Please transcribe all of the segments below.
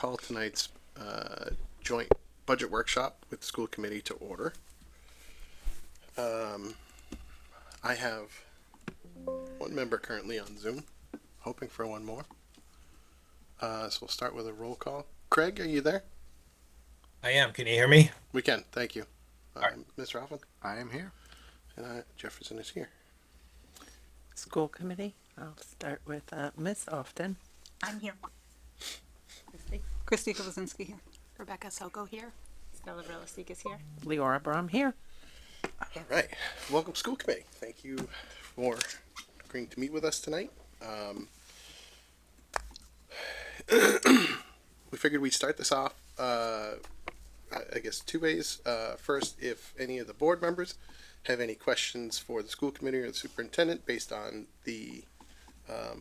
call tonight's joint budget workshop with the school committee to order. I have one member currently on Zoom, hoping for one more. So we'll start with a roll call. Craig, are you there? I am. Can you hear me? We can, thank you. right. Mr. Hoffman? I am here. And Jefferson is here. School committee, I'll start with Miss Often. I'm here. Christy Kowasinski here. Rebecca Soko here. Stella Relisik is here. Leora Brom here. All right, welcome school committee. Thank you for agreeing to meet with us tonight. We figured we'd start this off, I guess, two ways. First, if any of the board members have any questions for the school committee or the superintendent based on the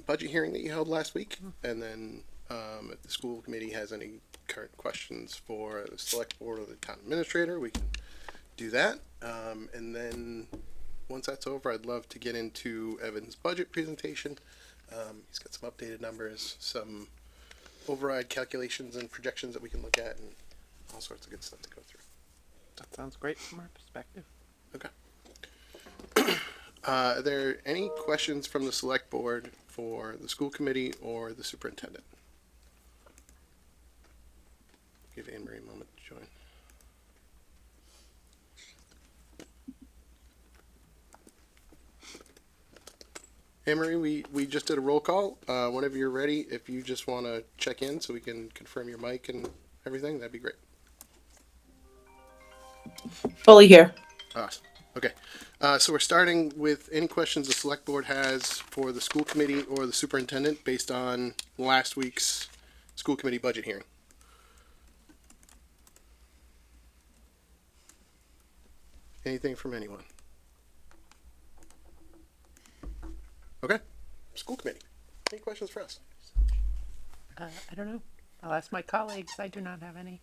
budget hearing that you held last week, and then if the school committee has any current questions for the select board or the town administrator, we can do that. And then once that's over, I'd love to get into Evan's budget presentation. He's got some updated numbers, some override calculations and projections that we can look at, and all sorts of good stuff to go through. That sounds great from our perspective. Okay. Are there any questions from the select board for the school committee or the superintendent? Give Anne Marie a moment to join. Anne Marie, we just did a roll call. Whenever you're ready, if you just want to check in so we can confirm your mic and everything, that'd be great. Fully here. Awesome. Okay. So we're starting with any questions the select board has for the school committee or the superintendent based on last week's school committee budget hearing. Anything from anyone? Okay. School committee. Any questions for us? I don't know. I'll ask my colleagues. I do not have any.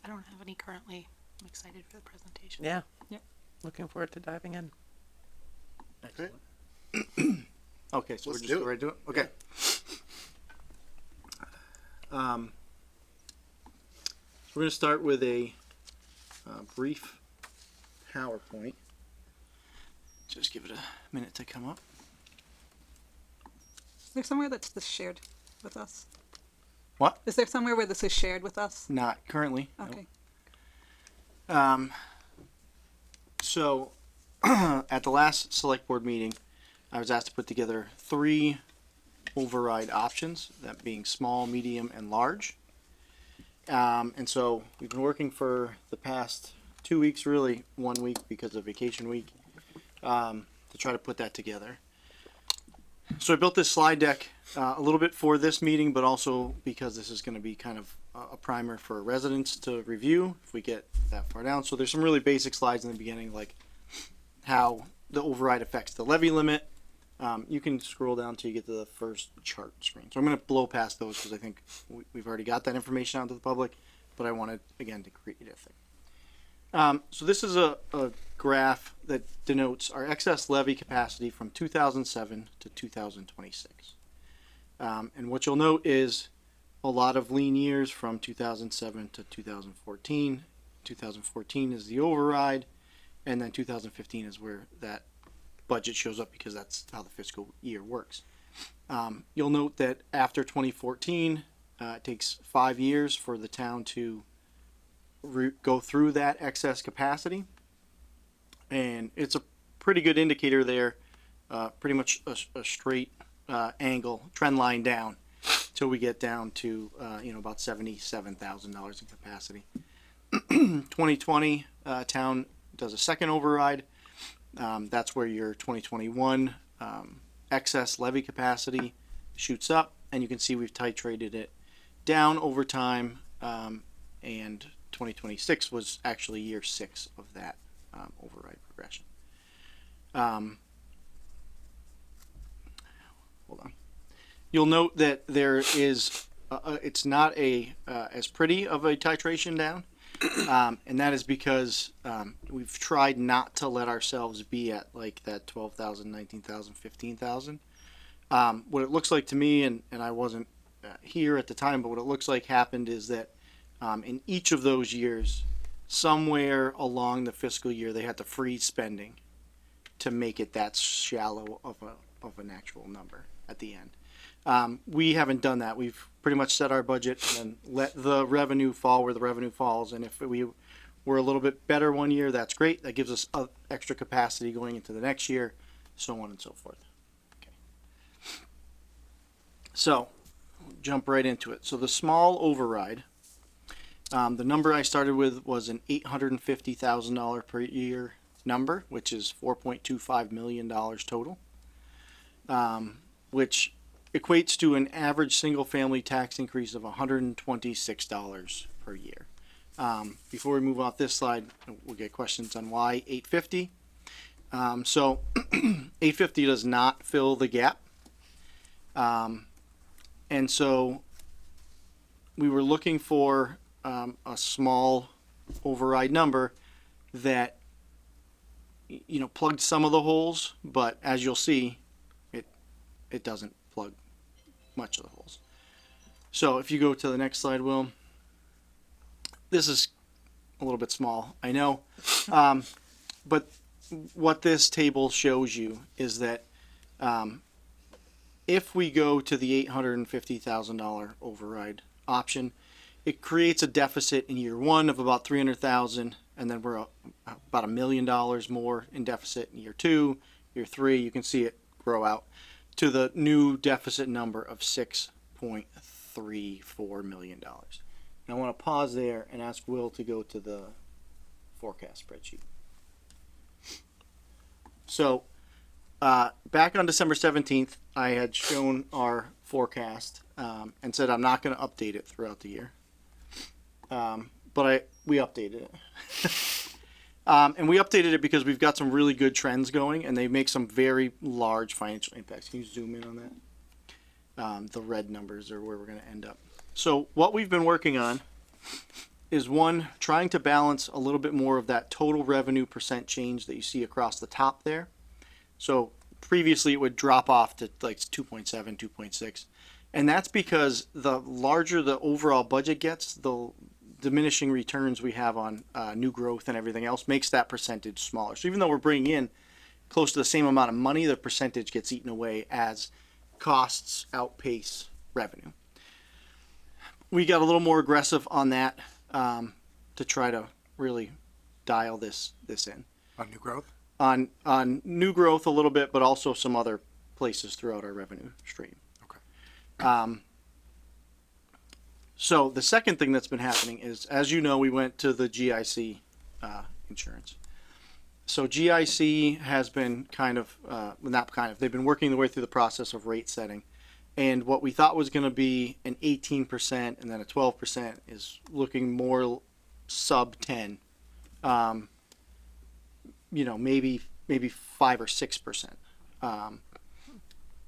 I don't have any currently. I'm excited for the presentation. Yeah. Yep. Looking forward to diving in. Excellent. Okay, so Let's we're do just it. ready to do it? Okay. We're going to start with a brief PowerPoint. Just give it a minute to come up. Is there somewhere that's this shared with us? What? Is there somewhere where this is shared with us? Not currently. Okay. So, at the last select board meeting, I was asked to put together 3 override options, that being small, medium, and large. And so we've been working for the past 2 weeks, really 1 week because of vacation week, to try to put that together. So I built this slide deck a little bit for this meeting, but also because this is going to be kind of a primer for residents to review if we get that far down. So there's some really basic slides in the beginning, like how the override affects the levy limit. You can scroll down till you get to the first chart screen. So I'm going to blow past those because I think we've already got that information out to the public, but I wanted, again, to create a thing. So this is a graph that denotes our excess levy capacity from 2007 to 2026. And what you'll note is a lot of lean years from 2007 to 2014. 2014 is the override, and then 2015 is where that budget shows up because that's how the fiscal year works. You'll note that after 2014, it takes 5 years for the town to go through that excess capacity, and it's a pretty good indicator there, pretty much a straight angle trend line down till we get down to about $77,000 in capacity. 2020 town does a second override. That's where your 2021 excess levy capacity shoots up, and you can see we've titrated it down over time, and 2026 was actually year 6 of that override progression. Hold on. You'll note that there is it's not as pretty of a titration down, and that is because we've tried not to let ourselves be at like that 12,000, 19,000, 15,000. What it looks like to me, and I wasn't here at the time, but what it looks like happened is that in each of those years, somewhere along the fiscal year, they had to freeze spending to make it that shallow of an actual number at the end. We haven't done that. We've pretty much set our budget and then let the revenue fall where the revenue falls. And if we were a little bit better one year, that's great. That gives us extra capacity going into the next year, so on and so forth. Okay. So, jump right into it. So the small override, the number I started with was an $850,000 per year number, which is $4.25 million total, which equates to an average single family tax increase of $126 per year. Before we move off this slide, we'll get questions on why 850. So 850 does not fill the gap. And so we were looking for a small override number that plugged some of the holes, but as you'll see, it doesn't plug much of the holes. So if you go to the next slide, Will, this is a little bit small, I know, but what this table shows you is that if we go to the $850,000 override option, it creates a deficit in year one of about $300,000, and then we're about $1 million more in deficit in year two, year three. You can see it grow out to the new deficit number of $6.34 million. And I want to pause there and ask Will to go to the forecast spreadsheet. So back on December 17th, I had shown our forecast and said I'm not going to update it throughout the year. But we updated it. And we updated it because we've got some really good trends going, and they make some very large financial impacts. Can you zoom in on that? The red numbers are where we're going to end up. So what we've been working on is, one, trying to balance a little bit more of that total revenue percent change that you see across the top there. So previously it would drop off to like 2.7, 2.6. And that's because the larger the overall budget gets, the diminishing returns we have on new growth and everything else makes that percentage smaller. So even though we're bringing in close to the same amount of money, the percentage gets eaten away as costs outpace revenue. We got a little more aggressive on that to try to really dial this in. On new growth? On new growth a little bit, but also some other places throughout our revenue stream. Okay. So the second thing that's been happening is, as you know, we went to the GIC insurance. So GIC has been they've been working their way through the process of rate setting. And what we thought was going to be an 18% and then a 12% is looking more sub 10. Maybe 5 or 6%.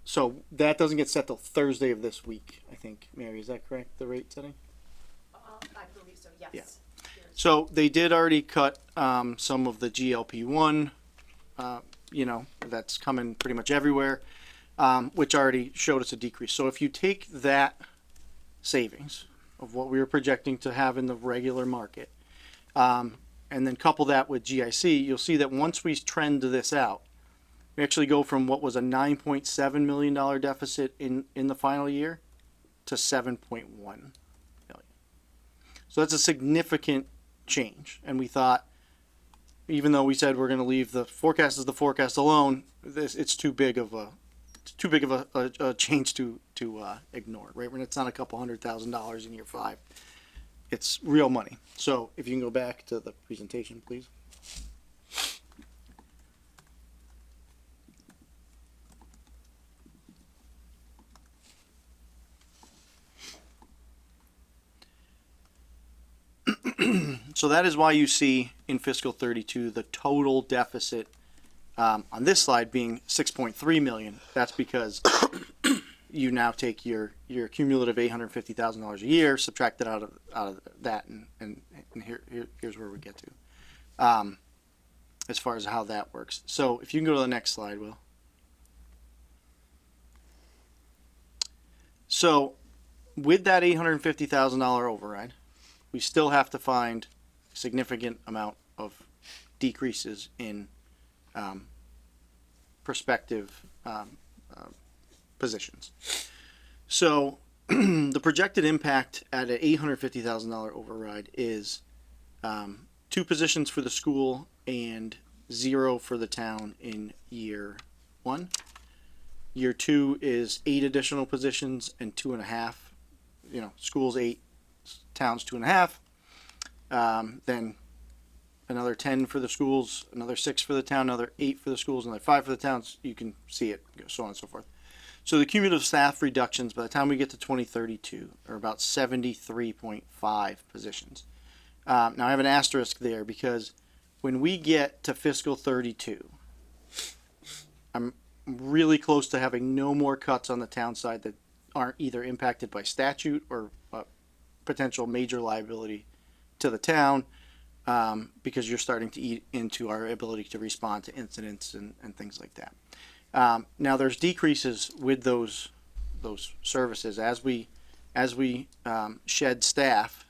So that doesn't get set till Thursday of this week, I think. Mary, is that correct, the rate setting? I believe so, yes. Yeah. So they did already cut some of the GLP-1, that's coming pretty much everywhere, which already showed us a decrease. So if you take that savings of what we were projecting to have in the regular market, and then couple that with GIC, you'll see that once we trend this out, we actually go from what was a $9.7 million deficit in the final year to $7.1 million. So that's a significant change. And we thought, even though we said we're going to leave the forecast as the forecast alone, it's too big of a change to ignore, right? When it's not a couple $100,000 in year 5, it's real money. So if you can go back to the presentation, please. So that is why you see in fiscal 32 the total deficit on this slide being 6.3 million. That's because you now take your cumulative $850,000 a year, subtract it out of that, and here's where we get to as far as how that works. So if you can go to the next slide, Will. So with that $850,000 override, we still have to find a significant amount of decreases in prospective positions. So the projected impact at an $850,000 override is 2 positions for the school and 0 for the town in year 1. Year 2 is 8 additional positions and 2.5. Schools 8, towns 2.5. Then another 10 for the schools, another 6 for the town, another 8 for the schools, another 5 for the towns. You can see it, so on and so forth. So the cumulative staff reductions by the time we get to 2032 are about 73.5 positions. Now I have an asterisk there because when we get to fiscal 32, I'm really close to having no more cuts on the town side that aren't either impacted by statute or potential major liability to the town, because you're starting to eat into our ability to respond to incidents and things like that. Now there's decreases with those services as we shed staff.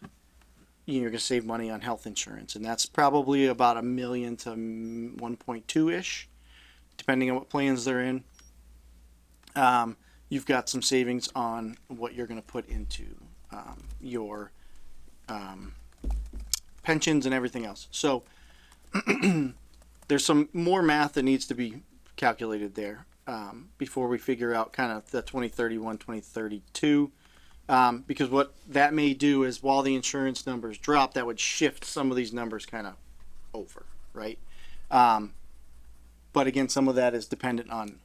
You're going to save money on health insurance, and that's probably about $1 million to 1.2 ish, depending on what plans they're in. You've got some savings on what you're going to put into your pensions and everything else. So there's some more math that needs to be calculated there before we figure out kind of the 2031, 2032. Because what that may do is while the insurance numbers drop, that would shift some of these numbers kind of over, right? But again, some of that is dependent on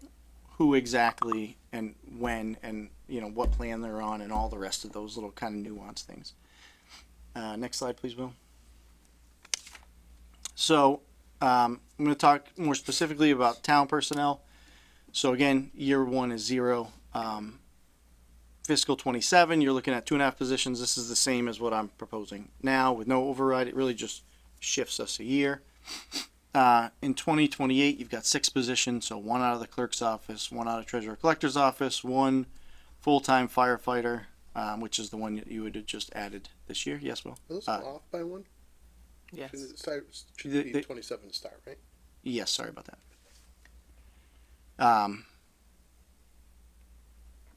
who exactly and when and what plan they're on and all the rest of those little kind of nuanced things. Next slide, please, Will. So I'm going to talk more specifically about town personnel. So again, year 1 is 0. Fiscal 27, you're looking at 2.5 positions. This is the same as what I'm proposing now with no override. It really just shifts us a year. In 2028, you've got 6 positions. So 1 out of the clerk's office, 1 out of treasurer collector's office, 1 full-time firefighter, which is the one that you would have just added this year. Yes, Will? Are those off by 1? Yes. Should The- be the- 27 to start, right? Yes, sorry about that.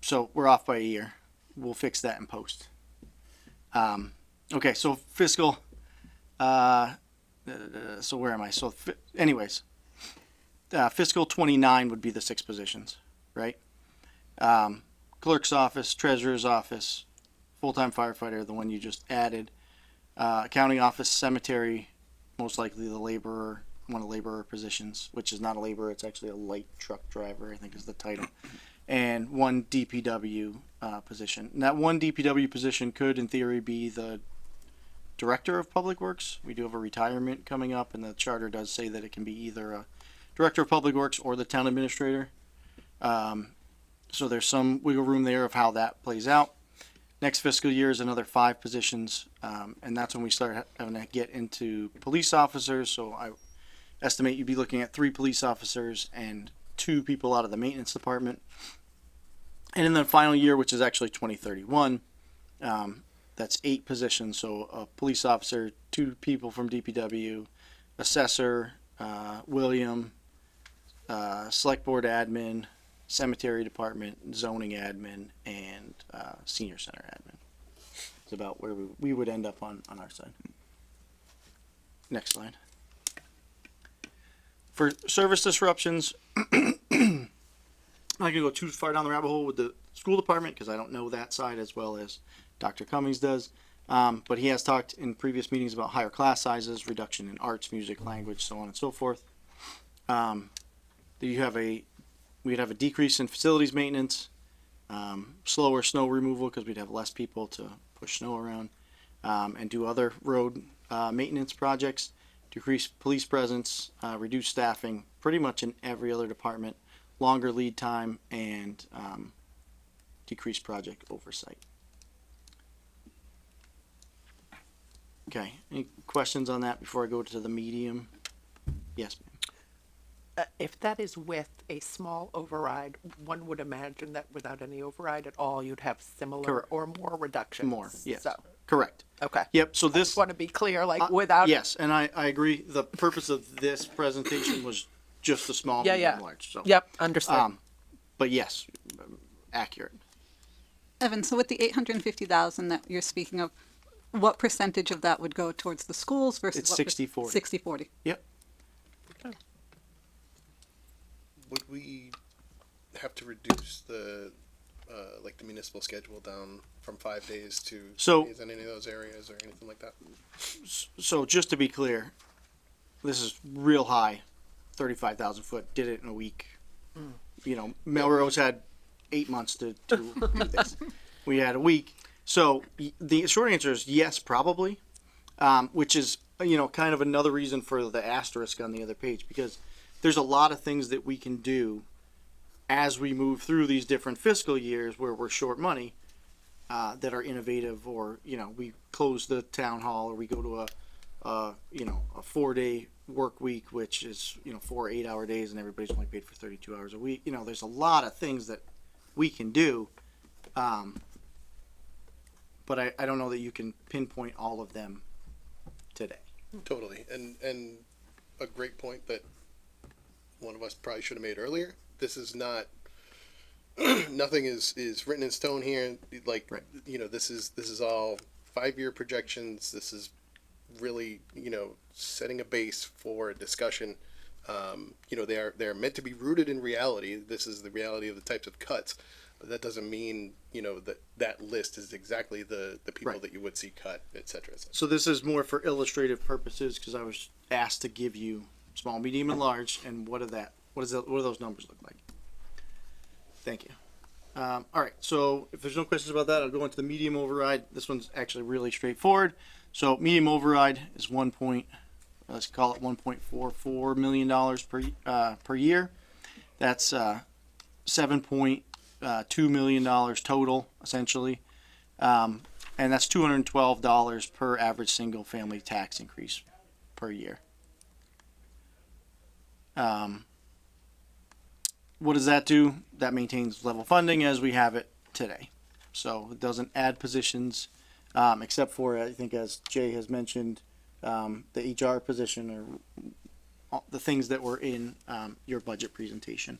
So we're off by a year. We'll fix that in post. Okay, so fiscal. So where am I? So, anyways, fiscal 29 would be the 6 positions, right? Clerk's office, treasurer's office, full-time firefighter, the one you just added. Accounting office, cemetery, most likely the laborer, one of the laborer positions, which is not a laborer, it's actually a light truck driver, I think is the title. And 1 DPW position. And that 1 DPW position could, in theory, be the director of public works. We do have a retirement coming up, and the charter does say that it can be either a director of public works or the town administrator. So there's some wiggle room there of how that plays out. Next fiscal year is another 5 positions, and that's when we start having to get into police officers. So I estimate you'd be looking at 3 police officers and 2 people out of the maintenance department. And in the final year, which is actually 2031, that's 8 positions. So a police officer, 2 people from DPW, assessor, William, select board admin, cemetery department, zoning admin, and senior center admin. It's about where we would end up on our side. Next slide. For service disruptions, I'm not going to go too far down the rabbit hole with the school department because I don't know that side as well as Dr. Cummings does. But he has talked in previous meetings about higher class sizes, reduction in arts, music, language, so on and so forth. We'd have a decrease in facilities maintenance, slower snow removal because we'd have less people to push snow around, and do other road maintenance projects, decrease police presence, reduce staffing, pretty much in every other department, longer lead time, and decrease project oversight. Okay, any questions on that before I go to the medium? Yes, ma'am. if that is with a small override, one would imagine that without any override at all, you'd have similar Correct. or more reductions. More, yes, So, correct. okay. Yep, so I this, just want to be clear, like without. yes, and I agree, the purpose of this presentation was just the small, Yeah, medium, yeah. large, so. Yep, understood. But yes, accurate. Evan, so with the 850,000 that you're speaking of, what percentage of that would go towards the schools versus? It's what 60-40. 60-40. Yep. Would we have to reduce the, like the municipal schedule down from 5 days to So- 2 days in any of those areas or anything like that? So just to be clear, this is real high, 35,000 foot, did it in a week. You know, Melrose had 8 months to do this. We had a week. So the short answer is yes, probably, which is, you know, kind of another reason for the asterisk on the other page, because there's a lot of things that we can do as we move through these different fiscal years where we're short money, that are innovative, or, you know, we close the town hall, or we go to a 4-day work week, which is, you know, 4 8-hour days, and everybody's only paid for 32 hours a week. You know, there's a lot of things that we can do. But I don't know that you can pinpoint all of them today. Totally, and a great point that one of us probably should have made earlier. This is not, nothing is written in stone here. Like, Right. you know, this is all 5-year projections. This is really, you know, setting a base for a discussion. You know, they're meant to be rooted in reality. This is the reality of the types of cuts, but that doesn't mean, you know, that list is exactly the people Right. that you would see cut, et cetera, et cetera. So this is more for illustrative purposes, because I was asked to give you small, medium, and large, and what do those numbers look like? Thank you. All right, so if there's no questions about that, I'll go into the medium override. This one's actually really straightforward. So medium override is let's call it $1.44 million per year. That's $7.2 million total, essentially. And that's $212 per average single family tax increase per year. What does that do? That maintains level funding as we have it today. So it doesn't add positions, except for, I think, as Jay has mentioned, the HR position, or the things that were in your budget presentation.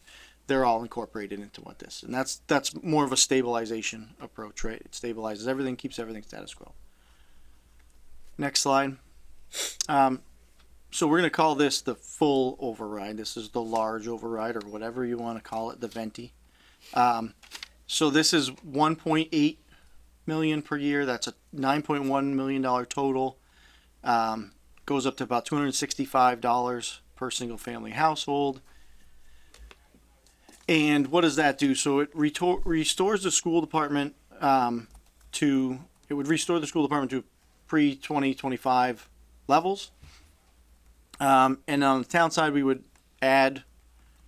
They're all incorporated into what this, and that's more of a stabilization approach, right? It stabilizes everything, keeps everything status quo. Next slide. So we're going to call this the full override. This is the large override, or whatever you want to call it, the venti. So this is 1.8 million per year. That's a $9.1 million total. Goes up to about $265 per single family household. And what does that do? So it restores the school department to pre-2025 levels. And on the town side, we would add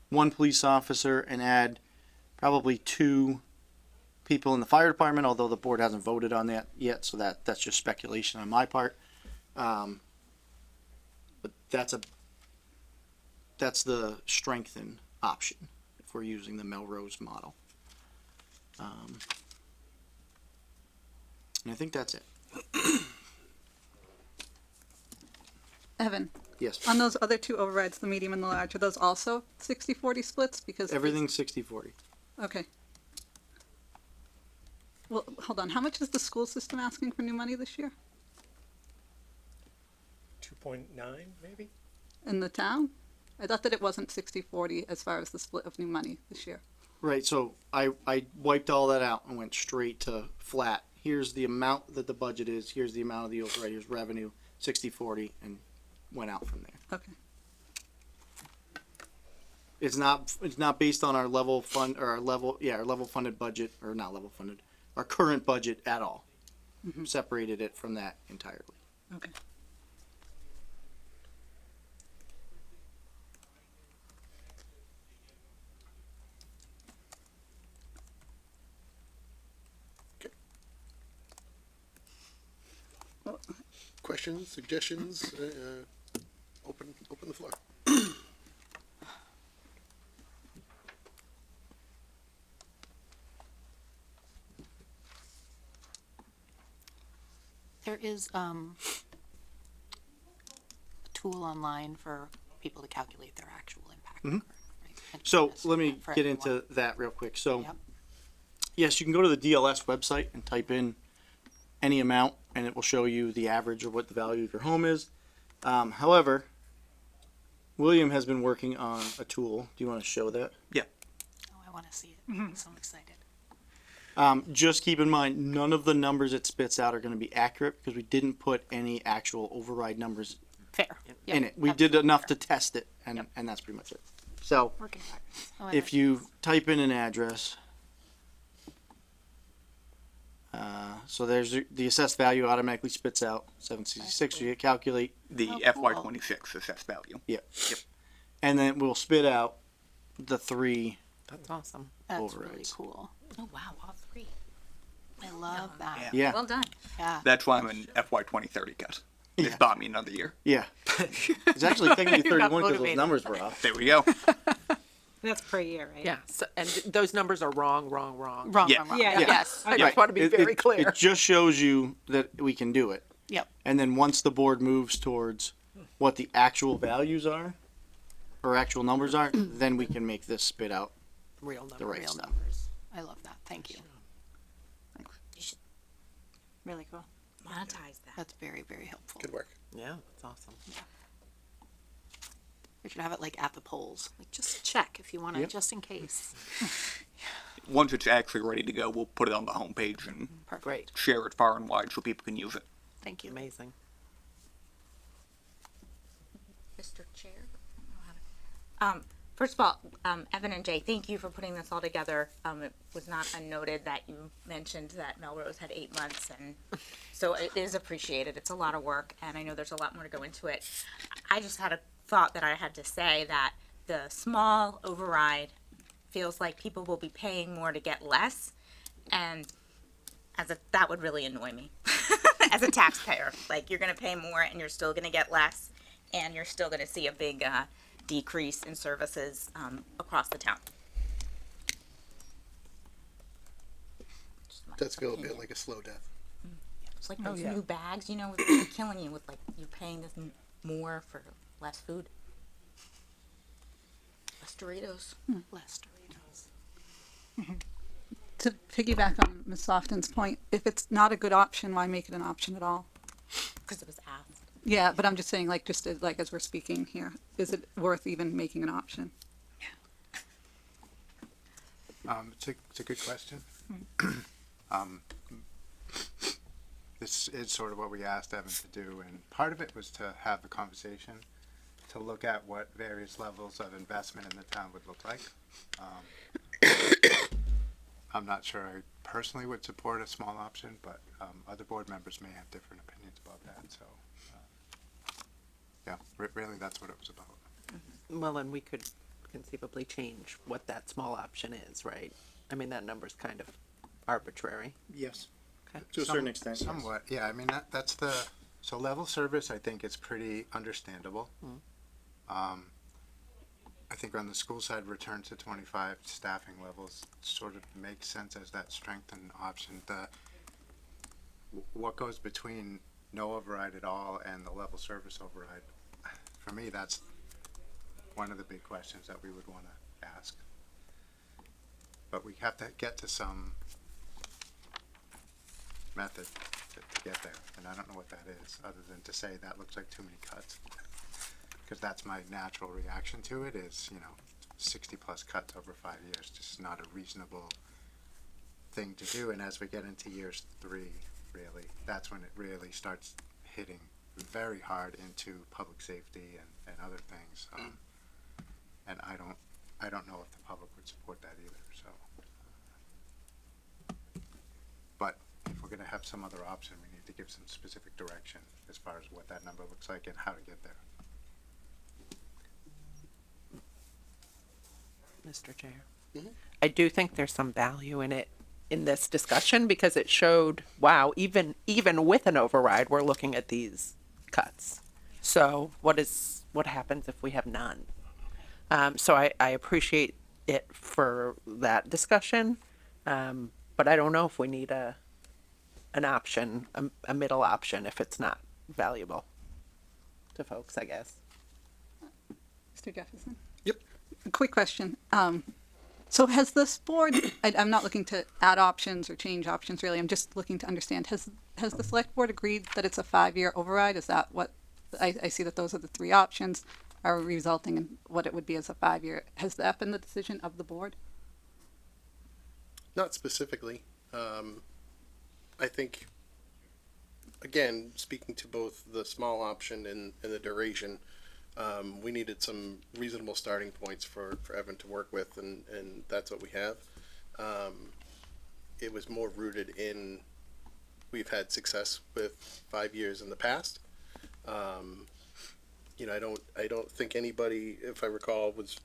1 police officer and add probably 2 people in the fire department, although the board hasn't voted on that yet, so that's just speculation on my part. But that's the strengthen option if we're using the Melrose model. And I think that's it. Evan, Yes. on those other 2 overrides, the medium and the large, are those also 60-40 splits? Because Everything's 60-40. Okay. Well, hold on. How much is the school system asking for new money this year 2.9 maybe? in the town? I thought that it wasn't 60-40 as far as the split of new money this year. Right, so I wiped all that out and went straight to flat. Here's the amount that the budget is, here's the amount of the override, here's revenue, 60-40, and went out from there. Okay. It's not based on our level fund, or our level funded budget, or not level funded, our current budget at all. Separated it from that entirely. Okay. Questions, suggestions? Open the floor. There is a tool online for people to calculate their actual impact. Right? And So that's let me for get everyone. into that real quick. So Yep. yes, you can go to the DLS website and type in any amount, and it will show you the average of what the value of your home is. However, William has been working on a tool. Do you want to show that? Oh, I want to see it. I'm so excited. Just keep in mind, none of the numbers it spits out are going to be accurate because we didn't put any actual override numbers Fair. Yep. in it. We did Absolutely enough fair. to test it, and that's pretty much it. So Working backwards. Oh, I if like you type in an address, so there's the assessed value automatically spits out 766. You calculate, The Oh, FY cool. 26 assessed value. and then we'll spit out the three. That's awesome. That's really overrides. cool. Oh, wow, all three. I love that. Yeah, Well done. Yeah. That's why I'm in FY 2030 cut. It's Yeah. bought me another year. yeah. It's actually technically You got 31 because those motivated. numbers were off. There we go. That's per year, right? Yeah, so, and those numbers are wrong. Wrong, Yeah. wrong, wrong. Yeah. Yes, I Right. just want to be very clear. It just shows you that we can do it. Yep. And then once the board moves towards what the actual values are, or actual numbers are, then we can make this spit out Real numbers. the right Real stuff. numbers. I love that. Thank you. Really cool. Monetize that. That's very, very helpful. Good work. Yeah, that's awesome. We should have it like at the polls. Like just check if you want to, Yep. just in case. Once it's actually ready to go, we'll put it on the homepage and Perfect. Great, share it far and wide so people can use it. Thank you. amazing. Mr. Chair? First of all, Evan and Jay, thank you for putting this all together. It was not unnoted that you mentioned that Melrose had 8 months, and so it is appreciated. It's a lot of work, and I know there's a lot more to go into it. I just had a thought that I had to say that the small override feels like people will be paying more to get less, and that would really annoy me as a taxpayer. Like, you're gonna pay more and you're still gonna get less, and you're still gonna see a big decrease in services across the town. Just my Does feel a bit opinion. like a slow death. It's like Oh, those yeah. new bags, you know, they're killing you with like you're paying this more for less food. Less Doritos. Less Doritos. To piggyback on Ms. Softon's point, if it's not a good option, why make it an option at all? Because it was asked. Yeah, but I'm just saying, like, just like as we're speaking here, is it worth even making an option? It's a good question. This is sort of what we asked Evan to do, and part of it was to have the conversation, to look at what various levels of investment in the town would look like. I'm not sure I personally would support a small option, but other board members may have different opinions about that, so. Yeah, really, that's what it was about. Well, and we could conceivably change what that small option is, right? I mean, that number's kind of arbitrary. Yes. Okay. To a certain extent. yes. Somewhat, yeah, I mean, that's so level service, I think it's pretty understandable. I think on the school side, return to 25 staffing levels sort of makes sense as that strengthened option. What goes between no override at all and the level service override, for me, that's one of the big questions that we would want to ask. But we have to get to some method to get there, and I don't know what that is, other than to say that looks like too many cuts. Because that's my natural reaction to it is, 60 plus cuts over 5 years, just not a reasonable thing to do. And as we get into years 3, really, that's when it really starts hitting very hard into public safety and other things. And I don't know if the public would support that either, so. But if we're gonna have some other option, we need to give some specific direction as far as what that number looks like and how to get there. Mr. Chair. Mhm. I do think there's some value in it in this discussion because it showed, wow, even with an override, we're looking at these cuts. So what happens if we have none? So I appreciate it for that discussion, but I don't know if we need a an option, a middle option if it's not valuable to folks, I guess. Mr. Jefferson? Yep. A quick question. So has this board, I'm not looking to add options or change options really, I'm just looking to understand, has the select board agreed that it's a 5-year override? Is that what, I see that those are the 3 options are resulting in what it would be as a 5-year. Has that been the decision of the board? Not specifically. I think, again, speaking to both the small option and the duration, we needed some reasonable starting points for Evan to work with, and that's what we have. It was more rooted in, we've had success with 5 years in the past. You know, I don't think anybody, if I recall, was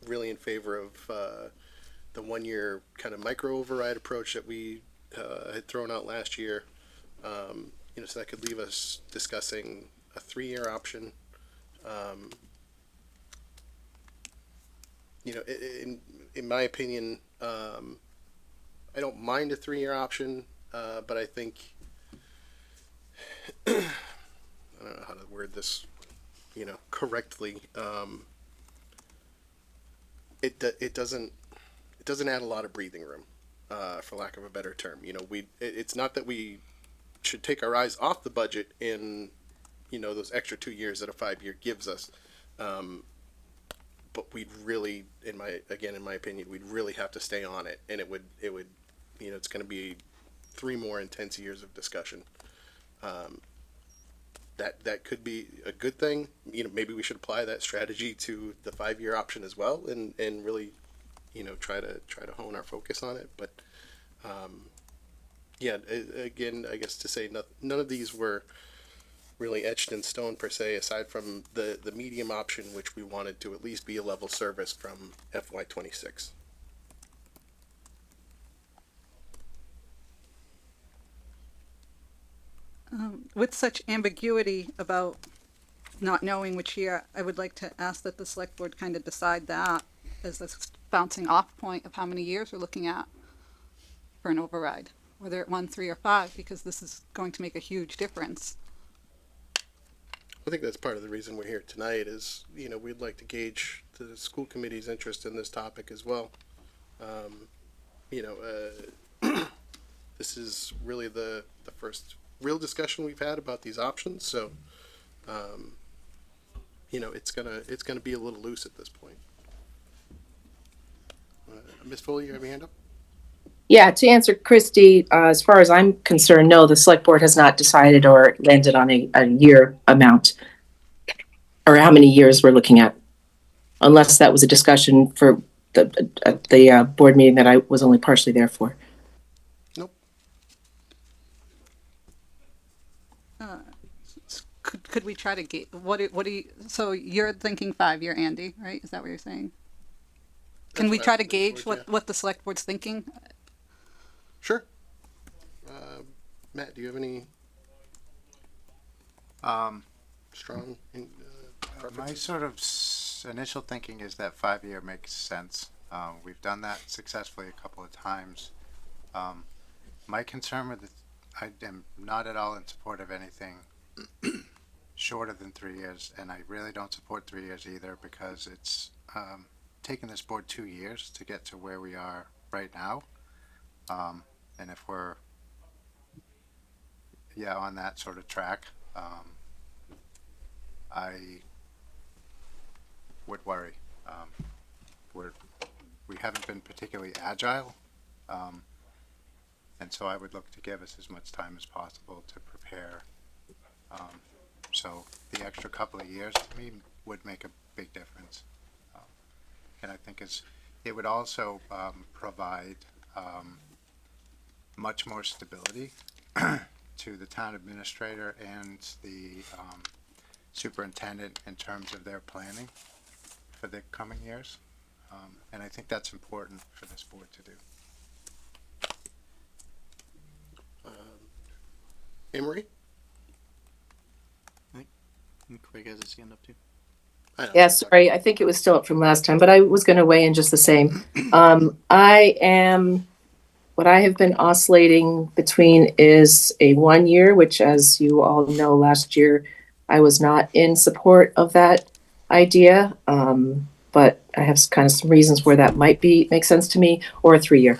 really in favor of the 1-year kind of micro override approach that we had thrown out last year. You know, so that could leave us discussing a 3-year option. You know, in my opinion, I don't mind a 3-year option, but I think I don't know how to word this, you know, correctly. It doesn't add a lot of breathing room, for lack of a better term. You know, it's not that we should take our eyes off the budget in, you know, those extra 2 years that a 5-year gives us. But we'd really, in my opinion, we'd really have to stay on it, and it would, you know, it's going to be 3 more intense years of discussion. That could be a good thing. You know, maybe we should apply that strategy to the 5-year option as well, and really, you know, try to hone our focus on it. But yeah, again, I guess to say none of these were really etched in stone per se, aside from the medium option, which we wanted to at least be a level service from FY26. With such ambiguity about not knowing which year, I would like to ask that the select board kind of decide that as a bouncing off point of how many years we're looking at for an override, whether at 1, 3, or 5, because this is going to make a huge difference. I think that's part of the reason we're here tonight is, you know, we'd like to gauge the school committee's interest in this topic as well. You know, this is really the first real discussion we've had about these options, so you know, it's gonna be a little loose at this point. Ms. Foley, you have your hand up? Yeah, to answer Christy, as far as I'm concerned, no, the select board has not decided or landed on a year amount or how many years we're looking at, unless that was a discussion for the board meeting that I was only partially there for. Nope. Could we try to get, what do you, so you're thinking 5-year, Andy, right? Is that what you're saying? Can That's we what I try was to thinking gauge towards, what the select board's thinking? Sure. Matt, do you have any strong My preferences? sort of initial thinking is that 5-year makes sense. We've done that successfully a couple of times. My concern with I am not at all in support of anything shorter than 3 years, and I really don't support 3 years either, because it's taken this board 2 years to get to where we are right now. And if we're on that sort of track, I would worry. We haven't been particularly agile, and so I would look to give us as much time as possible to prepare. So the extra couple of years to me would make a big difference, and I think it would also provide much more stability to the town administrator and the superintendent in terms of their planning for the coming years. And I think that's important for this board to do. Emery? Craig has his hand up too. I know, Yeah, I'm sorry, I think it was still up from last time, but I was going to weigh in just the same. I am what I have been oscillating between is a 1 year, which, as you all know, last year I was not in support of that idea. But I have kind of some reasons where that might make sense to me, or a 3 year.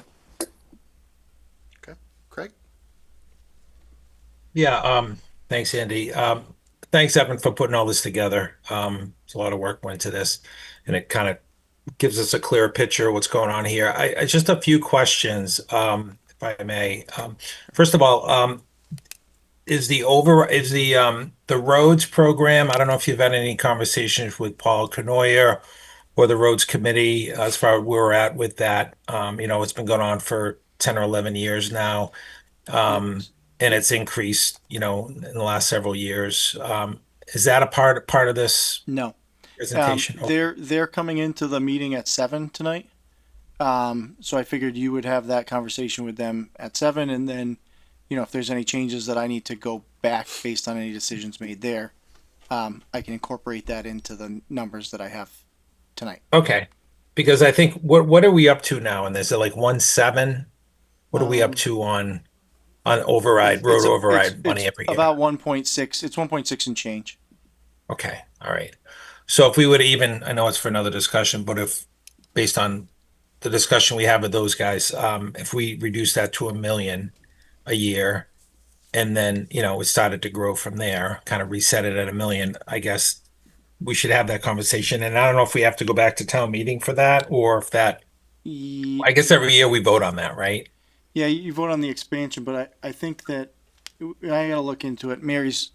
Craig? Yeah, thanks, Andy. Thanks, Evan, for putting all this together. It's a lot of work went to this, and it kind of gives us a clearer picture of what's going on here. I just a few questions, if I may. First of all, is the roads program? I don't know if you've had any conversations with Paul Canoyer or the roads committee as far as where we're at with that. It's been going on for 10 or 11 years now. And it's increased, in the last several years. Is that a part of this No. presentation? They're coming into the meeting at 7 tonight. So I figured you would have that conversation with them at 7, and then, if there's any changes that I need to go back based on any decisions made there, I can incorporate that into the numbers that I have tonight. Okay, because I think what are we up to now? And is it like 1.7? What are we up to on override road override money every year? About 1.6. It's 1.6 and change. Okay, all right. So if we would even, I know it's for another discussion, but if based on the discussion we have with those guys, if we reduce that to $1 million a year, and then it started to grow from there, kind of reset it at $1 million, I guess we should have that conversation. And I don't know if we have to go back to town meeting for that, or if that. I guess every year we vote on that, right? Yeah, you vote on the expansion, but I think that I gotta look into it.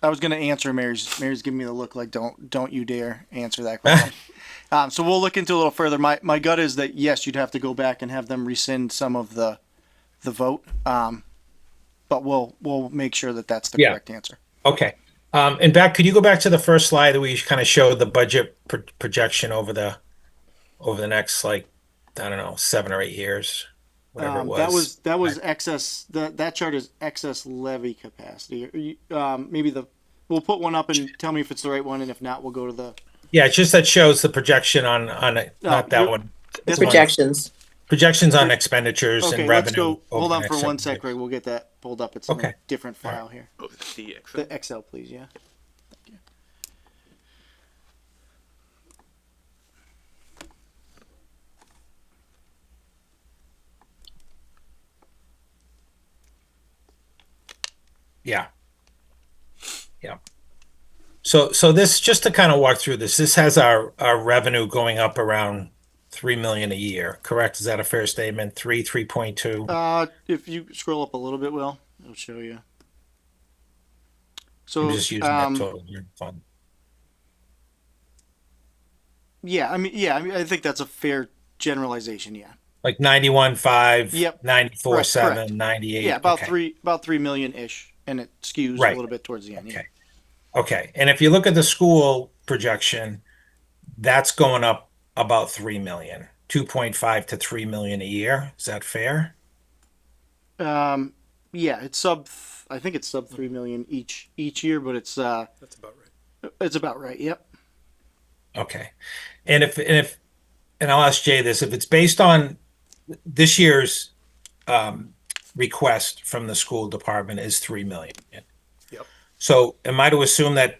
I was gonna answer Mary's giving me the look like don't you dare answer that question. So we'll look into it a little further. My gut is that yes, you'd have to go back and have them rescind some of the vote. But we'll make sure that that's the correct answer. Okay. And could you go back to the first slide that we kind of showed the budget projection over the next, like, I don't know, 7 or 8 years, whatever it was. That was excess. That chart is excess levy capacity. Maybe we'll put one up and tell me if it's the right one, and if not, we'll go to the. Yeah, it's just that shows the projection on it, not that one. The projections. Projections on expenditures and revenue. Let's go. over Hold the on next for one 7 sec, years. Greg. We'll get that pulled up. It's in Okay. a different file here. Oh, the Excel. The Excel, please. Yeah. Thank you. Yeah. Yeah. So this, just to kind of walk through this has our revenue going up around 3 million a year, correct? Is that a fair statement? 3.2? If you scroll up a little bit, Will, it'll show you. So I'm just using that total year fund. Yeah, I mean, I think that's a fair generalization. Yeah. Like 91.5, Yep. 94.7, Correct. 98. Yeah, about okay. 3 million ish, and it skews Right. a little bit towards the end. Yeah. Okay. Okay. And if you look at the school projection, that's going up about 3 million, 2.5 to 3 million a year. Is that fair? Yeah, it's I think it's sub 3 million each year, but it's That's about right. it's about right. Yep. Okay. And and I'll ask Jay this, if it's based on this year's request from the school department is 3 million. Yep. So am I to assume that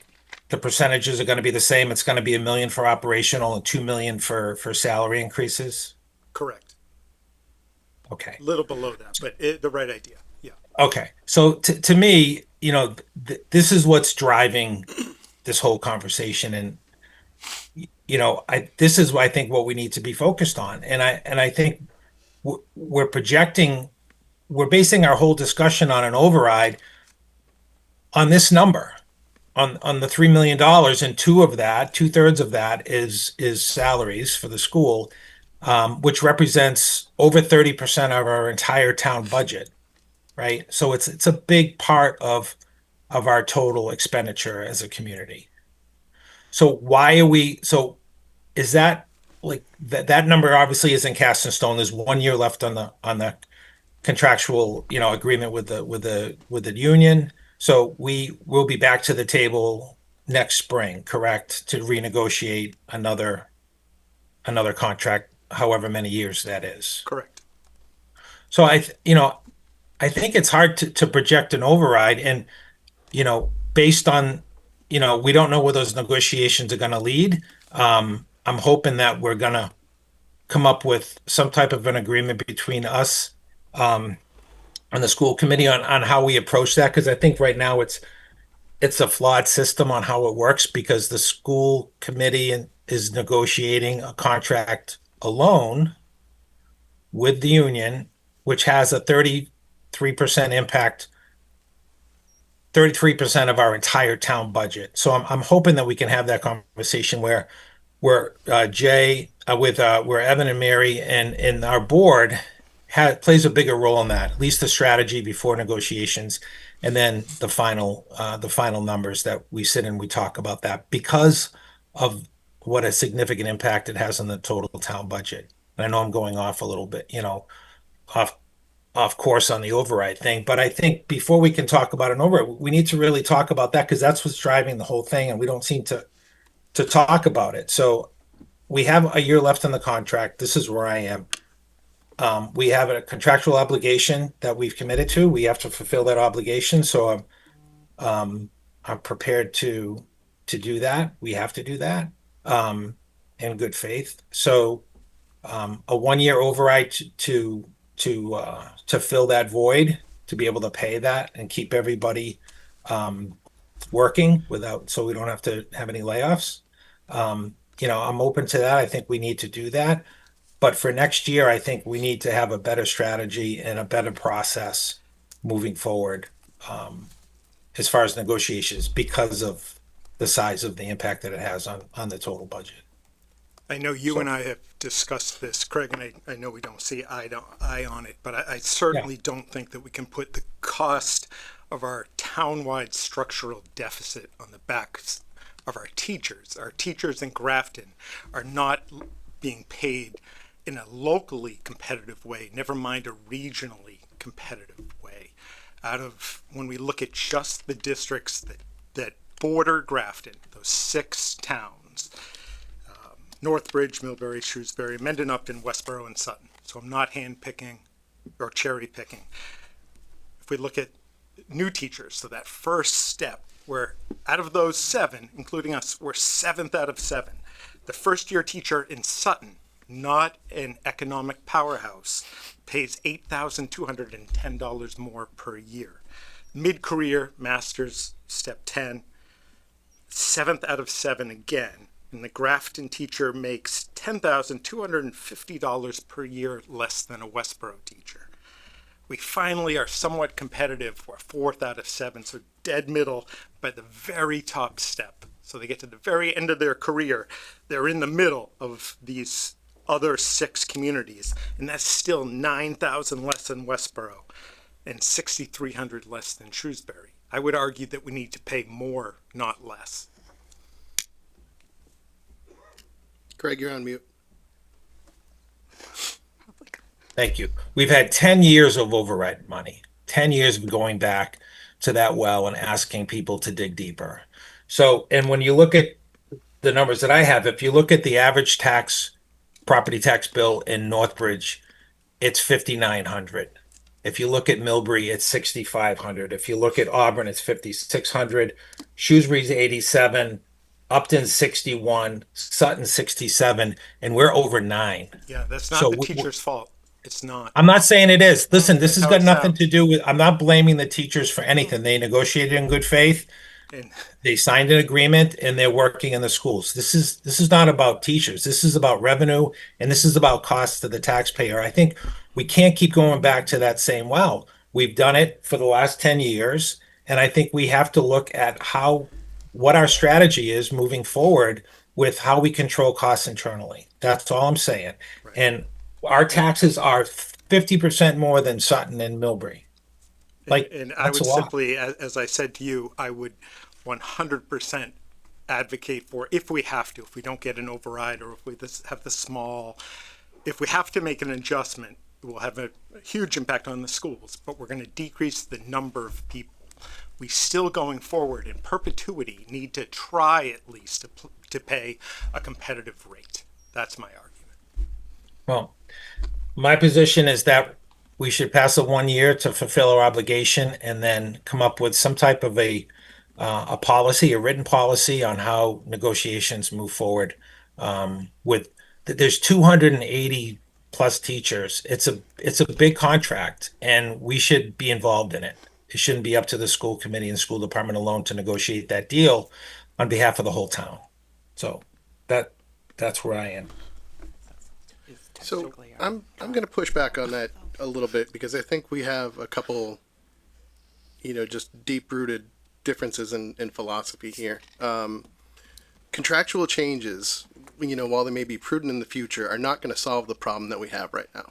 the percentages are going to be the same? It's going to be $1 million for operational and 2 million for salary increases? Correct. Okay. A little below that, but the right idea. Yeah. Okay. So to me, this is what's driving this whole conversation. And, this is I think what we need to be focused on. And I think we're basing our whole discussion on an override on this number, on the $3 million, and 2/3 of that is salaries for the school, which represents over 30% of our entire town budget, right? So it's a big part of our total expenditure as a community. So is that like that number obviously isn't cast in stone. There's 1 year left on the contractual, agreement with the union. So we will be back to the table next spring, correct? To renegotiate another contract, however many years that is. Correct. So I think it's hard to project an override and, based on, we don't know where those negotiations are gonna lead. I'm hoping that we're gonna come up with some type of an agreement between us, and the school committee on how we approach that, because I think right now it's a flawed system on how it works, because the school committee is negotiating a contract alone with the union, which has a 33% impact, 33% of our entire town budget. So I'm hoping that we can have that conversation where Jay, where Evan and Mary and our board plays a bigger role in that, at least the strategy before negotiations, and then the final numbers that we sit and we talk about that, because of what a significant impact it has on the total town budget. And I know I'm going off a little bit, off course on the override thing, but I think before we can talk about an override, we need to really talk about that, because that's what's driving the whole thing, and we don't seem to talk about it. So we have a year left in the contract. This is where I am. We have a contractual obligation that we've committed to. We have to fulfill that obligation. So I'm prepared to do that. We have to do that in good faith. So a 1 year override to fill that void, to be able to pay that and keep everybody working so we don't have to have any layoffs. I'm open to that. I think we need to do that. But for next year, I think we need to have a better strategy and a better process moving forward, as far as negotiations, because of the size of the impact that it has on the total budget. I know you and I have discussed this, Craig, and I know we don't see eye to eye on it, but I certainly don't think that we can put the cost of our townwide structural deficit on the backs of our teachers. Our teachers in Grafton are not being paid in a locally competitive way, never mind a regionally competitive way. When we look at just the districts that border Grafton, those 6 towns, Northbridge, Millbury, Shrewsbury, Mendon, Upton, Westboro, and Sutton. So I'm not hand-picking or cherry-picking. If we look at new teachers, so that first step, where out of those 7, including us, we're 7th out of 7. The first-year teacher in Sutton, not an economic powerhouse, pays $8,210 more per year. Mid-career, master's, step 10, 7th out of 7 again. And the Grafton teacher makes $10,250 per year less than a Westboro teacher. We finally are somewhat competitive. We're 4th out of 7, so dead middle by the very top step. So they get to the very end of their career. They're in the middle of these other 6 communities, and that's still $9,000 less than Westboro and $6,300 less than Shrewsbury. I would argue that we need to pay more, not less. Craig, you're on mute. Thank you. We've had 10 years of override money, 10 years of going back to that well and asking people to dig deeper. So, and when you look at the numbers that I have, if you look at the average property tax bill in Northbridge, it's $5,900. If you look at Millbury, it's $6,500. If you look at Auburn, it's $5,600. Shrewsbury's $87. Upton 61, Sutton 67, and we're over 9. Yeah, that's not the teacher's fault. It's not. I'm not saying it is. Listen, this has how got it nothing sounds. to do with, I'm not blaming the teachers for anything. They negotiated in good faith. And They signed an agreement and they're working in the schools. This is not about teachers. This is about revenue, and this is about costs to the taxpayer. I think we can't keep going back to that same well. We've done it for the last 10 years, and I think we have to look at what our strategy is moving forward with how we control costs internally. That's all I'm saying. Right. And our taxes are 50% more than Sutton and Millbury. and I that's would a lot. simply, as I said to you, I would 100% advocate for, if we have to, if we don't get an override, or if we have if we have to make an adjustment, it will have a huge impact on the schools, but we're going to decrease the number of people. We still, going forward in perpetuity, need to try at least to pay a competitive rate. That's my argument. Well, my position is that we should pass it 1 year to fulfill our obligation and then come up with some type of a policy, a written policy on how negotiations move forward. There's 280 plus teachers. It's a big contract, and we should be involved in it. It shouldn't be up to the school committee and school department alone to negotiate that deal on behalf of the whole town. So that's where I am. So I'm going to push back on that a little bit because I think we have a couple, just deep rooted differences in philosophy here. Contractual changes, while they may be prudent in the future, are not going to solve the problem that we have right now.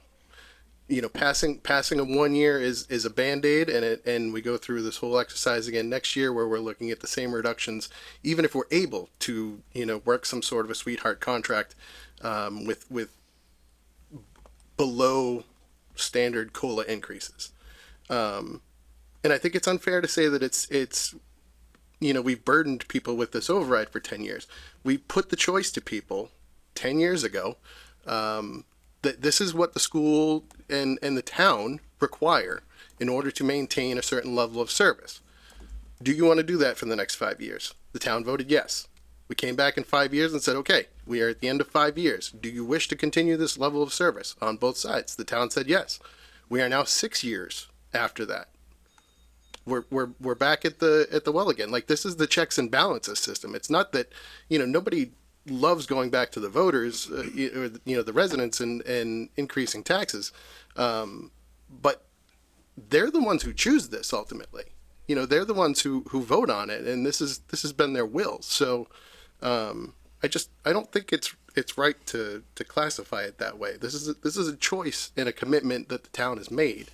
Passing a 1 year is a Band-Aid, and we go through this whole exercise again next year where we're looking at the same reductions, even if we're able to, work some sort of a sweetheart contract with below standard COLA increases. And I think it's unfair to say that it's we've burdened people with this override for 10 years. We put the choice to people 10 years ago that this is what the school and the town require in order to maintain a certain level of service. Do you want to do that for the next 5 years? The town voted yes. We came back in 5 years and said, okay, we are at the end of 5 years. Do you wish to continue this level of service on both sides? The town said yes. We are now 6 years after that. We're back at the well again. Like, this is the checks and balances system. It's not that, nobody loves going back to the voters, or the residents and increasing taxes. But they're the ones who choose this ultimately. They're the ones who vote on it, and this has been their will. So I don't think it's right to classify it that way. This is a choice and a commitment that the town has made.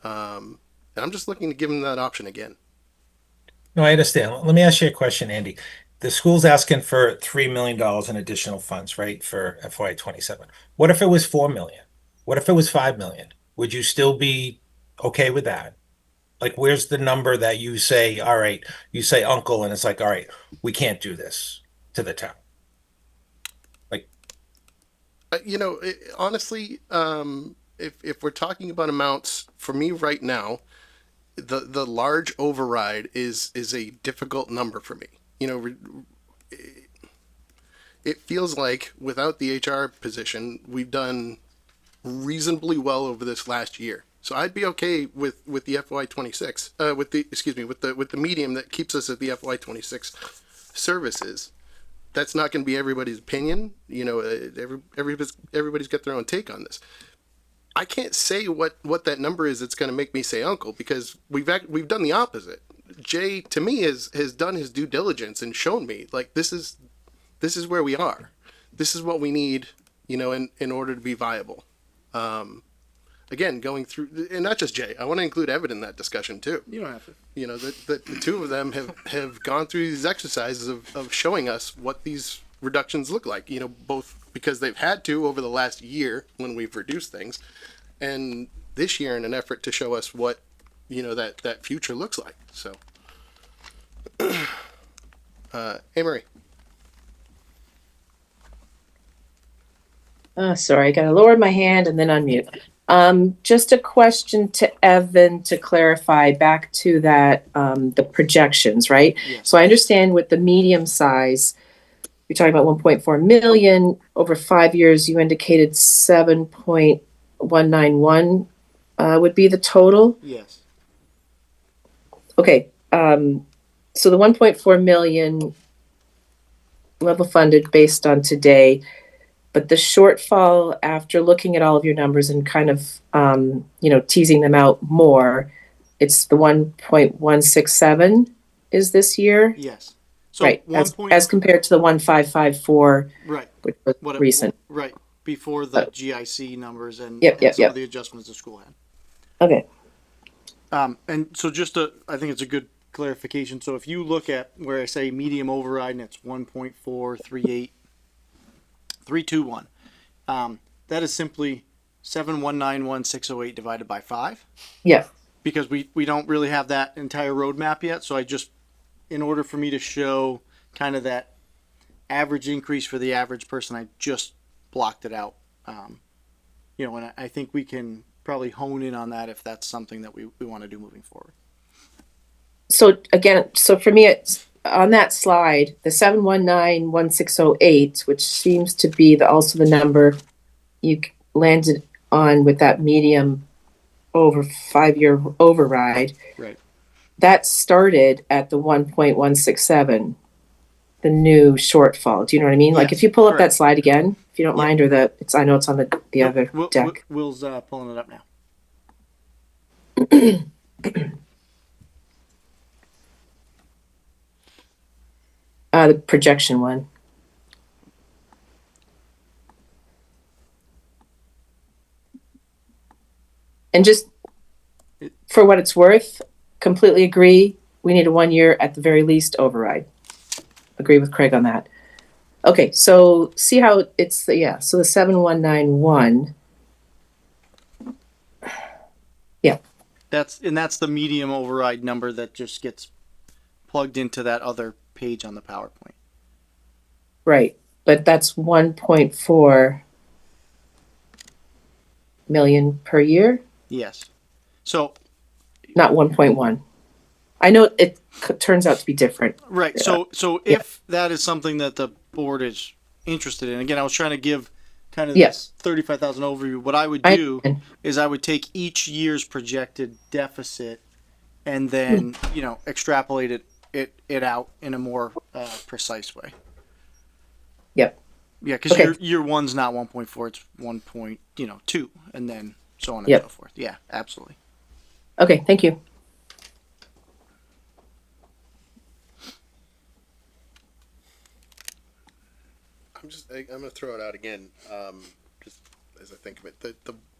And I'm just looking to give them that option again. No, I understand. Let me ask you a question, Andy. The school's asking for $3 million in additional funds, right, for FY27. What if it was $4 million? What if it was $5 million? Would you still be okay with that? Like, where's the number that you say, all right, you say uncle, and it's like, all right, we can't do this to the town? Like, honestly, if we're talking about amounts, for me right now, the large override is a difficult number for me. It feels like without the HR position, we've done reasonably well over this last year. So I'd be okay with the FY26, with the medium that keeps us at the FY26 services. That's not going to be everybody's opinion. Everybody's got their own take on this. I can't say what that number is that's going to make me say uncle, because we've done the opposite. Jay, to me, has done his due diligence and shown me, like, this is where we are. This is what we need, in order to be viable. Again, going through, and not just Jay, I want to include Evan in that discussion too. You don't have to. The two of them have gone through these exercises of showing us what these reductions look like, both because they've had to over the last year when we've reduced things, and this year in an effort to show us what, that future looks like. So, Amory. Sorry, I gotta lower my hand and then unmute. Just a question to Evan to clarify back to that, the projections, right? Yes. So I understand with the medium size, you're talking about 1.4 million over 5 years. You indicated 7.191 would be the total. Yes. Okay. So the 1.4 million level funded based on today, but the shortfall after looking at all of your numbers and kind of, teasing them out more, it's the 1.167 is this year? Yes. So Right, as compared to the 1.554, right. which was What recent. Right. Before the GIC numbers and, Yep, and some yep. of the adjustments the school had. Okay, And so I think it's a good clarification. So if you look at where I say medium override and it's 1.438321, that is simply 7191608 divided by 5, yeah, because we don't really have that entire roadmap yet. So in order for me to show kind of that average increase for the average person, I just blocked it out. And I think we can probably hone in on that if that's something that we want to do moving forward. So again, so for me, it's on that slide, the 7191608, which seems to be also the number you landed on with that medium over 5-year override. Right. That started at the 1.167, the new shortfall. Do you know what I mean? Like Yes, if you pull up correct. that slide again, if you don't mind, or I know it's on the other deck. Will's pulling it up now. The projection one. And just for what it's worth, completely agree. We need a 1 year at the very least override. Agree with Craig on that. Okay, so see how it's so the 7191. Yeah. That's the medium override number that just gets plugged into that other page on the PowerPoint. Right. But that's 1.4 million per year, Yes. So not 1.1. I know it turns out to be different. right. So if that is something that the board is interested in, again, I was trying to give kind of Yes. this 35,000 overview. What I would I do understand. is I would take each year's projected deficit and then extrapolate it out in a more precise way. Yep. Yeah, because Okay. year one's not 1.4; it's 1.2, and then so on and Yep. so forth. Yeah, absolutely. Okay, thank you. I'm gonna throw it out again, just as I think of it.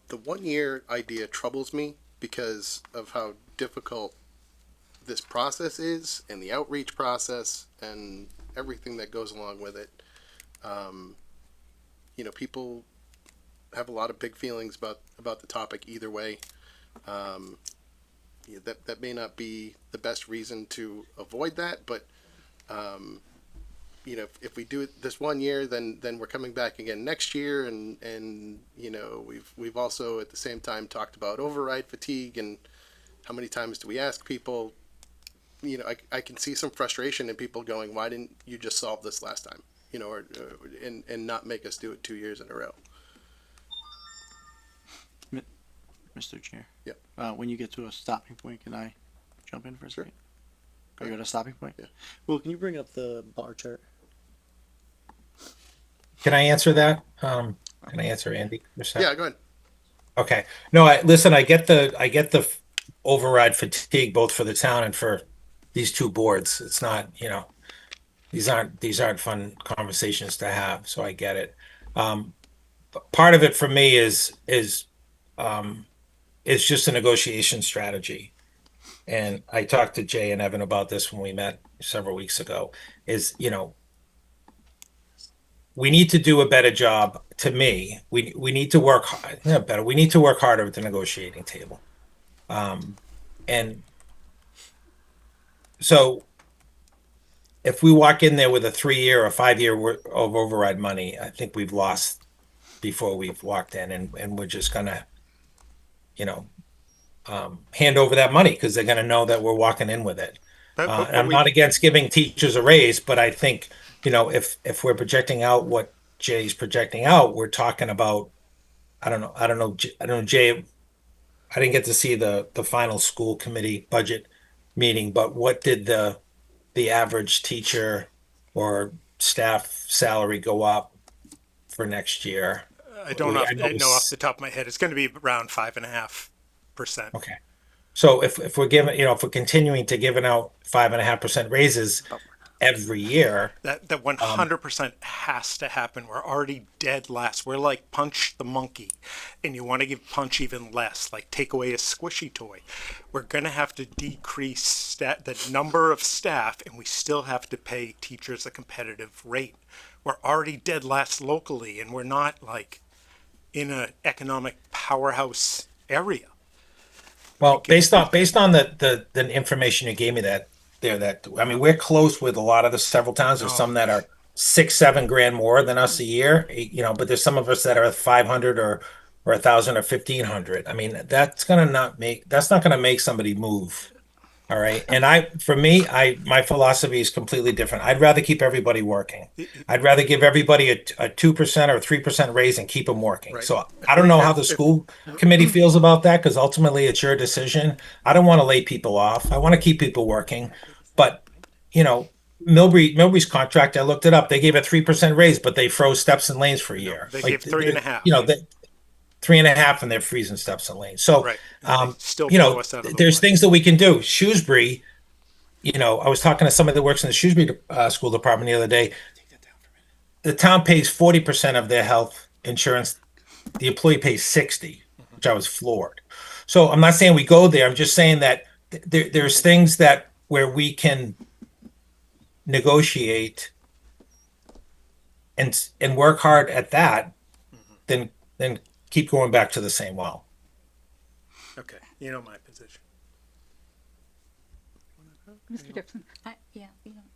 The 1 year idea troubles me because of how difficult this process is, and the outreach process, and everything that goes along with it. People have a lot of big feelings about the topic either way. That may not be the best reason to avoid that, but if we do it this 1 year, then we're coming back again next year, and we've also at the same time talked about override fatigue, and how many times do we ask people? I can see some frustration in people going, why didn't you just solve this last time? And not make us do it 2 years in a row. Mr. Chair. Yep. When you get to a stopping point, can I jump in for a Sure. second? Are you at a stopping point? Yeah. Well, can you bring up the bar chart? Can I answer that? Can I answer Andy? Yeah, go ahead. Okay. No, listen, I get the override fatigue both for the town and for these two boards. It's not, these aren't fun conversations to have, so I get it. Part of it for me is just a negotiation strategy. And I talked to Jay and Evan about this when we met several weeks ago, we need to do a better job. To me, we need to work better. We need to work harder at the negotiating table. And so if we walk in there with a 3-year or 5-year of override money, I think we've lost before we've walked in, and we're just gonna, hand over that money because they're gonna know that we're walking in with it. I'm not against giving teachers a raise, but I think, if we're projecting out what Jay's projecting out, we're talking about, I don't know, Jay, I didn't get to see the final school committee budget meeting, but what did the average teacher or staff salary go up for next year? I don't know off the top of my head. It's going to be around 5.5%. Okay. So if we're giving, if we're continuing to giving out 5.5% raises every year, That 100% has to happen. We're already dead last. We're like Punch the monkey, and you want to give Punch even less, like take away a squishy toy. We're going to have to decrease the number of staff, and we still have to pay teachers a competitive rate. We're already dead last locally, and we're not like in an economic powerhouse area. well, based on the information you gave me we're close with a lot of the several towns. There's some that are 6-7 grand more than us a year, but there's some of us that are 500 or or 1,000 or 1,500. I mean, that's not gonna make somebody move. All right. And for me, my philosophy is completely different. I'd rather keep everybody working. I'd rather give everybody a 2% or 3% raise and keep them working. Right. So I don't know how the school committee feels about that, because ultimately it's your decision. I don't want to lay people off. I want to keep people working. But, you know, Milbury's contract, I looked it up. They gave a 3% raise, but they froze steps and lanes for a year. They gave 3.5. You know, 3.5, and they're freezing steps and lanes. So, Right. And they still you blow know, us out of the there's water. things that we can do. Shrewsbury, you know, I was talking to somebody that works in the Shrewsbury school department the other day. The town pays 40% of their health insurance. The employee pays 60, which I was floored. So I'm not saying we go there. I'm just saying that there's things that where we can negotiate and work hard at that, then keep going back to the same well. Okay, you know my position. Mr. Gibson. Yeah,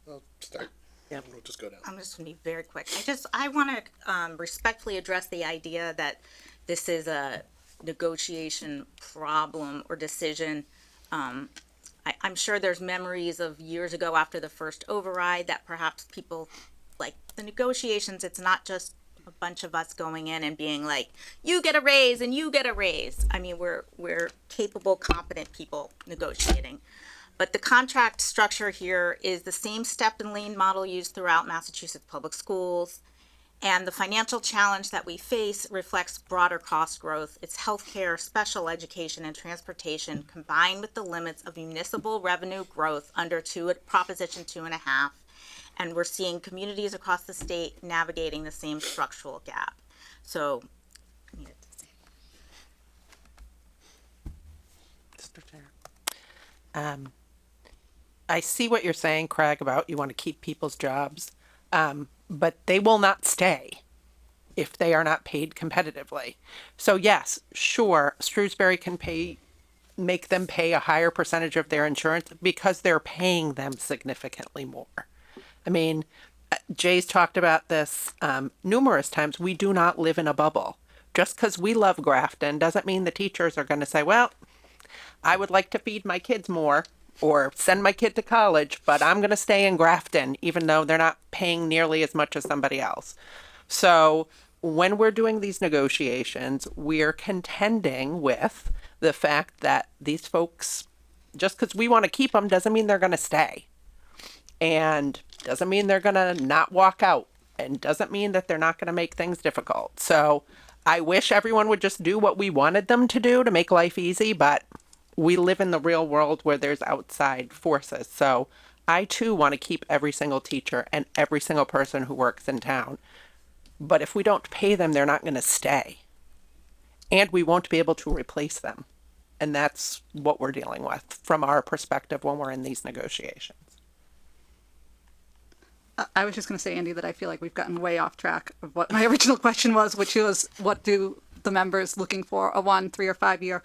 I'll start. Yeah. We'll just go down. I'm just gonna be very quick. I want to respectfully address the idea that this is a negotiation problem or decision. I'm sure there's memories of years ago after the first override that perhaps people like the negotiations. It's not just a bunch of us going in and being like, you get a raise and you get a raise. I mean, we're capable, competent people negotiating. But the contract structure here is the same step and lane model used throughout Massachusetts public schools. And the financial challenge that we face reflects broader cost growth. It's healthcare, special education, and transportation combined with the limits of municipal revenue growth under Proposition 2.5. And we're seeing communities across the state navigating the same structural gap. So, I needed to say. Mr. Chair. I see what you're saying, Craig, about you want to keep people's jobs, but they will not stay if they are not paid competitively. So yes, sure, Shrewsbury can make them pay a higher percentage of their insurance because they're paying them significantly more. I mean, Jay's talked about this numerous times. We do not live in a bubble. Just because we love Grafton doesn't mean the teachers are going to say, well, I would like to feed my kids more or send my kid to college, but I'm going to stay in Grafton, even though they're not paying nearly as much as somebody else. So when we're doing these negotiations, we're contending with the fact that these folks, just because we want to keep them doesn't mean they're going to stay. And doesn't mean they're going to not walk out, and doesn't mean that they're not going to make things difficult. So I wish everyone would just do what we wanted them to do to make life easy, but we live in the real world where there's outside forces. So I too want to keep every single teacher and every single person who works in town. But if we don't pay them, they're not going to stay. And we won't be able to replace them. And that's what we're dealing with from our perspective when we're in these negotiations. I was just going to say, Andy, that I feel like we've gotten way off track of what my original question was, which was what do the members looking for a 1, 3, or 5 year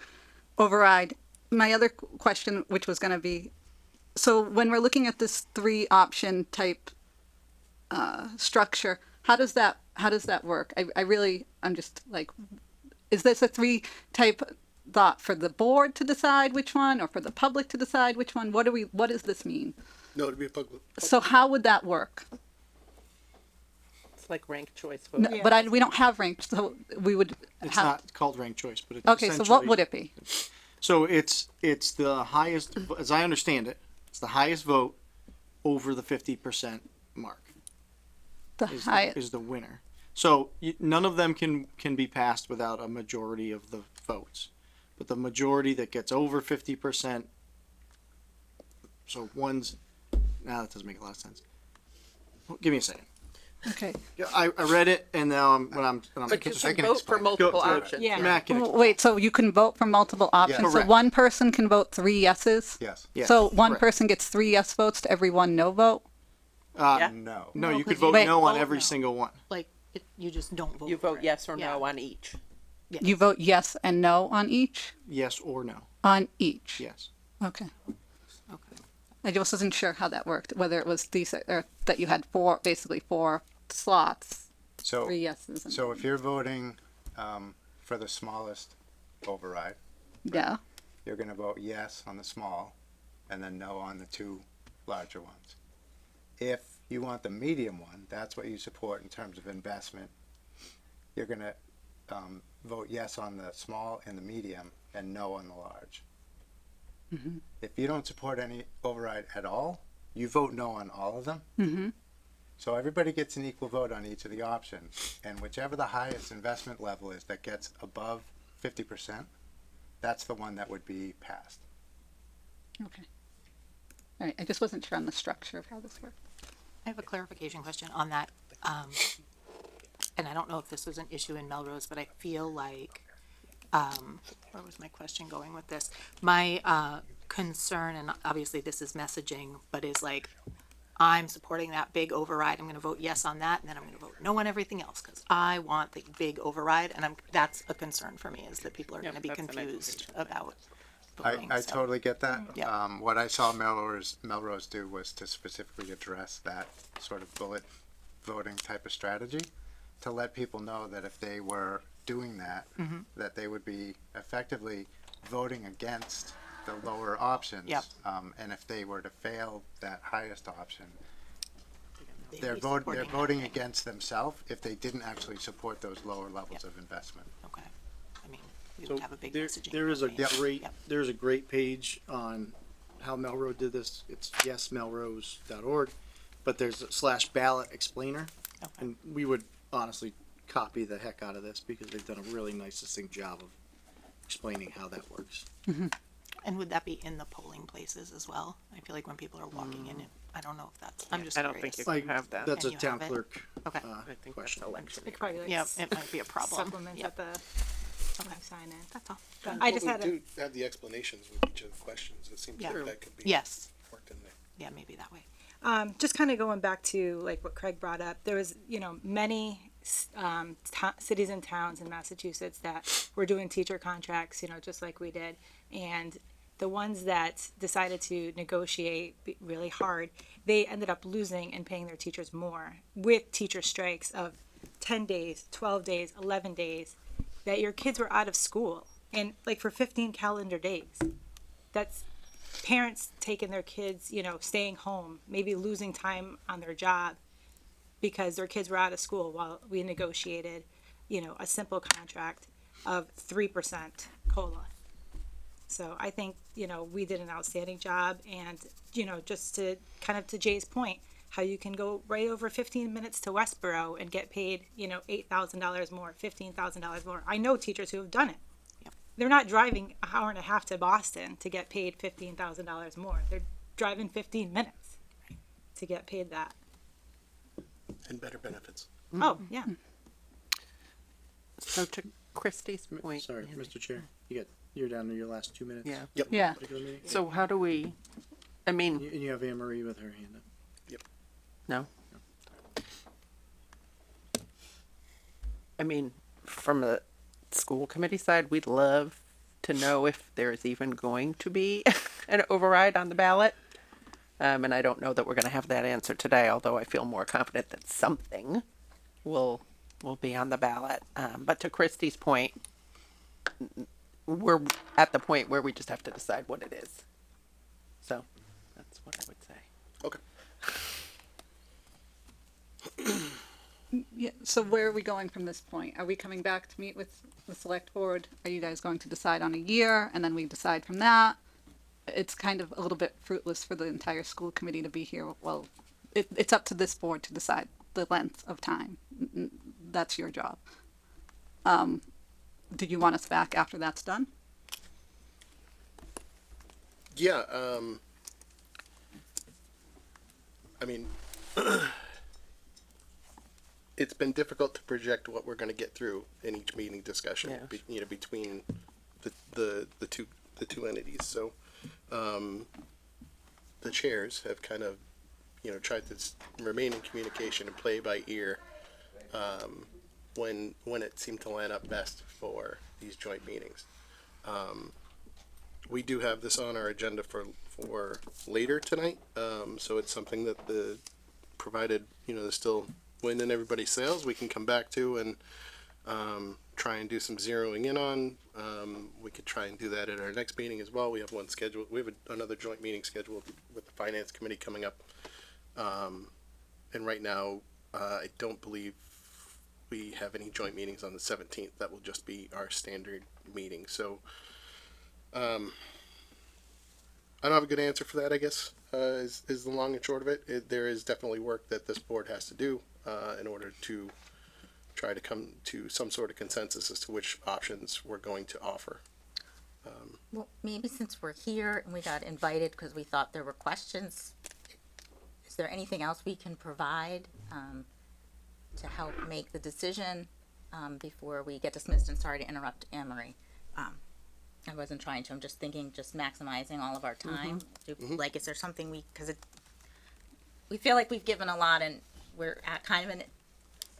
override? My other question, which was going to be, so when we're looking at this 3 option type structure, how does that work? I'm just like, is this a 3 type thought for the board to decide which one, or for the public to decide which one? What does this mean? No, it'd be a public. So how would that work? It's like ranked choice vote. No, but we don't have ranked, so we would It's have. not called ranked choice, but it's Okay, so what essentially- would it be? So it's the highest, as I understand it, it's the highest vote over the 50% mark The is highest. is the winner. So none of them can be passed without a majority of the votes, but the majority that gets over 50%. So one's, now that doesn't make a lot of sense. Well, give me a second. Okay. Yeah, I read it and now I'm But you I can can vote for explain it. multiple Go- options. Yeah. Matt can explain. Wait, so you can vote for multiple options? So Correct. one person can vote 3 yeses? Yes. Yeah, So one correct. person gets 3 yes votes to every 1 no vote? Yeah. No. No, No, you could 'cause you vote Wait. no on vote every no. single one. Like, you just don't vote. You for vote it. yes or Yeah. no on each. Yes. You vote yes and no on each? Yes or no. On each? Yes. Okay. Okay. I just wasn't sure how that worked, whether it was these, or that you had basically 4 slots, So 3 yeses. And So if you're voting for the smallest override, Yeah. you're gonna vote yes on the small and then no on the two larger ones. If you want the medium one, that's what you support in terms of investment, you're gonna vote yes on the small and the medium and no on the large. If you don't support any override at all, you vote no on all of them. So everybody gets an equal vote on each of the options, and whichever the highest investment level is that gets above 50%, that's the one that would be passed. Okay. All right. I just wasn't sure on the structure of how this worked. I have a clarification question on that. And I don't know if this was an issue in Melrose, but I feel like, where was my question going with this? My concern, and obviously this is messaging, but is like, I'm supporting that big override. I'm going to vote yes on that, and then I'm going to vote no on everything else because I want the big override, and that's a concern for me is that people are going to be confused about voting. I so. totally get that. Yeah. What I saw Melrose do was to specifically address that sort of bullet voting type of strategy, to let people know that if they were doing that, that they would be effectively voting against the lower options. Yep. And if they were to fail that highest option, They'd they're be voting supporting against themselves if they didn't actually support those lower levels of investment. Okay. I mean, we So would have a big there, messaging. there is a campaign. great, Yep. there's a great page on how Melrose did this. It's yesmelrose.org, but there's a /ballot explainer. Okay. And we would honestly copy the heck out of this because they've done a really nice, succinct job of explaining how that works. And would that be in the polling places as well? I feel like when people are walking in, I don't know if that's, I'm just I don't curious. think you Like, can have that. that's Can a you town have it? clerk Okay. I think that's question. election. It could probably like Yeah, it might be a problem. supplements Yep. at the Okay. sign in. That's all. I just We had a, do have the explanations with each of the questions. It seems Yeah. like that could be Yes. worked in there. Yeah, maybe that way. just kind of going back to like what Craig brought up. There was, many cities and towns in Massachusetts that were doing teacher contracts, just like we did, and the ones that decided to negotiate really hard, they ended up losing and paying their teachers more with teacher strikes of 10 days, 12 days, 11 days, that your kids were out of school and like for 15 calendar days. That's parents taking their kids, staying home, maybe losing time on their job because their kids were out of school while we negotiated, a simple contract of 3% COLA. So I think, we did an outstanding job and, just to kind of to Jay's point, how you can go right over 15 minutes to Westboro and get paid, $8,000 more, $15,000 more. I know teachers who have done it. Yep. They're not driving an hour and a half to Boston to get paid $15,000 more. They're driving 15 minutes to get paid that. And better benefits. Oh, yeah. So to Christie's point. Sorry, Mr. Chair, you're down to your last 2 minutes. Yeah. Yeah. Particular meeting? So how do we, I mean, And you have Anne Marie with her hand up. no. I mean, from the school committee side, we'd love to know if there's even going to be an override on the ballot. And I don't know that we're going to have that answer today, although I feel more confident that something will be on the ballot. But to Christie's point, we're at the point where we just have to decide what it is. So that's what I would say. Okay. Yeah. So where are we going from this point? Are we coming back to meet with the select board? Are you guys going to decide on a year and then we decide from that? It's kind of a little bit fruitless for the entire school committee to be here. Well, it's up to this board to decide the length of time. That's your job. Do you want us back after that's done? Yeah, I mean, it's been difficult to project what we're going to get through in each meeting discussion, Yeah. between the two entities. So, the chairs have kind of, tried to remain in communication and play by ear, when it seemed to line up best for these joint meetings. We do have this on our agenda for later tonight, so it's something that provided, there's still wind in everybody's sails, we can come back to and try and do some zeroing in on. We could try and do that at our next meeting as well. We have one scheduled. We have another joint meeting scheduled with the finance committee coming up. And right now, I don't believe we have any joint meetings on the 17th. That will just be our standard meeting. So, I don't have a good answer for that, I guess, is the long and short of it. There is definitely work that this board has to do, in order to try to come to some sort of consensus as to which options we're going to offer. Well, maybe since we're here and we got invited because we thought there were questions, is there anything else we can provide to help make the decision before we get dismissed? And sorry to interrupt, Anne Marie. I wasn't trying to. I'm just thinking, just maximizing all of our time. Like, is there something we feel like we've given a lot, and we're at kind of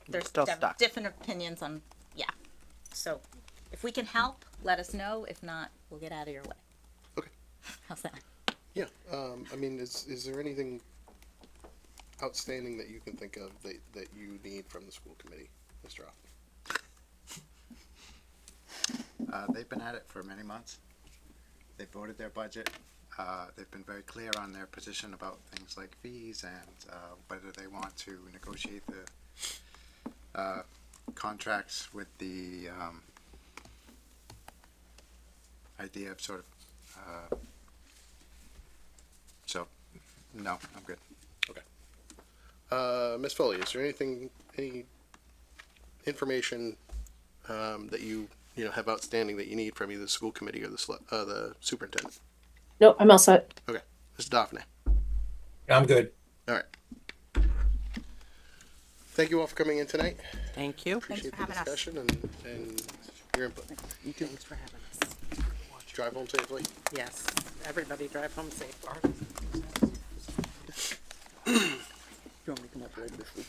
there's Still stuck. different opinions on, So, if we can help, let us know. If not, we'll get out of your way. Okay. How's that? Yeah. I mean, is there anything outstanding that you can think of that you need from the school committee, Mr. Off? They've been at it for many months. They voted their budget. They've been very clear on their position about things like fees and whether they want to negotiate the contracts with the idea of sort of. So, no, I'm good. Okay. Ms. Foley, is there any information that you have outstanding that you need from either the school committee or the superintendent? No, I'm all set. Okay. Ms. Daphne. I'm good. All right. Thank you all for coming in tonight. Thank you. Appreciate for the having us. discussion and your input. Thanks for having us. Drive home safely. Yes, everybody drive home safe. You want me to come up right this week?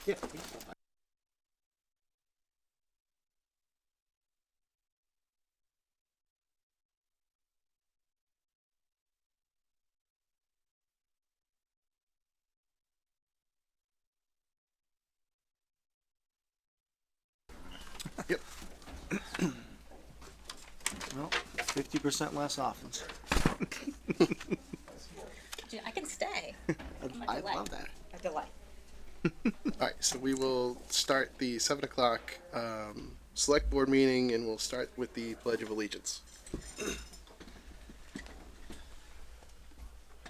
Yeah. Yep. Well, 50% less offense. I can stay. I love that. A delight. All right, so we will start the 7 o'clock select board meeting, and we'll start with the Pledge of Allegiance.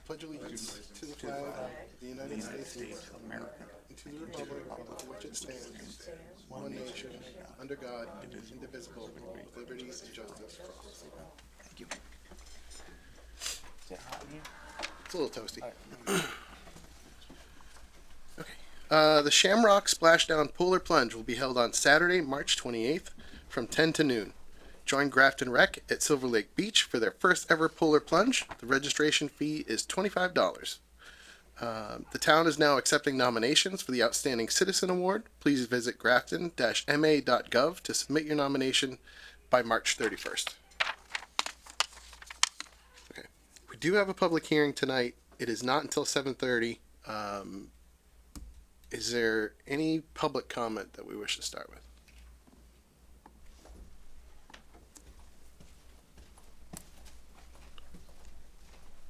Pledge allegiance to the flag of the United States of America, and to the republic for which it stands, one nation, under God, indivisible, with liberty and justice for all. Thank you. It's a little toasty. Okay. The Shamrock Splashdown Polar Plunge will be held on Saturday, March 28th from 10 to noon. Join Grafton Rec at Silver Lake Beach for their first ever polar plunge. The registration fee is $25. The town is now accepting nominations for the Outstanding Citizen Award. Please visit grafton-ma.gov to submit your nomination by March 31st. Okay. We do have a public hearing tonight. It is not until 7:30. Is there any public comment that we wish to start with?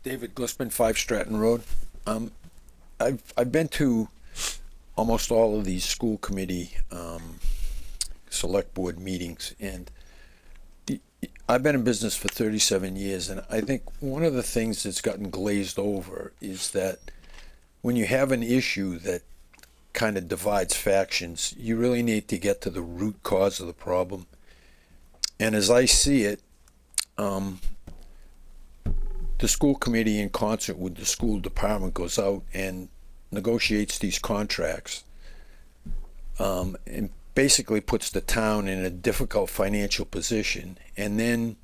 David Glissman, 5 Stratton Road. I've been to almost all of these school committee select board meetings, and I've been in business for 37 years, and I think one of the things that's gotten glazed over is that when you have an issue that kind of divides factions, you really need to get to the root cause of the problem. And as I see it, the school committee in concert with the school department goes out and negotiates these contracts, and basically puts the town in a difficult financial position, and then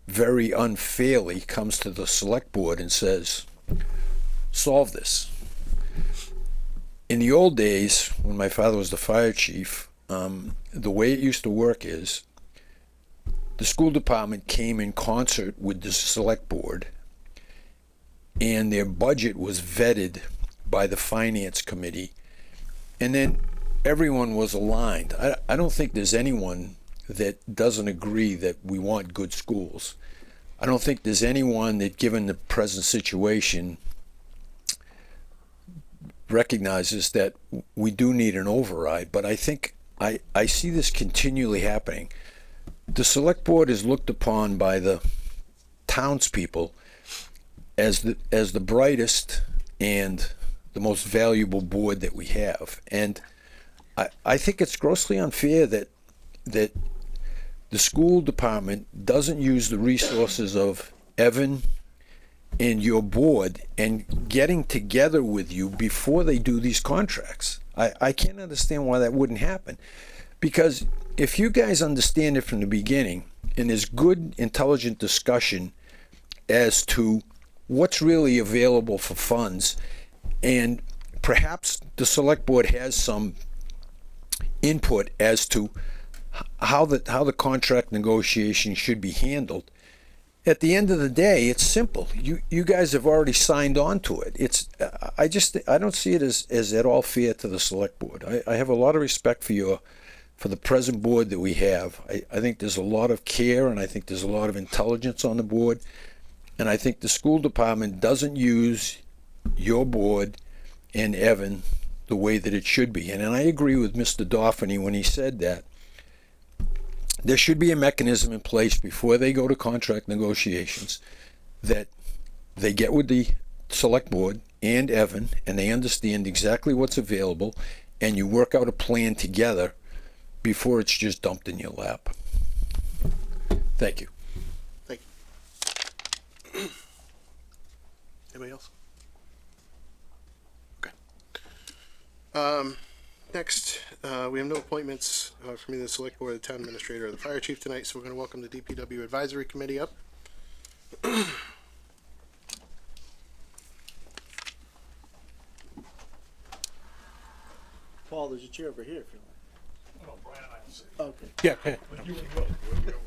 very unfairly comes to the select board and says, solve this. In the old days, when my father was the fire chief, the way it used to work is the school department came in concert with the select board, and their budget was vetted by the finance committee, and then everyone was aligned. I don't think there's anyone that doesn't agree that we want good schools. I don't think there's anyone that, given the present situation, recognizes that we do need an override. But I think I see this continually happening. The select board is looked upon by the townspeople as the brightest and the most valuable board that we have. And I think it's grossly unfair that the school department doesn't use the resources of Evan and your board and getting together with you before they do these contracts. I can't understand why that wouldn't happen. Because if you guys understand it from the beginning, and there's good, intelligent discussion as to what's really available for funds, and perhaps the select board has some input as to how the contract negotiation should be handled. At the end of the day, it's simple. You guys have already signed on to it. I don't see it as at all fair to the select board. I have a lot of respect for the present board that we have. I think there's a lot of care, and I think there's a lot of intelligence on the board, and I think the school department doesn't use your board and Evan the way that it should be. And I agree with Mr. Dauphiny when he said that there should be a mechanism in place before they go to contract negotiations that they get with the select board and Evan, and they understand exactly what's available, and you work out a plan together before it's just dumped in your lap. Thank you. Thank you. Anybody else? Okay. Next, we have no appointments from either the select board, the town administrator, or the fire chief tonight, so we're going to welcome the DPW advisory committee up. Paul, there's a chair over here if you want. Okay. Yeah,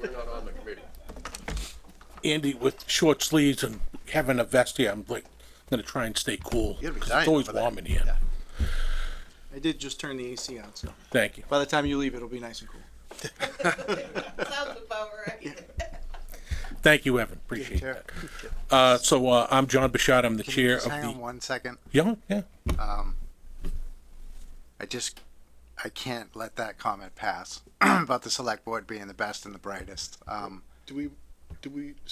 We're not on the committee. Andy, with short sleeves and having a vest here, I'm gonna try and stay cool. You'll be 'Cause dying it's always over there. warm in here. Yeah. I did just turn the AC on, so Thank you. by the time you leave, it'll be nice and cool. Sounds about right. Thank you, Evan. Appreciate Chair. that. So I'm John Bashad. I'm the Can chair you just of hang on the. 1 second? Yeah. I can't let that comment pass about the select board being the best and the brightest. So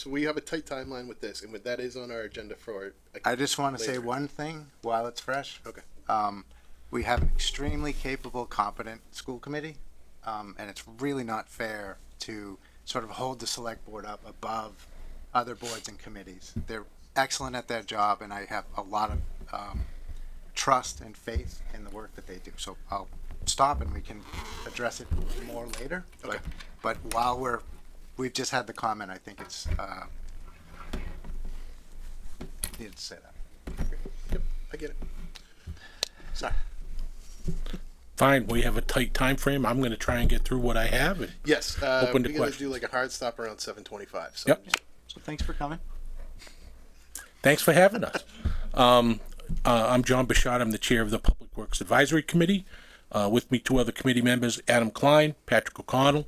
we have a tight timeline with this, and that is on our agenda for. I just want to say later. one thing while it's fresh. Okay. We have an extremely capable, competent school committee, and it's really not fair to sort of hold the select board up above other boards and committees. They're excellent at their job, and I have a lot of trust and faith in the work that they do. So I'll stop and we can address it more later. Okay. But while we've just had the comment, I think it's needed to say that. Yep, I get it. Sorry. Fine. We have a tight time frame. I'm gonna try and get through what I have. And Yes, Open to we're gonna questions. do like a hard stop around 7:25. So. Yep. So thanks for coming. Thanks for having us. I'm John Bashad. I'm the chair of the Public Works Advisory Committee. With me, two other committee members, Adam Klein, Patrick O'Connell.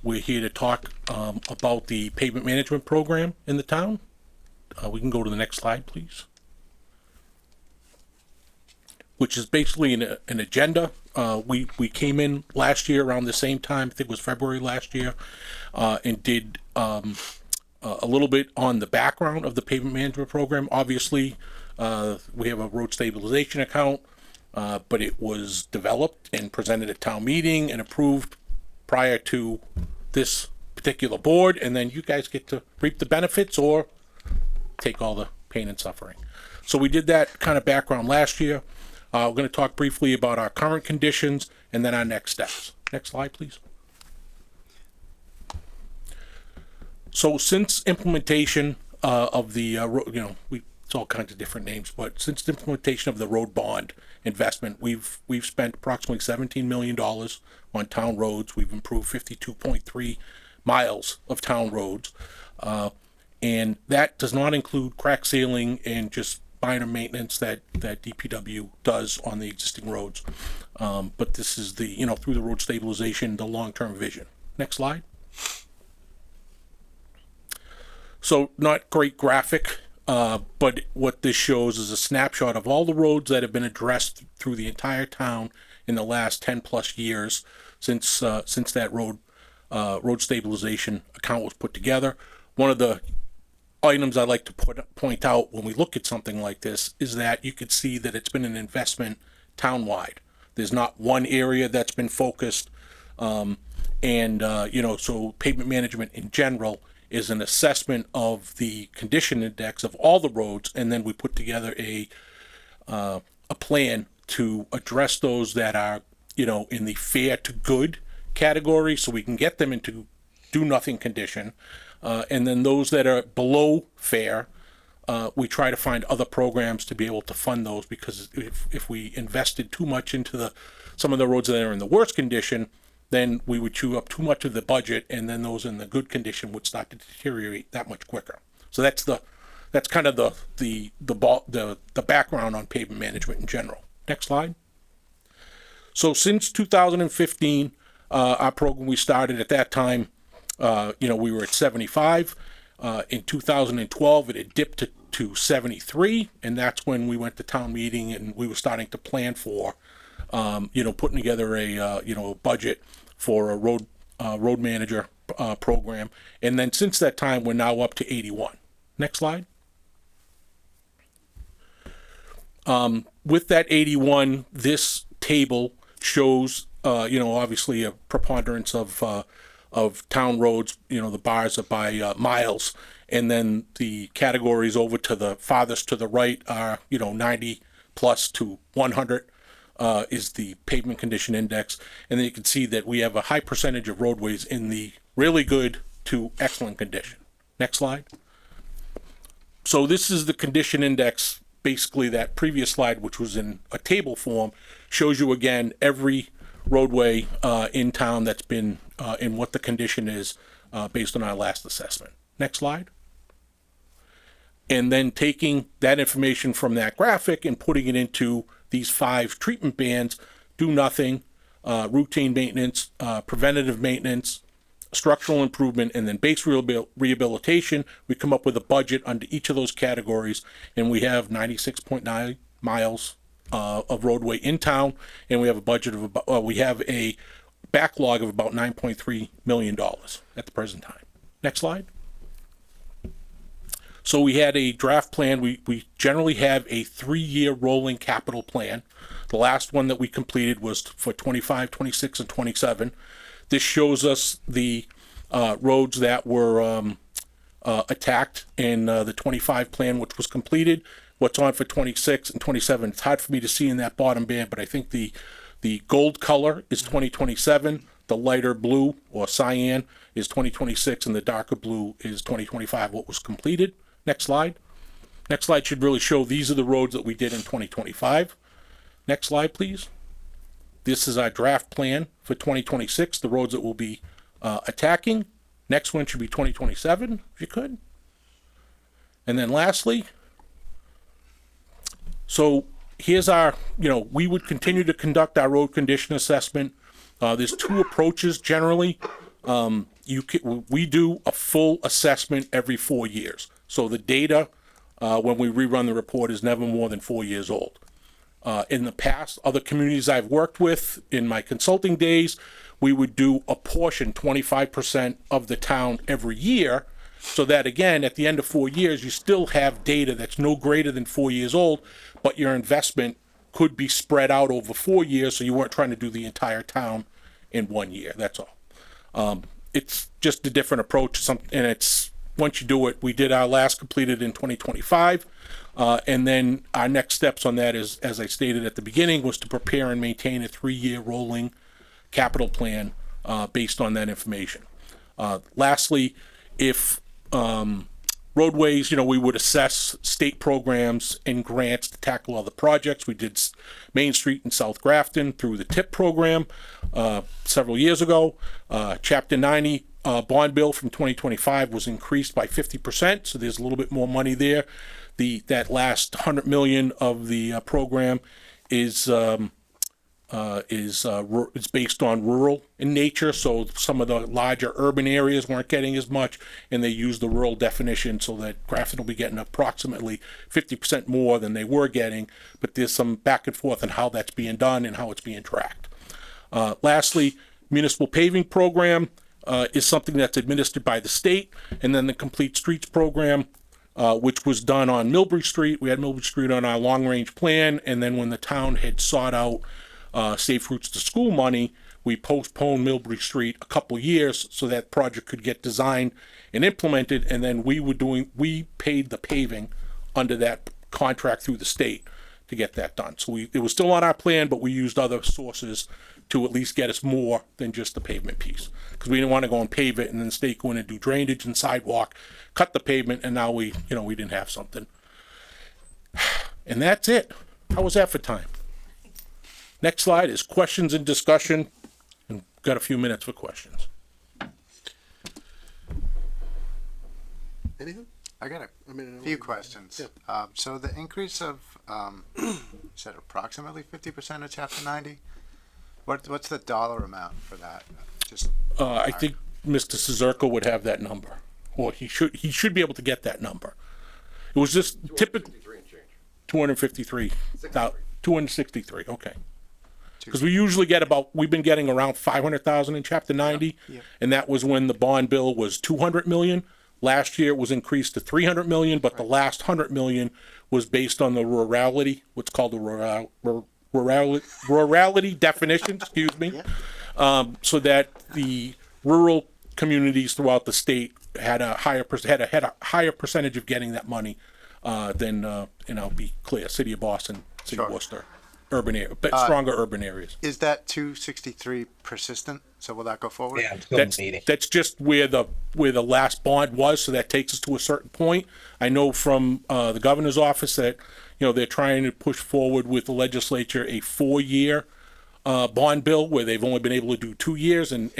We're here to talk about the pavement management program in the town. We can go to the next slide, please. Which is basically an agenda. We came in last year around the same time, I think it was February last year, and did a little bit on the background of the pavement management program. Obviously, we have a road stabilization account, but it was developed and presented at town meeting and approved prior to this particular board, and then you guys get to reap the benefits or take all the pain and suffering. So we did that kind of background last year. We're going to talk briefly about our current conditions and then our next steps. Next slide, please. So since implementation of the, it's all kinds of different names, but since the implementation of the road bond investment, we've spent approximately $17 million on town roads. We've improved 52.3 miles of town roads. And that does not include crack sealing and just minor maintenance that DPW does on the existing roads. But this is the, you know, through the road stabilization, the long-term vision. Next slide. So not great graphic, but what this shows is a snapshot of all the roads that have been addressed through the entire town in the last 10 plus years since that road stabilization account was put together. One of the items I like to point out when we look at something like this is that you could see that it's been an investment townwide. There's not one area that's been focused, you know, so pavement management in general is an assessment of the condition index of all the roads, and then we put together a plan to address those that are, you know, in the fair to good category, so we can get them into do nothing condition, and then those that are below fair, we try to find other programs to be able to fund those, because if we invested too much into some of the roads that are in the worst condition, then we would chew up too much of the budget, and then those in the good condition would start to deteriorate that much quicker. So that's kind of the background on pavement management in general. Next slide. So since 2015, our program we started at that time, you know, we were at 75. In 2012, it had dipped to 73, and that's when we went to town meeting and we were starting to plan for, you know, putting together a you know, a budget for a road manager program. And then since that time, we're now up to 81. Next slide. With that 81, this table shows, you know, obviously a preponderance of town roads. You know, the bars are by miles, and then the categories over to the farthest to the right are, you know, 90 plus to 100 is the pavement condition index, and then you can see that we have a high percentage of roadways in the really good to excellent condition. Next slide. So this is the condition index. Basically, that previous slide, which was in a table form, shows you again every roadway in town that's been in what the condition is based on our last assessment. Next slide. And then taking that information from that graphic and putting it into these 5 treatment bands: do nothing, routine maintenance, preventative maintenance, structural improvement, and then base rehabilitation. We come up with a budget under each of those categories, and we have 96.9 miles of roadway in town, and we have a budget of about, we have a backlog of about $9.3 million at the present time. Next slide. So we had a draft plan. We generally have a 3-year rolling capital plan. The last one that we completed was for 25, 26, and 27. This shows us the roads that were attacked in the 25 plan, which was completed. What's on for 26 and 27. It's hard for me to see in that bottom band, but I think the gold color is 2027. The lighter blue or cyan is 2026, and the darker blue is 2025, what was completed. Next slide. Next slide should really show these are the roads that we did in 2025. Next slide, please. This is our draft plan for 2026, the roads that we'll be attacking. Next one should be 2027, if you could. And then lastly, so here's our, you know, we would continue to conduct our road condition assessment. There's 2 approaches generally. We do a full assessment every 4 years. So the data, when we rerun the report, is never more than 4 years old. In the past, other communities I've worked with in my consulting days, we would do a portion, 25% of the town every year, so that again, at the end of 4 years, you still have data that's no greater than 4 years old, but your investment could be spread out over 4 years, so you weren't trying to do the entire town in 1 year. That's all. It's just a different approach, and it's, once you do it, we did our last completed in 2025. And then our next steps on that is, as I stated at the beginning, was to prepare and maintain a 3-year rolling capital plan based on that information. Lastly, if roadways, you know, we would assess state programs and grants to tackle all the projects. We did Main Street in South Grafton through the TIP program several years ago. Chapter 90 bond bill from 2025 was increased by 50%, so there's a little bit more money there. that last 100 million of the program is it's based on rural in nature, so some of the larger urban areas weren't getting as much, and they used the rural definition so that Grafton will be getting approximately 50% more than they were getting, but there's some back and forth on how that's being done and how it's being tracked. Lastly, municipal paving program is something that's administered by the state, and then the Complete Streets program, which was done on Millbury Street. We had Millbury Street on our long-range plan, and then when the town had sought out Safe Routes to School money, we postponed Millbury Street a couple years so that project could get designed and implemented, and then we paid the paving under that contract through the state to get that done. So it was still on our plan, but we used other sources to at least get us more than just the pavement piece. Because we didn't want to go and pave it and then the state go in and do drainage and sidewalk, cut the pavement, and now we didn't have something. And that's it. How was that for time? Next slide is questions and discussion. And got a few minutes for questions. Anything? I got a few questions. So the increase of, you said approximately 50% of chapter 90? What's the dollar amount for that? Just I think Mr. Cizerko would have that number. Well, he should be able to get that number. It was just typically 253. 263, okay. Because we usually get we've been getting around 500,000 in chapter 90, and that was when the bond bill was 200 million. Last year it was increased to 300 million, but the last 100 million was based on the rurality, what's called the rurality definition, excuse me. So that the rural communities throughout the state had a higher percentage of getting that money than be clear, City of Boston, City of Worcester, urban area, but stronger urban areas. Is that 263 persistent? So will that go forward? Yeah, until the meeting. That's just where the last bond was, so that takes us to a certain point. I know from the governor's office that they're trying to push forward with the legislature a 4-year bond bill where they've only been able to do 2 years and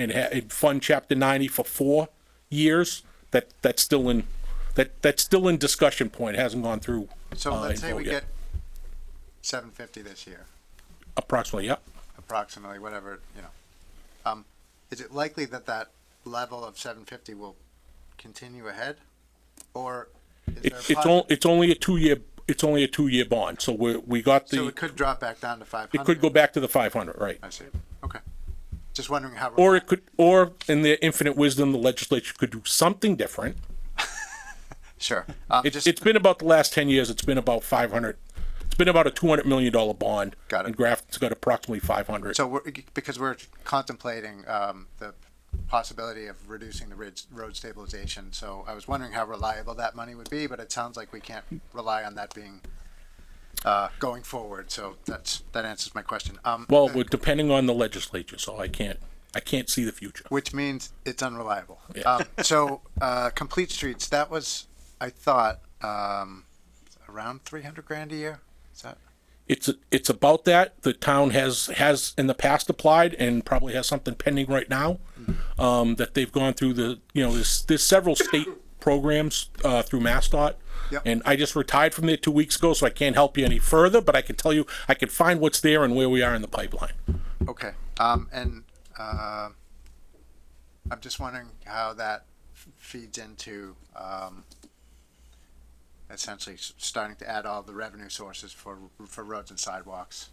fund Chapter 90 for 4 years. That's still in discussion point. It hasn't gone through. So let's say we get 750 this year. Approximately, yeah. Approximately, whatever, is it likely that level of 750 will continue ahead? Or is there it's only a 2-year bond. So we got so it could drop back down to 500. It could go back to the 500, right? I see. Okay. Just wondering how. Or in their infinite wisdom, the legislature could do something different. Sure. It's been about the last 10 years. It's been about 500. It's been about a $200 million bond. Got it. And Grafton's got approximately 500. So because we're contemplating the possibility of reducing the road stabilization. So I was wondering how reliable that money would be, but it sounds like we can't rely on that being going forward. So that answers my question. Well, depending on the legislature, so I can't see the future. Which means it's unreliable. Yeah. So Complete Streets, that was, I thought, around 300 grand a year. Is that? It's about that. The town has in the past applied and probably has something pending right now, that they've gone through there's several state programs through MassDOT. Yep. And I just retired from there 2 weeks ago, so I can't help you any further, but I can tell you, I can find what's there and where we are in the pipeline. Okay. I'm just wondering how that feeds into essentially starting to add all the revenue sources for roads and sidewalks.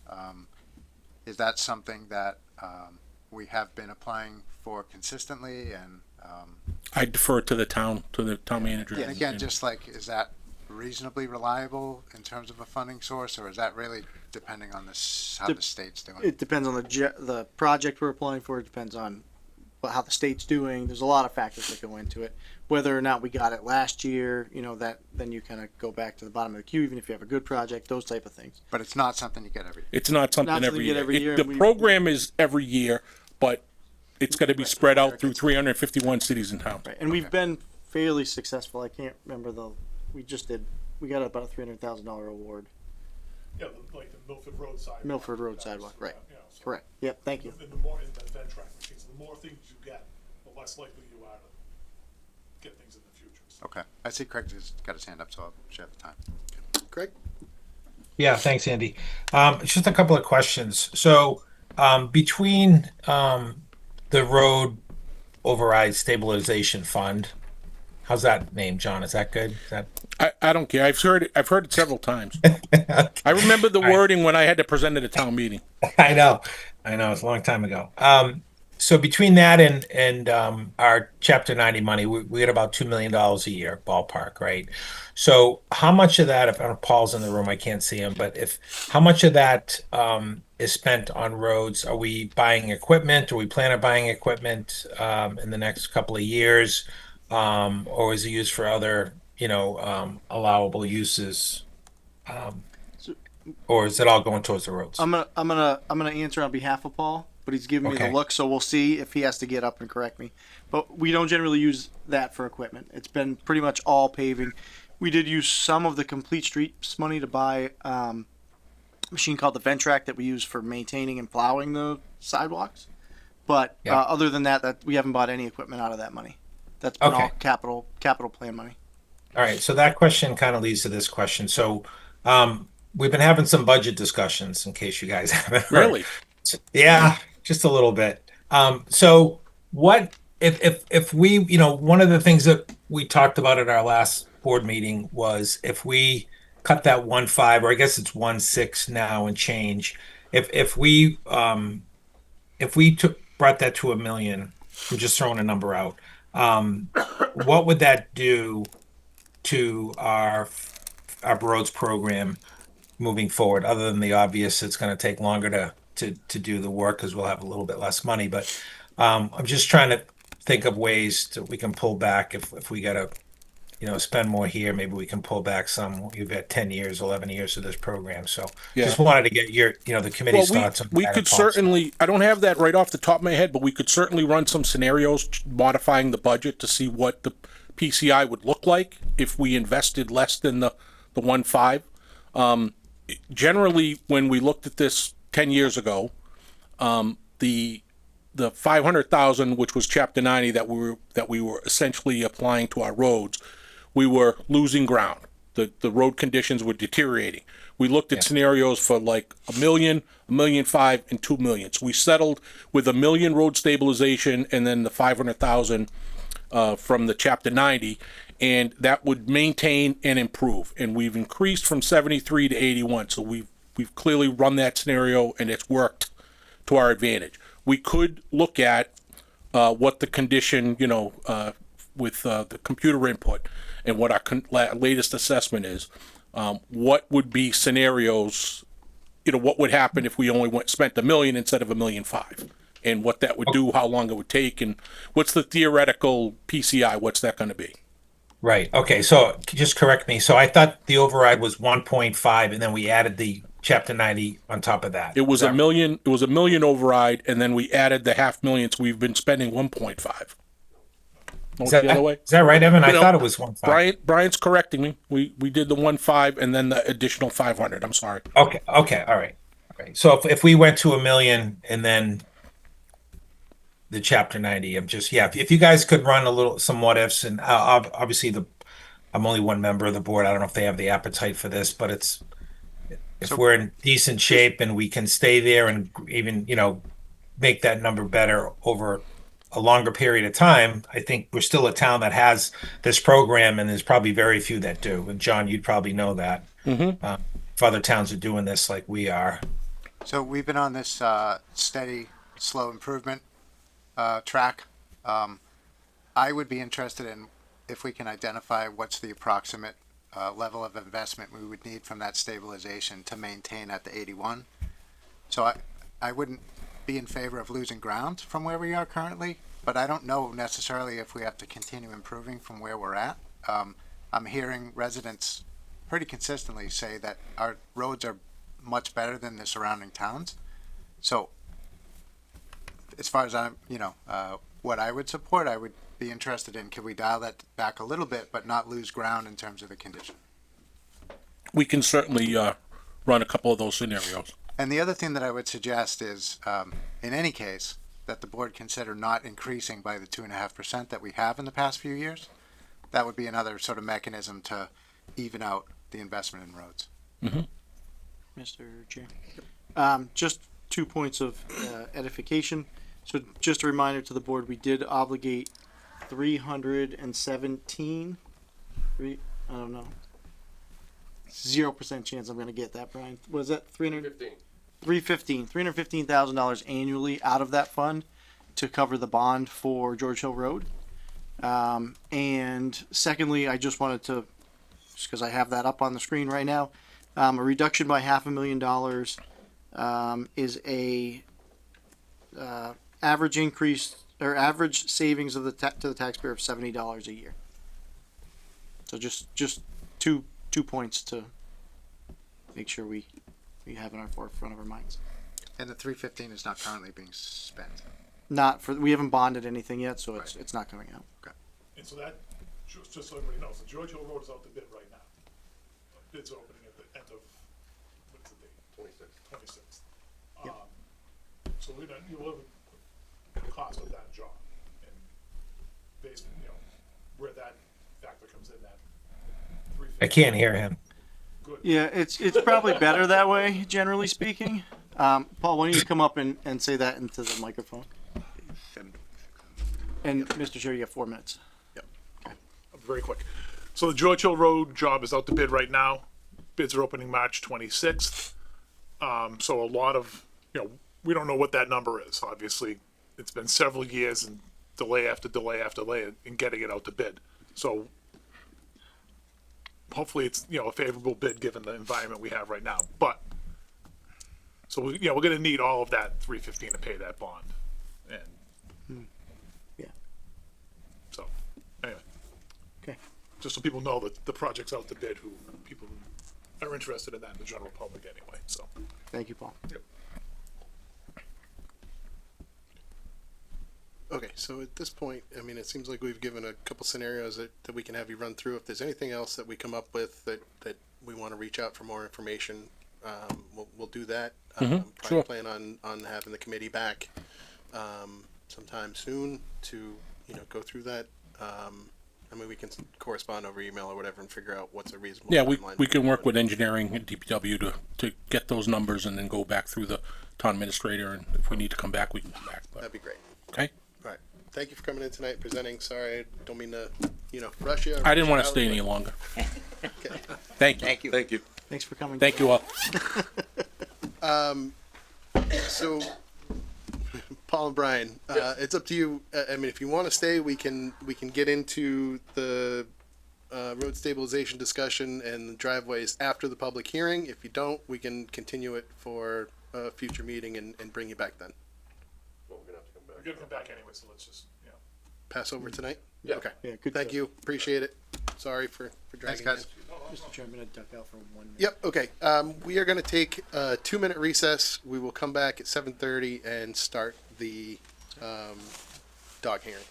Is that something that we have been applying for consistently? And I defer to the town manager. and again, just like, is that reasonably reliable in terms of a funding source, or is that really depending on how the state's doing? It depends on the project we're applying for. It depends on how the state's doing. There's a lot of factors that go into it. Whether or not we got it last year, then you kind of go back to the bottom of the queue, even if you have a good project, those type of things. But it's not something you get every year. It's not something every you year. get every year, The and we- program is every year, but it's got to be spread out through 351 cities and towns. Right. And we've been fairly successful. I can't remember we got about a $300,000 award. Yeah, like the Milford Road sidewalk. Milford Road sidewalk, right. So Correct. Yep, thank you. And the more in the vent track machines, the more things you get, the less likely you are to get things in the future. Okay, I see Craig has got his hand up, so I'll share the time. Greg? Yeah, thanks, Andy. Just a couple of questions. So, between the road override stabilization fund, how's that name, John? Is that good? Is that I don't care. I've heard it several times. I remember the wording when I had to present at a town meeting. I know, it's a long time ago. So between that and our Chapter 90 money, we get about $2 million a year, ballpark, right? So how much of that, if Paul's in the room, I can't see him, but how much of that is spent on roads? Are we buying equipment? Do we plan on buying equipment in the next couple of years? Or is it used for other, allowable uses? Or is it all going towards the roads? I'm gonna answer on behalf of Paul, but he's giving me the Okay. look, so we'll see if he has to get up and correct me. But we don't generally use that for equipment. It's been pretty much all paving. We did use some of the Complete Streets money to buy a machine called the Ventrac that we use for maintaining and plowing the sidewalks. But Yeah. other than that, we haven't bought any equipment out of that money. That's been all capital plan money. All right, so that question kind of leads to this question. So, we've been having some budget discussions, in case you guys haven't heard. Really? Yeah, just a little bit. So what if we, one of the things that we talked about at our last board meeting was if we cut that 1.5, or I guess it's 1.6 now and change. If we brought that to $1 million, I'm just throwing a number out. What would that do to our roads program moving forward, other than the obvious, it's going to take longer to do the work because we'll have a little bit less money. But I'm just trying to think of ways that we can pull back if we got to, spend more here. Maybe we can pull back some. You've had 10 years, 11 years of this program. So just wanted to get your, the committee's thoughts on that. We could certainly, I don't have that right off the top of my head, but we could certainly run some scenarios modifying the budget to see what the PCI would look like if we invested less than the 1.5. Generally, when we looked at this 10 years ago, the 500,000, which was Chapter 90 that we were essentially applying to our roads, we were losing ground. The road conditions were deteriorating. We looked at scenarios for like $1 million, $1.5 million, and $2 million. So we settled with $1 million road stabilization and then the 500,000 from the Chapter 90, and that would maintain and improve. And we've increased from 73 to 81. So we've clearly run that scenario, and it's worked to our advantage. We could look at what the condition, with the computer input and what our latest assessment is. What would be scenarios? What would happen if we only spent $1 million instead of $1.5 million, and what that would do, how long it would take, and what's the theoretical PCI? What's that going to be? Right. Okay. So just correct me. So I thought the override was 1.5, and then we added the Chapter 90 on top of that. It was $1 million. It was $1 million override, and then we added the $500,000. So we've been spending 1.5. Is that right, Evan? I thought it was 1.5. Brian's correcting me. We did the 1.5 and then the additional 500. I'm sorry. Okay. All right. So if we went to $1 million and then the Chapter 90, if you guys could run some what ifs, and obviously I'm only one member of the board. I don't know if they have the appetite for this, but if we're in decent shape and we can stay there and even, make that number better over a longer period of time, I think we're still a town that has this program, and there's probably very few that do. And John, you'd probably know that. Mm-hmm. If other towns are doing this like we are. So we've been on this steady, slow improvement track. I would be interested in if we can identify what's the approximate level of investment we would need from that stabilization to maintain at the 81. So I wouldn't be in favor of losing ground from where we are currently, but I don't know necessarily if we have to continue improving from where we're at. I'm hearing residents pretty consistently say that our roads are much better than the surrounding towns. So as far as I'm, what I would support, I would be interested in, can we dial that back a little bit, but not lose ground in terms of the condition? We can certainly run a couple of those scenarios. And the other thing that I would suggest is, in any case, that the board consider not increasing by the 2.5% that we have in the past few years. that would be another sort of mechanism to even out the investment in roads. Mr. Chair. Just 2 points of edification. So just a reminder to the board, we did obligate 317. I don't know. 0% chance I'm going to get that, Brian. Was that 315,000 annually out of that fund to cover the bond for George Hill Road. And secondly, I just wanted to, just because I have that up on the screen right now, a reduction by $500,000 is a average increase or average savings of the to the taxpayer of $70 a year. So just two points to make sure we have in our forefront of our minds. And the 315 is not currently being spent. Not for, we haven't bonded anything yet, so it's not coming out. Okay. And so that, just so everybody knows, the George Hill Road is out to bid right now. Bids are opening at the end of, what's the date? 26th. Yep. So you'll have the cost of that job, and based, where that factor comes in, that I can't hear him. Yeah, it's probably better that way, generally speaking. Paul, why don't you come up and say that into the microphone? And Mr. Chair, you have 4 minutes. very quick. So the George Hill Road job is out to bid right now. Bids are opening March 26th. So a lot of, we don't know what that number is. Obviously, it's been several years and delay after delay after delay in getting it out to bid. So hopefully it's, a favorable bid given the environment we have right now. But, so, we're going to need all of that 315 to pay that bond. And Yeah. so, anyway. Okay. Just so people know that the project's out to bid, who people are interested in that in the general public anyway, so. Thank you, Paul. Yep. Okay, so at this point, I mean, it seems like we've given a couple scenarios that we can have you run through. If there's anything else that we come up with that we want to reach out for more information, we'll do that. Probably sure. plan on having the committee back sometime soon to go through that. I mean, we can correspond over email or whatever and figure out what's a reasonable Yeah, timeline. we can work with engineering and DPW to get those numbers and then go back through the town administrator, and if we need to come back, we can come back. But, That'd be great. okay? All right. Thank you for coming in tonight, presenting. Sorry, I don't mean to, rush you. I didn't want to rush stay out, any but- longer. Okay. Thank you. Thank you. Thank you. Thanks for coming. Thank you all. So, Paul and Brian, it's up to you. I mean, if you want to stay, we can get into the road stabilization discussion and the driveways after the public hearing. If you don't, we can continue it for a future meeting and bring you back then. We're gonna come back anyway, so let's just, Pass over tonight? Yeah. Okay. Yeah, good. Thank you. Appreciate it. Sorry for Thanks, dragging guys. it. Mr. Chair, I'm gonna duck out for 1 minute. Yep. Okay. We are going to take a 2-minute recess. We will come back at 7:30 and start the dog hearing.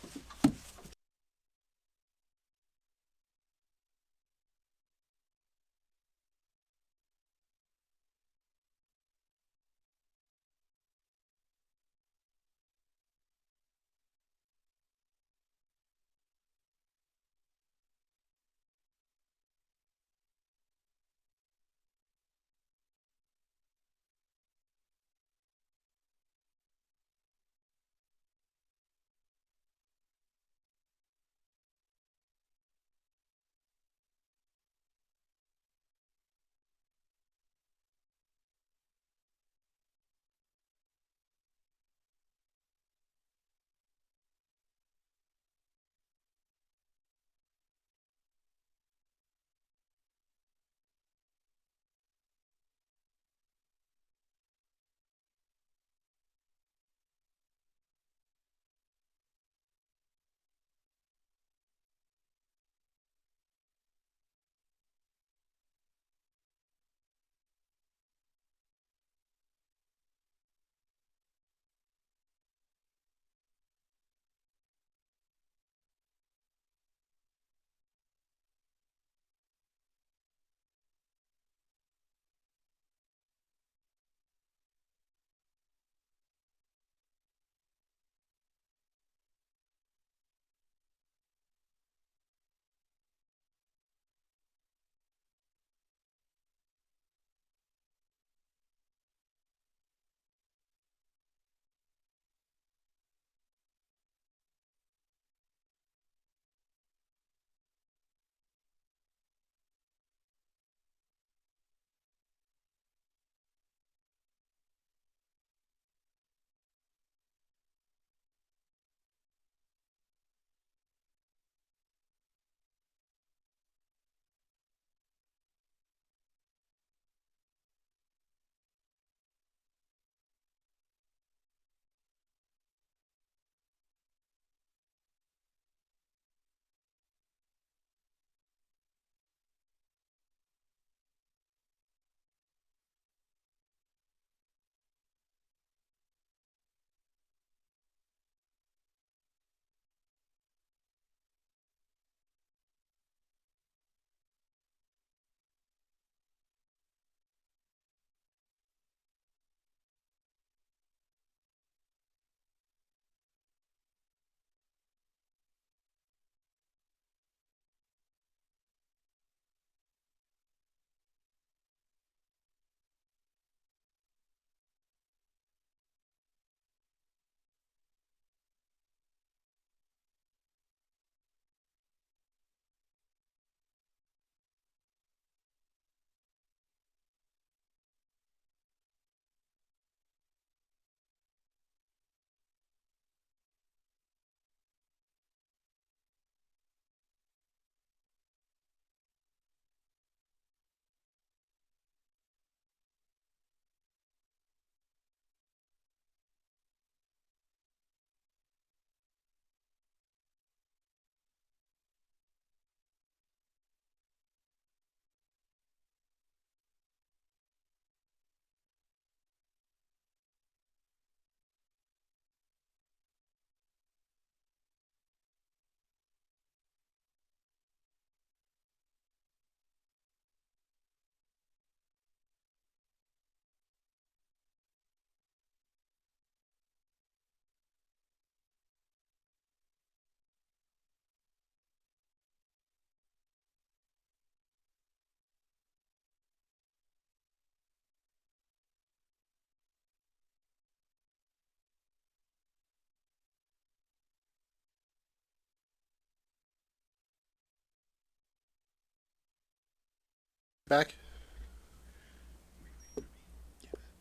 back?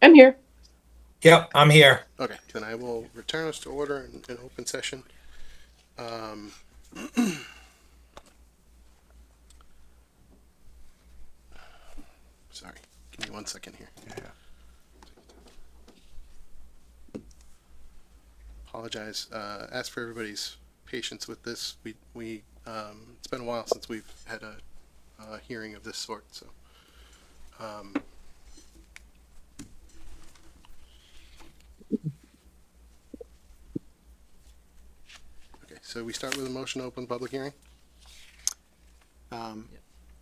I'm here. Yep, I'm here. Okay, then I will return us to order in open session. Sorry, give me 1 second here. Apologize. Ask for everybody's patience with this. We it's been a while since we've had a hearing of this sort, so. Okay, so we start with a motion to open the public hearing?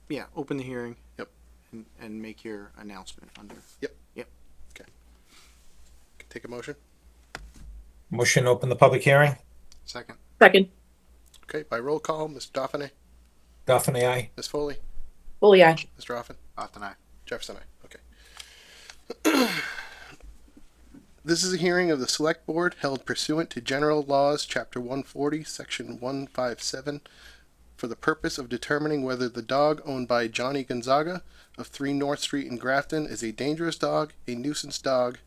Yeah, open the hearing. Yep. And make your announcement under. Yep. Yep. Okay. Can take a motion? Motion to open the public hearing. Second. Second. Okay, by roll call, Mr. Dauphiné, Dauphiné, aye. Ms. Foley, Fully aye. Mr. Offen, Often I. Jefferson, aye. Okay. This is a hearing of the Select Board held pursuant to General Laws, Chapter 140, Section 157, for the purpose of determining whether the dog owned by Johnny Gonzaga of 3 North Street in Grafton is a dangerous dog, a nuisance dog,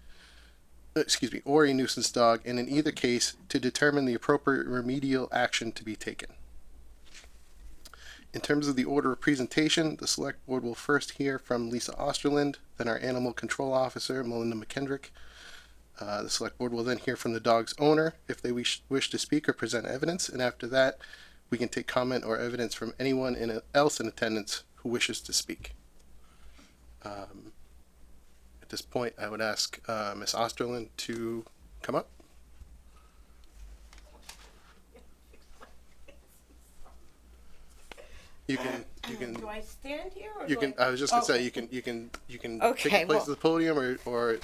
or a nuisance dog, and in either case, to determine the appropriate remedial action to be taken. In terms of the order of presentation, the Select Board will first hear from Lisa Osterland, then our Animal Control Officer, Melinda McKendrick. The Select Board will then hear from the dog's owner if they wish to speak or present evidence, and after that, we can take comment or evidence from anyone else in attendance who wishes to speak. At this point, I would ask Ms. Osterland to come up. You can. Do I stand here? Or You do can. I was just gonna say you can take Okay, your place well- at the podium or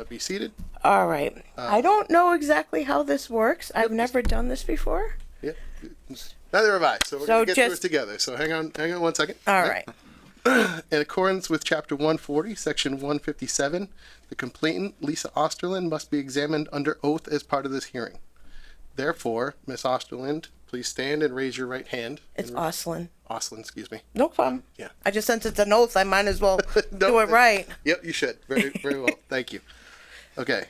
be seated. All right. I don't know exactly how this works. I've never done this before. Yeah. Neither have I. So we're So gonna get through it just- together. So hang on 1 second. All right. In accordance with Chapter 140, Section 157, the complainant, Lisa Osterland, must be examined under oath as part of this hearing. Therefore, Ms. Osterland, please stand and raise your right hand. It's Oslin. Osterland, excuse me. No problem. Yeah. I just since it's an oath, I might as well No, do it right. Yep, you should. Very, very well. Thank you. Okay.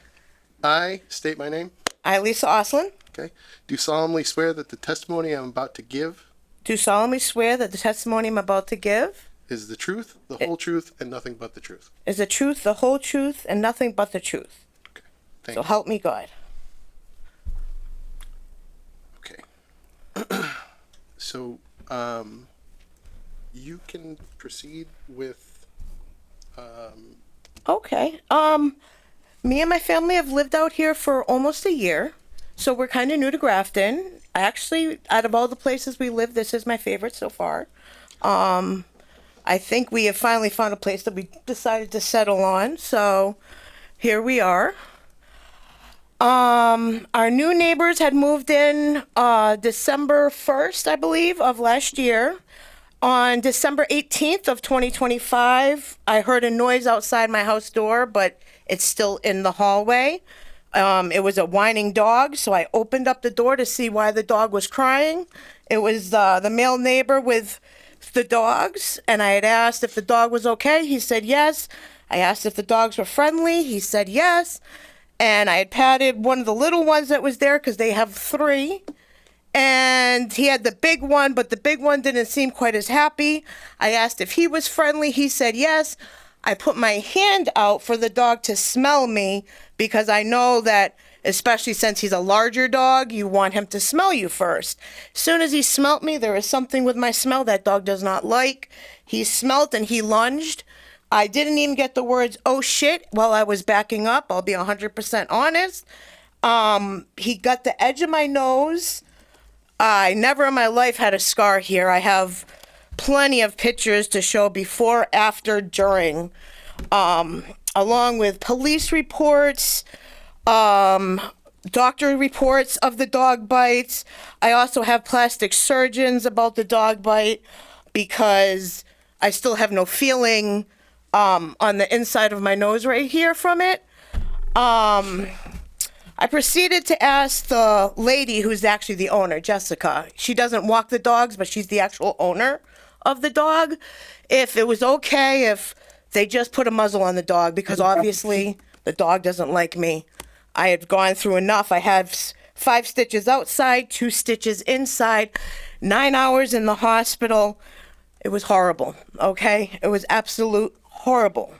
I state my name. I, Lisa Oslin, Okay. Do solemnly swear that the testimony I'm about to give do solemnly swear that the testimony I'm about to give is the truth, the whole truth, and nothing but the truth. is the truth, the whole truth, and nothing but the truth. Thank So you. help me God. Okay. So, you can proceed with, Okay. Me and my family have lived out here for almost a year, so we're kind of new to Grafton. Actually, out of all the places we live, this is my favorite so far. I think we have finally found a place that we decided to settle on, so here we are. Our new neighbors had moved in December 1st, I believe, of last year. On December 18th of 2025, I heard a noise outside my house door, but it's still in the hallway. It was a whining dog, so I opened up the door to see why the dog was crying. It was the male neighbor with the dogs, and I had asked if the dog was okay. He said yes. I asked if the dogs were friendly. He said yes. And I had patted one of the little ones that was there because they have 3. And he had the big one, but the big one didn't seem quite as happy. I asked if he was friendly. He said yes. I put my hand out for the dog to smell me because I know that, especially since he's a larger dog, you want him to smell you first. As soon as he smelt me, there is something with my smell that dog does not like. He smelt and he lunged. I didn't even get the words, oh shit, while I was backing up. I'll be 100% honest. He got the edge of my nose. I never in my life had a scar here. I have plenty of pictures to show before, after, during, along with police reports, doctor reports of the dog bites. I also have plastic surgeons about the dog bite because I still have no feeling on the inside of my nose right here from it. I proceeded to ask the lady who's actually the owner, Jessica. She doesn't walk the dogs, but she's the actual owner of the dog, if it was okay if they just put a muzzle on the dog, because obviously the dog doesn't like me. I had gone through enough. I had 5 stitches outside, 2 stitches inside, 9 hours in the hospital. It was horrible, okay? It was absolute horrible.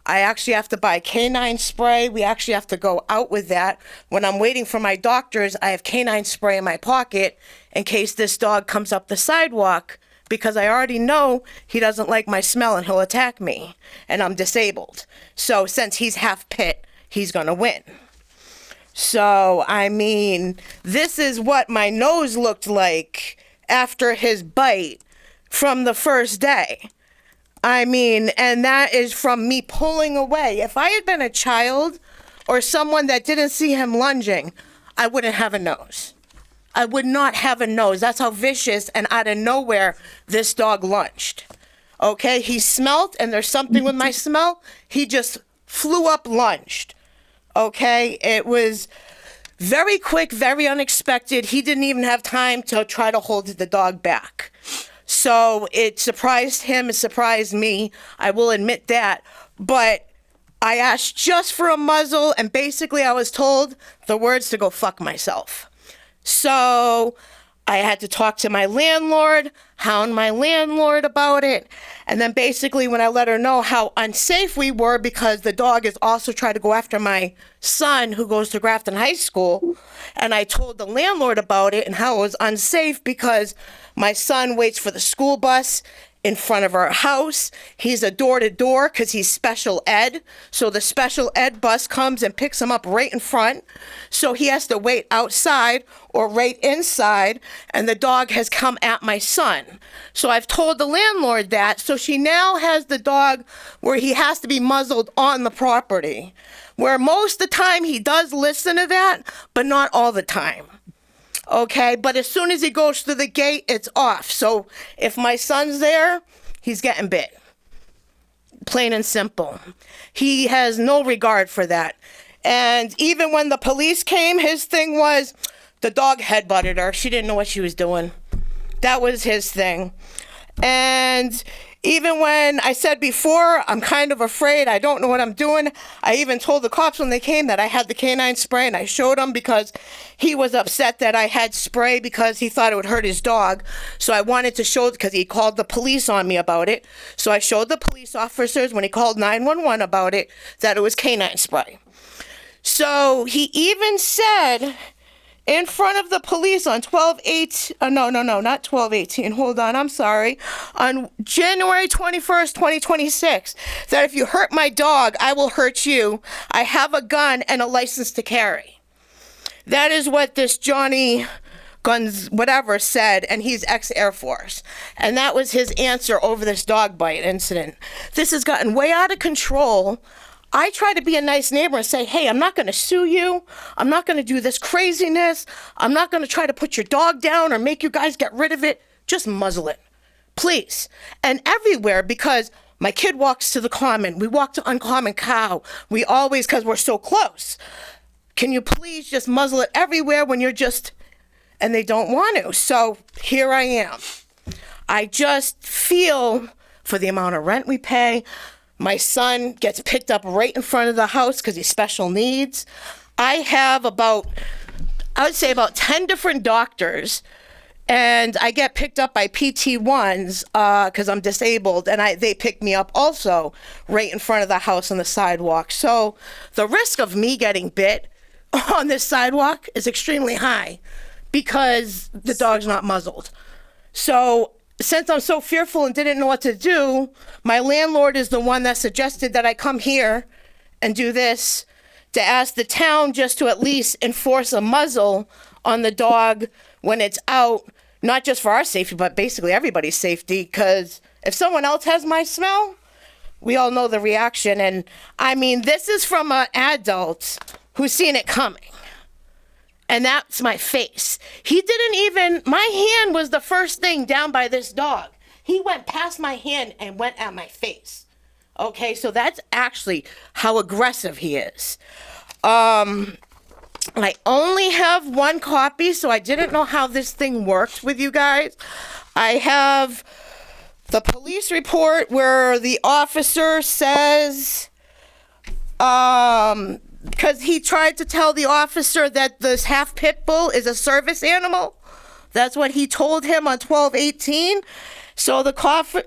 I actually have to buy canine spray. We actually have to go out with that. When I'm waiting for my doctors, I have canine spray in my pocket in case this dog comes up the sidewalk, because I already know he doesn't like my smell and he'll attack me, and I'm disabled. So since he's half pit, he's gonna win. So, I mean, this is what my nose looked like after his bite from the first day. I mean, and that is from me pulling away. If I had been a child or someone that didn't see him lunging, I wouldn't have a nose. I would not have a nose. That's how vicious and out of nowhere this dog lunged. Okay, he smelled, and there's something with my smell. He just flew up, lunged. Okay, it was very quick, very unexpected. He didn't even have time to try to hold the dog back. So it surprised him, it surprised me, I will admit that. But I asked just for a muzzle, and basically I was told the words to go fuck myself. So I had to talk to my landlord, hound my landlord about it. And then basically when I let her know how unsafe we were, because the dog is also trying to go after my son who goes to Grafton High School, and I told the landlord about it and how it was unsafe because my son waits for the school bus in front of our house. He's a door-to-door because he's special ed. So the special ed bus comes and picks him up right in front. So he has to wait outside or right inside, and the dog has come at my son. So I've told the landlord that. So she now has the dog where he has to be muzzled on the property, where most of the time he does listen to that, but not all the time. Okay, but as soon as he goes through the gate, it's off. So if my son's there, he's getting bit. Plain and simple. He has no regard for that. And even when the police came, his thing was the dog headbutted her. She didn't know what she was doing. That was his thing. And even when I said before, I'm kind of afraid, I don't know what I'm doing, I even told the cops when they came that I had the canine spray, and I showed him because he was upset that I had spray because he thought it would hurt his dog. So I wanted to show, because he called the police on me about it. So I showed the police officers when he called 911 about it that it was canine spray. So he even said in front of the police on 12/18, hold on, I'm sorry, on January 21st, 2026, that if you hurt my dog, I will hurt you. I have a gun and a license to carry. That is what this Johnny Guns whatever said, and he's ex-Air Force. And that was his answer over this dog bite incident. This has gotten way out of control. I try to be a nice neighbor and say, hey, I'm not going to sue you. I'm not going to do this craziness. I'm not going to try to put your dog down or make you guys get rid of it. Just muzzle it, please. And everywhere, because my kid walks to the Common. We walk to Uncommon Cow. We always, because we're so close. Can you please just muzzle it everywhere when you're just, and they don't want to. So here I am. I just feel for the amount of rent we pay. My son gets picked up right in front of the house because he's special needs. I have I would say about 10 different doctors, and I get picked up by PT1s because I'm disabled, and they pick me up also right in front of the house on the sidewalk. So the risk of me getting bit on this sidewalk is extremely high because the dog's not muzzled. So since I'm so fearful and didn't know what to do, my landlord is the one that suggested that I come here and do this, to ask the town just to at least enforce a muzzle on the dog when it's out, not just for our safety, but basically everybody's safety, because if someone else has my smell, we all know the reaction. And I mean, this is from an adult who's seen it coming. And that's my face. He didn't even, my hand was the first thing down by this dog. He went past my hand and went at my face. Okay, so that's actually how aggressive he is. I only have one copy, so I didn't know how this thing worked with you guys. I have the police report where the officer says, because he tried to tell the officer that this half pit bull is a service animal. That's what he told him on 12/18. So the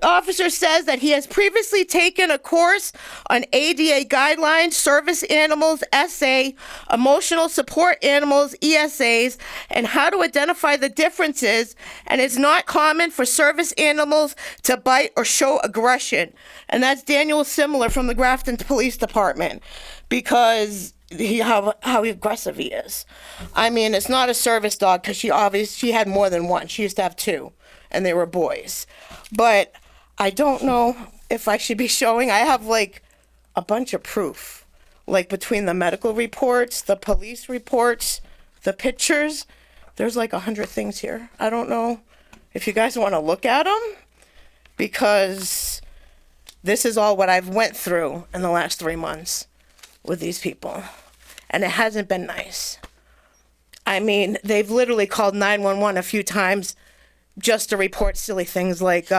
officer says that he has previously taken a course on ADA guidelines, service animals, SA, emotional support animals, ESAs, and how to identify the differences. And it's not common for service animals to bite or show aggression. And that's Daniel Simler from the Grafton Police Department, because how aggressive he is. I mean, it's not a service dog, because she had more than one. She used to have two, and they were boys. But I don't know if I should be showing. I have like a bunch of proof, like between the medical reports, the police reports, the pictures. There's like 100 things here. I don't know if you guys want to look at them, because this is all what I've went through in the last 3 months with these people, and it hasn't been nice. I mean, they've literally called 911 a few times just to report silly things like,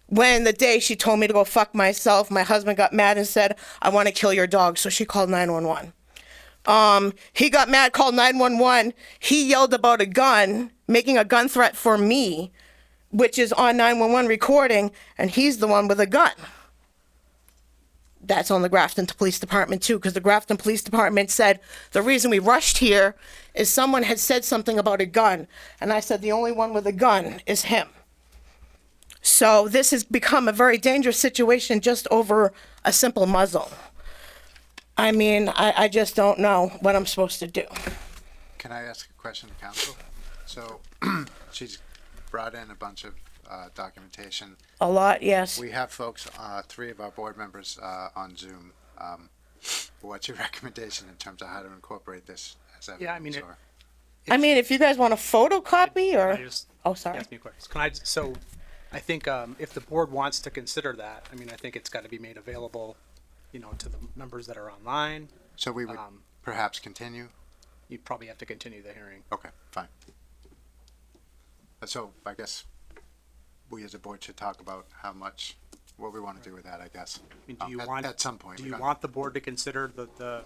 when the day she told me to go fuck myself, my husband got mad and said, I want to kill your dog, so she called 911. He got mad, called 911. He yelled about a gun, making a gun threat for me, which is on 911 recording, and he's the one with a gun. That's on the Grafton Police Department too, because the Grafton Police Department said the reason we rushed here is someone had said something about a gun, and I said the only one with a gun is him. So this has become a very dangerous situation just over a simple muzzle. I mean, I just don't know what I'm supposed to do. Can I ask a question to council? So she's brought in a bunch of documentation. A lot, yes. We have folks, 3 of our board members on Zoom. What's your recommendation in terms of how to incorporate this as evidence? Yeah, I mean, I mean, if you guys want a photocopy or, Can I just oh, sorry. ask me a question? So I think if the board wants to consider that, I mean, I think it's got to be made available, you know, to the members that are online. So we would perhaps continue? You'd probably have to continue the hearing. Okay, fine. So I guess we as a board should talk about what we want to do with that, I guess. I mean, do you want, at some point. Do you want the board to consider the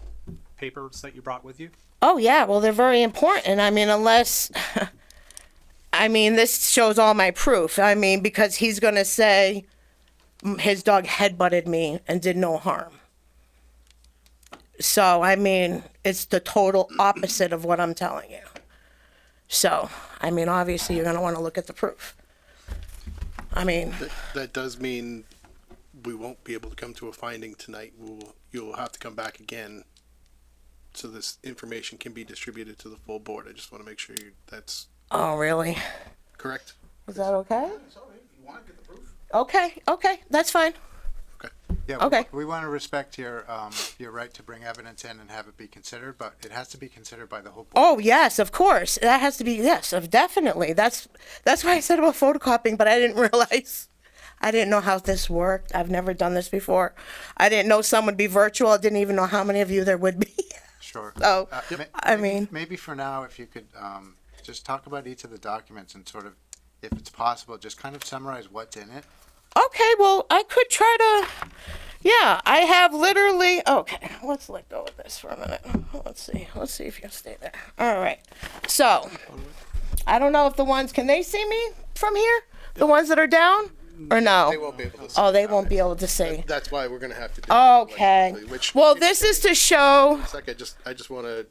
papers that you brought with you? Oh yeah, well, they're very important. I mean, unless, I mean, this shows all my proof. I mean, because he's going to say his dog headbutted me and did no harm. So, I mean, it's the total opposite of what I'm telling you. So, I mean, obviously you're going to want to look at the proof. I mean, that does mean we won't be able to come to a finding tonight. You'll have to come back again so this information can be distributed to the full board. I just want to make sure that's oh, really? correct. Is that okay? Okay, that's fine. Yeah, okay. We want to respect your right to bring evidence in and have it be considered, but it has to be considered by the whole board. Oh, yes, of course. That has to be, yes, definitely. That's why I said about photocopying, but I didn't realize. I didn't know how this worked. I've never done this before. I didn't know some would be virtual. I didn't even know how many of you there would be. Sure. So, I mean. Maybe for now, if you could just talk about each of the documents and sort of, if it's possible, just kind of summarize what's in it. Okay, well, I could try to, yeah, I have literally, okay, let's let go of this for a minute. Let's see if you can stay there. All right, so, I don't know if the ones, can they see me from here? The ones that are down, or no? They won't be able to see. Oh, they won't be able to see. That's why we're gonna have to do Okay, it, which, well, this is to show, it's like I just want to.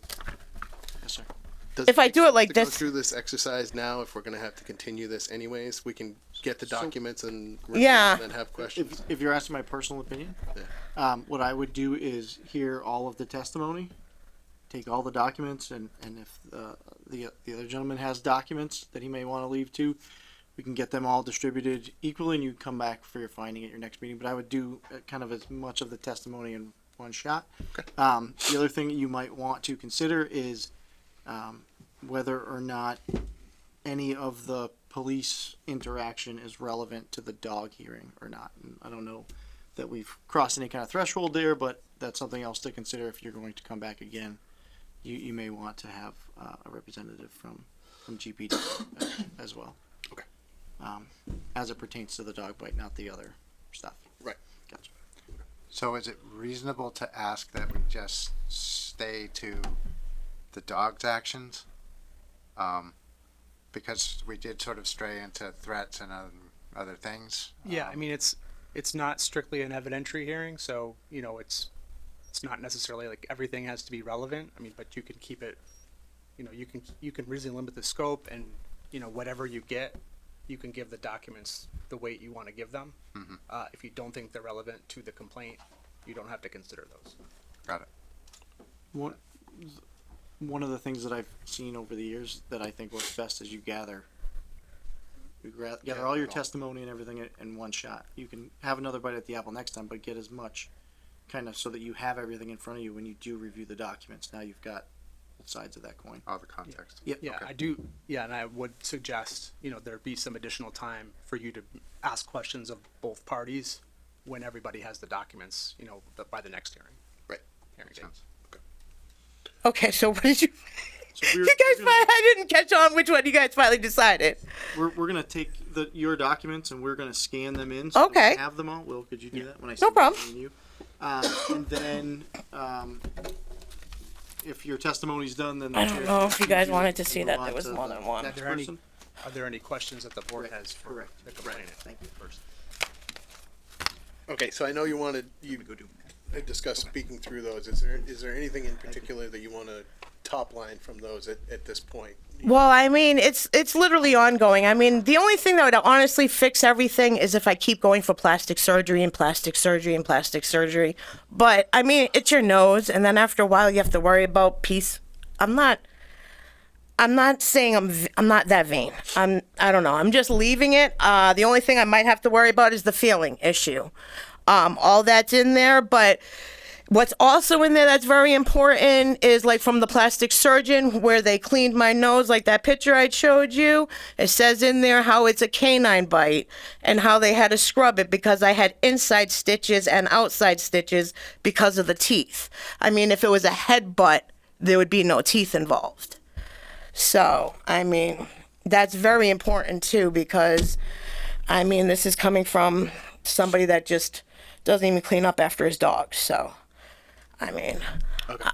Yes, sir. If I do it like to this- go through this exercise now, if we're gonna have to continue this anyways, we can get the documents and review Yeah. and then have questions. If you're asking my personal opinion, what I would do is hear all of the testimony, take all the documents, and if the other gentleman has documents that he may want to leave too, we can get them all distributed equally, and you come back for your finding at your next meeting. But I would do kind of as much of the testimony in one shot. Okay. The other thing that you might want to consider is whether or not any of the police interaction is relevant to the dog hearing or not. And I don't know that we've crossed any kind of threshold there, but that's something else to consider if you're going to come back again. You may want to have a representative from GPD as well. Okay. as it pertains to the dog bite, not the other stuff. Right. Gotcha. So is it reasonable to ask that we just stay to the dog's actions? Because we did sort of stray into threats and other things. Yeah, I mean, it's not strictly an evidentiary hearing, so, you know, it's not necessarily like everything has to be relevant. I mean, but you can keep it, you know, you can reasonably limit the scope, and, you know, whatever you get, you can give the documents the weight you want to give them. If you don't think they're relevant to the complaint, you don't have to consider those. Got it. One of the things that I've seen over the years that I think works best is you gather all your testimony and everything in one shot. You can have another bite at the apple next time, but get as much kind of so that you have everything in front of you when you do review the documents. Now you've got both sides of that coin. All the context. Yep. Yeah, Okay. I do. Yeah, and I would suggest, you know, there be some additional time for you to ask questions of both parties when everybody has the documents, you know, by the next hearing. Right. Hearing date. Okay, so what did you? So You guys, I didn't catch on which one you guys finally decided. we're gonna take your documents and we're gonna scan them in. So Okay. we have them all. Will, could you do that when I No send problem. them to you? And then if your testimony's done, then the I don't chair know can if you guys review wanted it to and see move that on there was to more the than one. next Are there any- person. Are there any questions that the board Correct, has for correct. the complainant? Thank you. First. Okay, so I know you discussed speaking through those. Is there anything in particular that you want to top line from those at this point? Well, I mean, it's literally ongoing. I mean, the only thing that would honestly fix everything is if I keep going for plastic surgery and plastic surgery and plastic surgery. But I mean, it's your nose, and then after a while, you have to worry about peace. I'm not saying I'm not that vain. I don't know. I'm just leaving it. The only thing I might have to worry about is the feeling issue. All that's in there, but what's also in there that's very important is like from the plastic surgeon where they cleaned my nose, like that picture I showed you. It says in there how it's a canine bite and how they had to scrub it because I had inside stitches and outside stitches because of the teeth. I mean, if it was a head butt, there would be no teeth involved. So, I mean, that's very important too because, I mean, this is coming from somebody that just doesn't even clean up after his dog. So, I mean,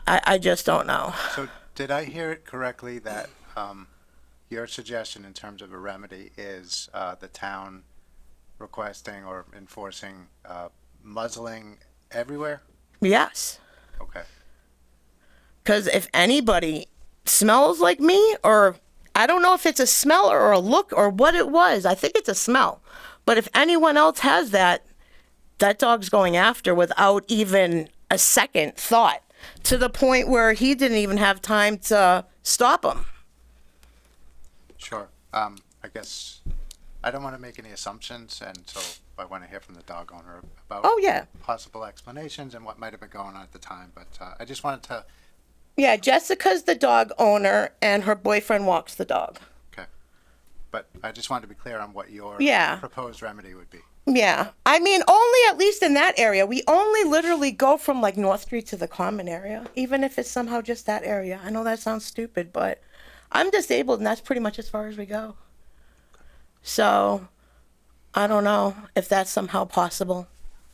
I just don't know. So did I hear it correctly that your suggestion in terms of a remedy is the town requesting or enforcing muzzling everywhere? Yes. Okay. Because if anybody smells like me, or I don't know if it's a smell or a look or what it was, I think it's a smell. But if anyone else has that, that dog's going after without even a second thought, to the point where he didn't even have time to stop him. Sure. I guess I don't want to make any assumptions, and so I want to hear from the dog owner about possible explanations and what might have been going on at the time. But I just wanted to. Yeah, Jessica's the dog owner, and her boyfriend walks the dog. Okay. But I just wanted to be clear on what your proposed remedy would be. Yeah, I mean, only at least in that area. We only literally go from like North Street to the common area, even if it's somehow just that area. I know that sounds stupid, but I'm disabled, and that's pretty much as far as we go. So, I don't know if that's somehow possible.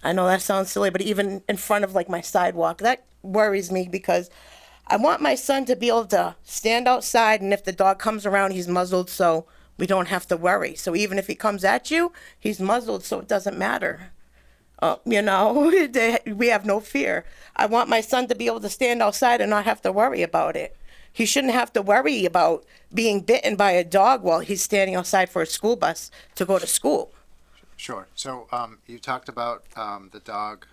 I know that sounds silly, but even in front of like my sidewalk, that worries me because I want my son to be able to stand outside, and if the dog comes around, he's muzzled, so we don't have to worry. So even if he comes at you, he's muzzled, so it doesn't matter. You know, we have no fear. I want my son to be able to stand outside and not have to worry about it. He shouldn't have to worry about being bitten by a dog while he's standing outside for a school bus to go to school. Sure. So you talked about the dog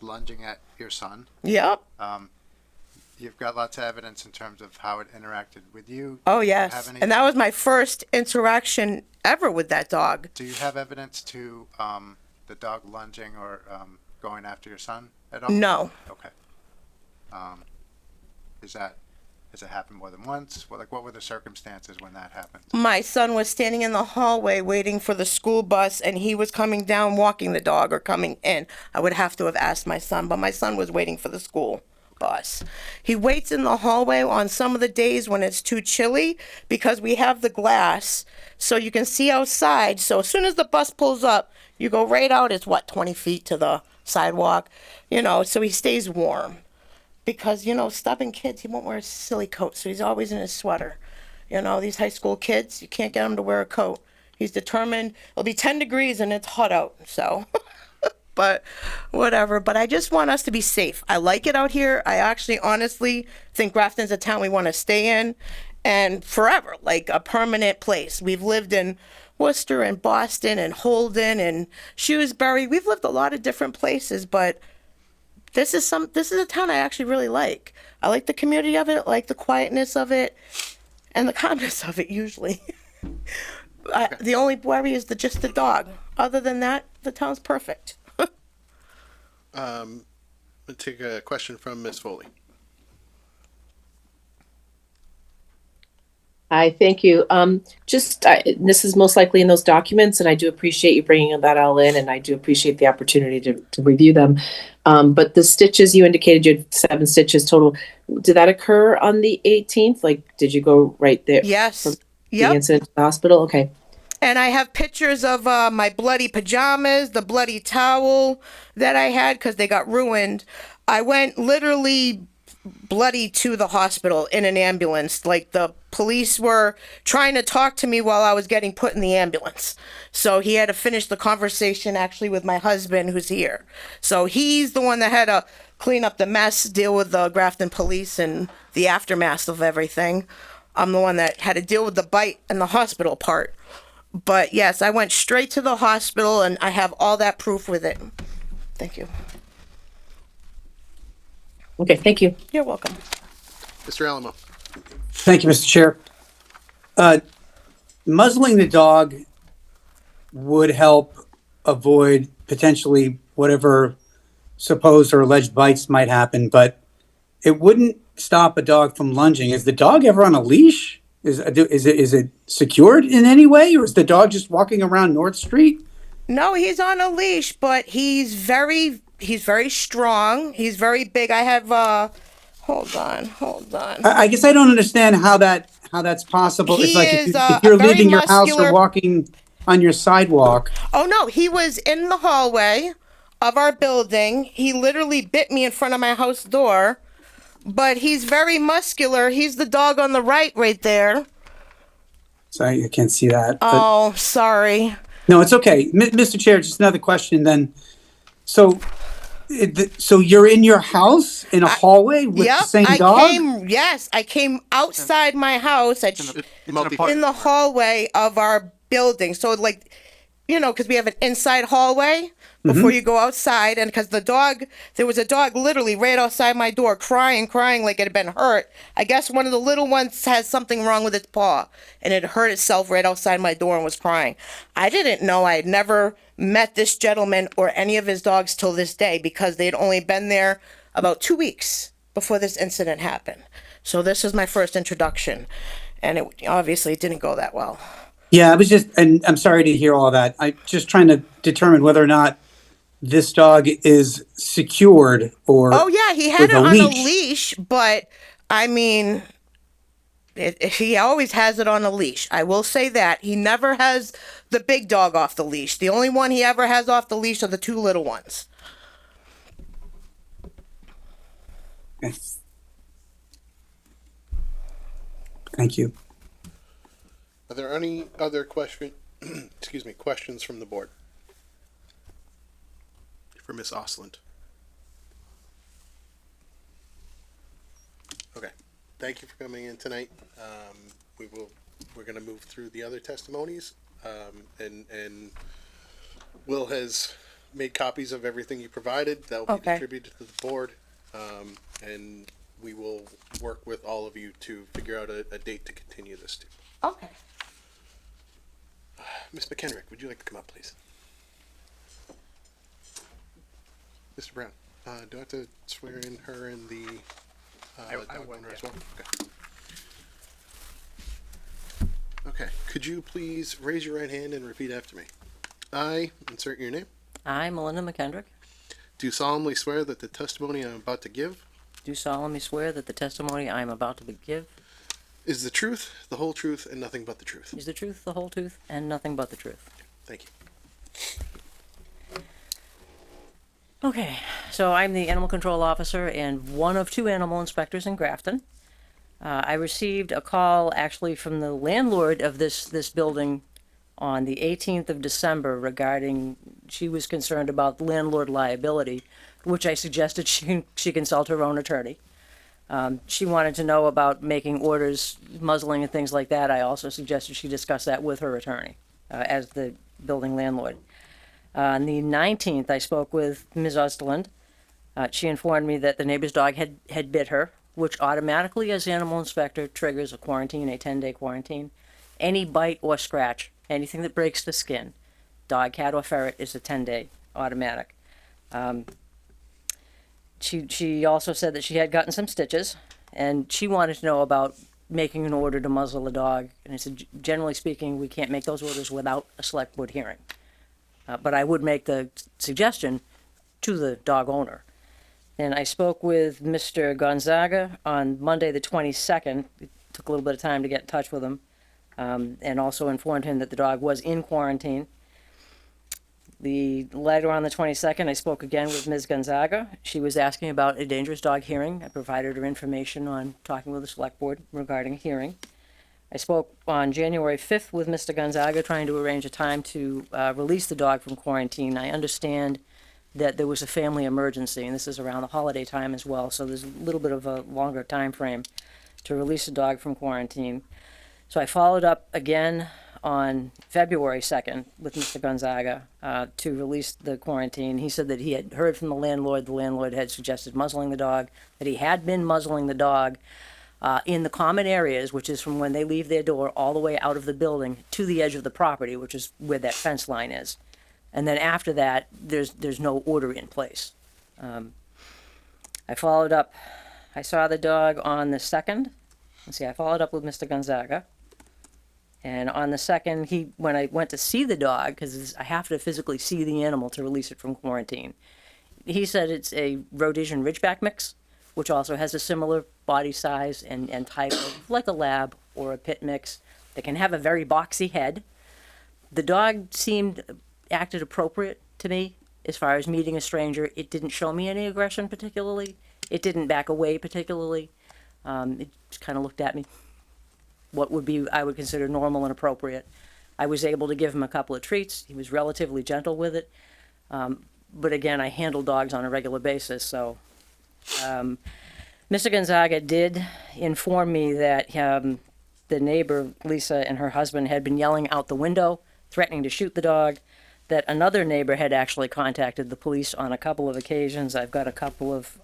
lunging at your son. Yep. You've got lots of evidence in terms of how it interacted with you. Oh, Do you yes. have any- And that was my first interaction ever with that dog. Do you have evidence to the dog lunging or going after your son at all? No. Okay. Has it happened more than once? What were the circumstances when that happened? My son was standing in the hallway waiting for the school bus, and he was coming down walking the dog or coming in. I would have to have asked my son, but my son was waiting for the school bus. He waits in the hallway on some of the days when it's too chilly because we have the glass so you can see outside. So as soon as the bus pulls up, you go right out. It's what, 20 feet to the sidewalk, you know, so he stays warm. Because, you know, stubborn kids, he won't wear a silly coat, so he's always in his sweater. You know, these high school kids, you can't get him to wear a coat. He's determined. It'll be 10 degrees and it's hot out, so. But whatever. But I just want us to be safe. I like it out here. I actually honestly think Grafton's a town we want to stay in and forever, like a permanent place. We've lived in Worcester and Boston and Holden and Shrewsbury. We've lived a lot of different places, but this is a town I actually really like. I like the community of it, I like the quietness of it, and the calmness of it usually. The only worry is just the dog. Other than that, the town's perfect. We'll take a question from Ms. Foley. Hi, thank you. This is most likely in those documents, and I do appreciate you bringing that all in, and I do appreciate the opportunity to review them. But the stitches, you indicated you had 7 stitches total. Did that occur on the 18th? Like, did you go right there? Yes. From Yep. the incident to the hospital? Okay. And I have pictures of my bloody pajamas, the bloody towel that I had because they got ruined. I went literally bloody to the hospital in an ambulance. Like the police were trying to talk to me while I was getting put in the ambulance. So he had to finish the conversation actually with my husband who's here. So he's the one that had to clean up the mess, deal with the Grafton police and the aftermath of everything. I'm the one that had to deal with the bite and the hospital part. But yes, I went straight to the hospital and I have all that proof with it. Thank you. Okay, thank you. You're welcome. Mr. Alamo. Thank you, Mr. Chair. Muzzling the dog would help avoid potentially whatever supposed or alleged bites might happen, but it wouldn't stop a dog from lunging. Is the dog ever on a leash? Is it secured in any way, or is the dog just walking around North Street? No, he's on a leash, but he's very strong. He's very big. I have hold on. I guess I don't understand how that's possible. It's like if you're leaving your house or walking on your sidewalk. Oh no, he was in the hallway of our building. He literally bit me in front of my house door. But he's very muscular. He's the dog on the right there. Sorry, I can't see that. Oh, sorry. No, it's okay. Mr. Chair, just another question then. So you're in your house in a hallway with the same dog? I came outside my house in the hallway of our building. So like, you know, because we have an inside hallway before you go outside, and because there was a dog literally right outside my door crying like it had been hurt. I guess one of the little ones has something wrong with its paw, and it hurt itself right outside my door and was crying. I didn't know. I had never met this gentleman or any of his dogs till this day because they'd only been there about 2 weeks before this incident happened. So this was my first introduction, and it obviously didn't go that well. Yeah, and I'm sorry to hear all that. I'm just trying to determine whether or not this dog is secured or. Oh yeah, he had it on a leash, but I mean, he always has it on a leash. I will say that he never has the big dog off the leash. The only one he ever has off the leash are the 2 little ones. Yes. Thank you. Are there any other questions from the board? For Ms. Osland. Okay, thank you for coming in tonight. We're gonna move through the other testimonies, and Will has made copies of everything you provided. That will be distributed to the board, and we will work with all of you to figure out a date to continue this to. Okay. Ms. McKendrick, would you like to come up, please? Mr. Brown, do I have to swear in her and the dog owner as well? Okay, could you please raise your right hand and repeat after me? I, insert your name, I, Melinda McKendrick, do solemnly swear that the testimony I'm about to give do solemnly swear that the testimony I am about to give Is the truth, the whole truth, and nothing but the truth. is the truth, the whole truth, and nothing but the truth. Thank you. Okay, so I'm the animal control officer and one of two animal inspectors in Grafton. I received a call actually from the landlord of this building on the 18th of December regarding, she was concerned about landlord liability, which I suggested she consult her own attorney. She wanted to know about making orders, muzzling and things like that. I also suggested she discuss that with her attorney as the building landlord. On the 19th, I spoke with Ms. Osterland. She informed me that the neighbor's dog had bit her, which automatically, as animal inspector, triggers a quarantine, a 10-day quarantine. Any bite or scratch, anything that breaks the skin, dog, cat, or ferret, is a 10-day automatic. She also said that she had gotten some stitches, and she wanted to know about making an order to muzzle a dog. And I said, generally speaking, we can't make those orders without a select board hearing. But I would make the suggestion to the dog owner. And I spoke with Mr. Gonzaga on Monday, the 22nd. It took a little bit of time to get in touch with him, and also informed him that the dog was in quarantine. Later on the 22nd, I spoke again with Ms. Gonzaga. She was asking about a dangerous dog hearing. I provided her information on talking with the select board regarding a hearing. I spoke on January 5th with Mr. Gonzaga, trying to arrange a time to release the dog from quarantine. I understand that there was a family emergency, and this is around the holiday time as well, so there's a little bit of a longer time frame to release the dog from quarantine. So I followed up again on February 2nd with Mr. Gonzaga to release the quarantine. He said that he had heard from the landlord had suggested muzzling the dog, that he had been muzzling the dog in the common areas, which is from when they leave their door all the way out of the building to the edge of the property, which is where that fence line is. And then after that, there's no order in place. I followed up. I saw the dog on the 2nd. Let's see, I followed up with Mr. Gonzaga. And on the 2nd, when I went to see the dog, because I have to physically see the animal to release it from quarantine, he said it's a Rhodesian Ridgeback mix, which also has a similar body size and type of, like a lab or a pit mix. They can have a very boxy head. The dog acted appropriate to me as far as meeting a stranger. It didn't show me any aggression particularly. It didn't back away particularly. It just kind of looked at me. What would be, I would consider, normal and appropriate. I was able to give him a couple of treats. He was relatively gentle with it. But again, I handle dogs on a regular basis, so. Mr. Gonzaga did inform me that the neighbor, Lisa, and her husband had been yelling out the window, threatening to shoot the dog, that another neighbor had actually contacted the police on a couple of occasions. I've got a couple of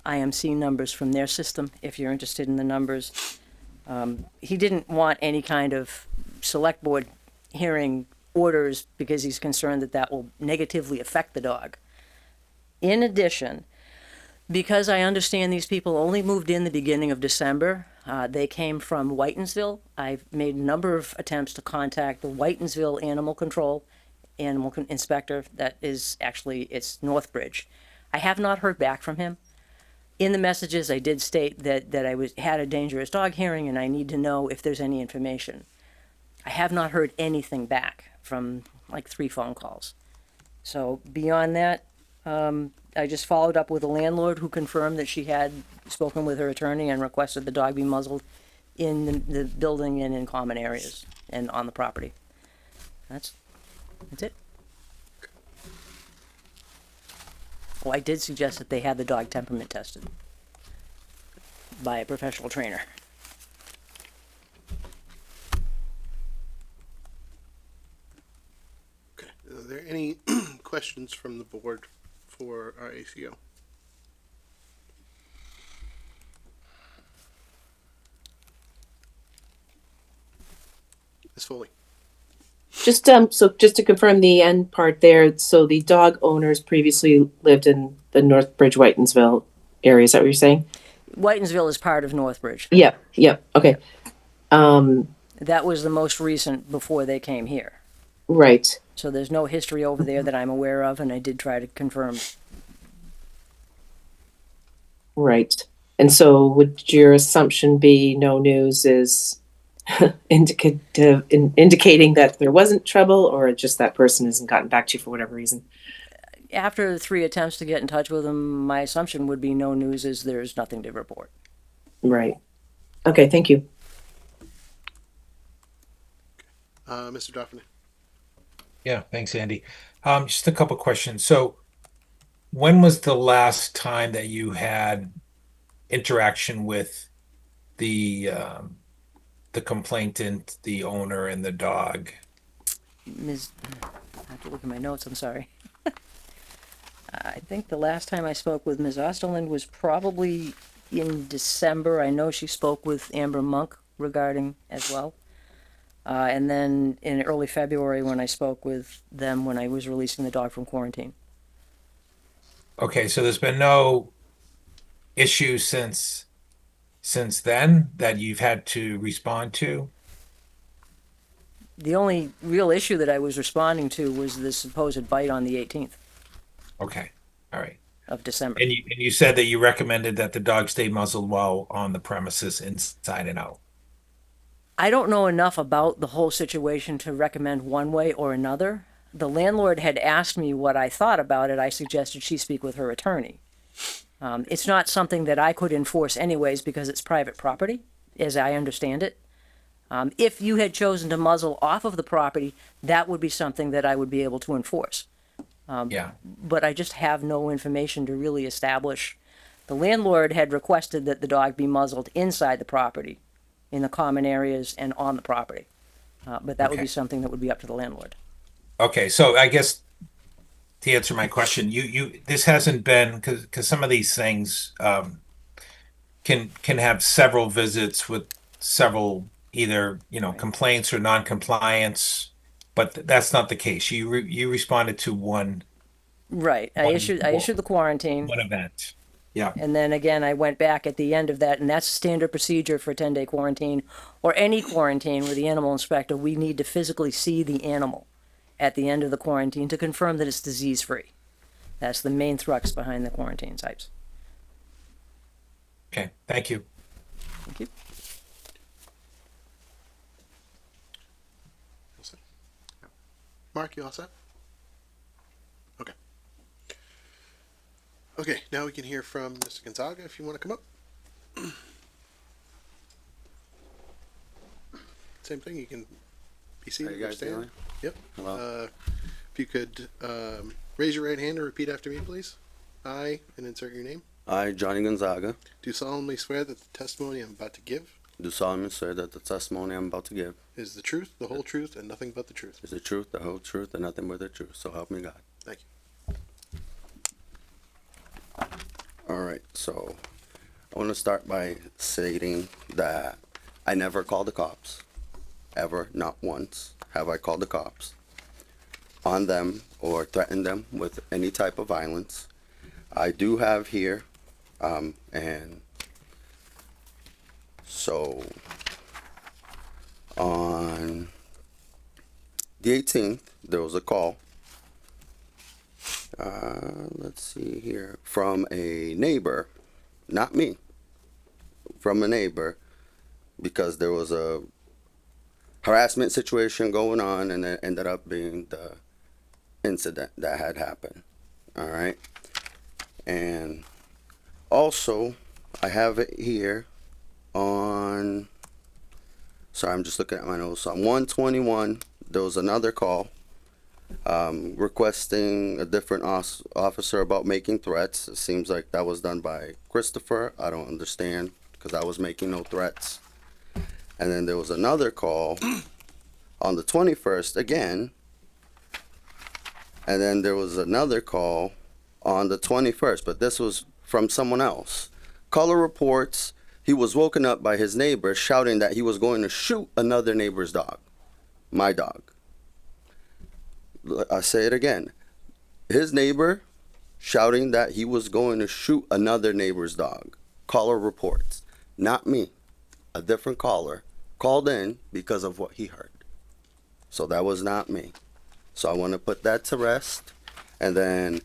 IMC numbers from their system, if you're interested in the numbers. He didn't want any kind of select board hearing orders because he's concerned that that will negatively affect the dog. In addition, because I understand these people only moved in the beginning of December, they came from Whitensville. I've made a number of attempts to contact the Whitensville Animal Control Inspector. That is actually, it's Northbridge. I have not heard back from him. In the messages, I did state that I had a dangerous dog hearing and I need to know if there's any information. I have not heard anything back from like 3 phone calls. So beyond that, I just followed up with a landlord who confirmed that she had spoken with her attorney and requested the dog be muzzled in the building and in common areas and on the property. That's it. Oh, I did suggest that they have the dog temperament tested by a professional trainer. Okay. Are there any questions from the board for our ACO? Ms. Foley. Just just to confirm the end part there, so the dog owners previously lived in the Northbridge, Whitensville area. Is that what you're saying? Whitensville is part of Northbridge. Yep. Okay. That was the most recent before they came here. Right. So there's no history over there that I'm aware of, and I did try to confirm. Right. And so would your assumption be no news is indicating that there wasn't trouble, or just that person hasn't gotten back to you for whatever reason? After 3 attempts to get in touch with him, my assumption would be no news is there's nothing to report. Right. Okay, thank you. Mr. Dauphin. Yeah, thanks, Andy. Just a couple questions. So, when was the last time that you had interaction with the complainant, the owner, and the dog? I have to look at my notes, I'm sorry. I think the last time I spoke with Ms. Osterland was probably in December. I know she spoke with Amber Monk regarding as well. And then in early February when I spoke with them when I was releasing the dog from quarantine. Okay, so there's been no issue since then that you've had to respond to? The only real issue that I was responding to was the supposed bite on the 18th. Okay, all right. Of December. And you said that you recommended that the dog stay muzzled while on the premises inside and out. I don't know enough about the whole situation to recommend one way or another. The landlord had asked me what I thought about it. I suggested she speak with her attorney. It's not something that I could enforce anyways because it's private property, as I understand it. If you had chosen to muzzle off of the property, that would be something that I would be able to enforce. But I just have no information to really establish. The landlord had requested that the dog be muzzled inside the property, in the common areas and on the property. But that would be something that would be up to the landlord. Okay, so I guess to answer my question, this hasn't been because some of these things can have several visits with several either complaints or non-compliance, but that's not the case. You responded to one. Right. I issued the quarantine. One event. Yeah. And then again, I went back at the end of that, and that's standard procedure for a 10-day quarantine or any quarantine with the animal inspector. We need to physically see the animal at the end of the quarantine to confirm that it's disease-free. That's the main crux behind the quarantine types. Okay, thank you. Thank you. Mark, you all set? Okay. Okay, now we can hear from Mr. Gonzaga if you want to come up. Same thing, you can be seated. How you guys stand. doing? Yep. Hello. If you could raise your right hand and repeat after me, please. I, and insert your name. I, Johnny Gonzaga, Do solemnly swear that the testimony I'm about to give do solemnly swear that the testimony I'm about to give is the truth, the whole truth, and nothing but the truth. is the truth, the whole truth, and nothing but the truth. So help me God. Thank you. All right, so I want to start by stating that I never called the cops. Ever, not once, have I called the cops on them or threatened them with any type of violence. I do have here, and so on the 18th, there was a call. Let's see here, from a neighbor, not me, from a neighbor, because there was a harassment situation going on, and it ended up being the incident that had happened. All right. And also, I have it here on, sorry, I'm just looking at my notes. On 121, there was another call requesting a different officer about making threats. It seems like that was done by Christopher. I don't understand, because I was making no threats. And then there was another call on the 21st again. And then there was another call on the 21st, but this was from someone else. Caller reports he was woken up by his neighbor shouting that he was going to shoot another neighbor's dog. My dog. I say it again. His neighbor shouting that he was going to shoot another neighbor's dog. Caller reports. Not me. A different caller called in because of what he heard. So that was not me. So I want to put that to rest. And then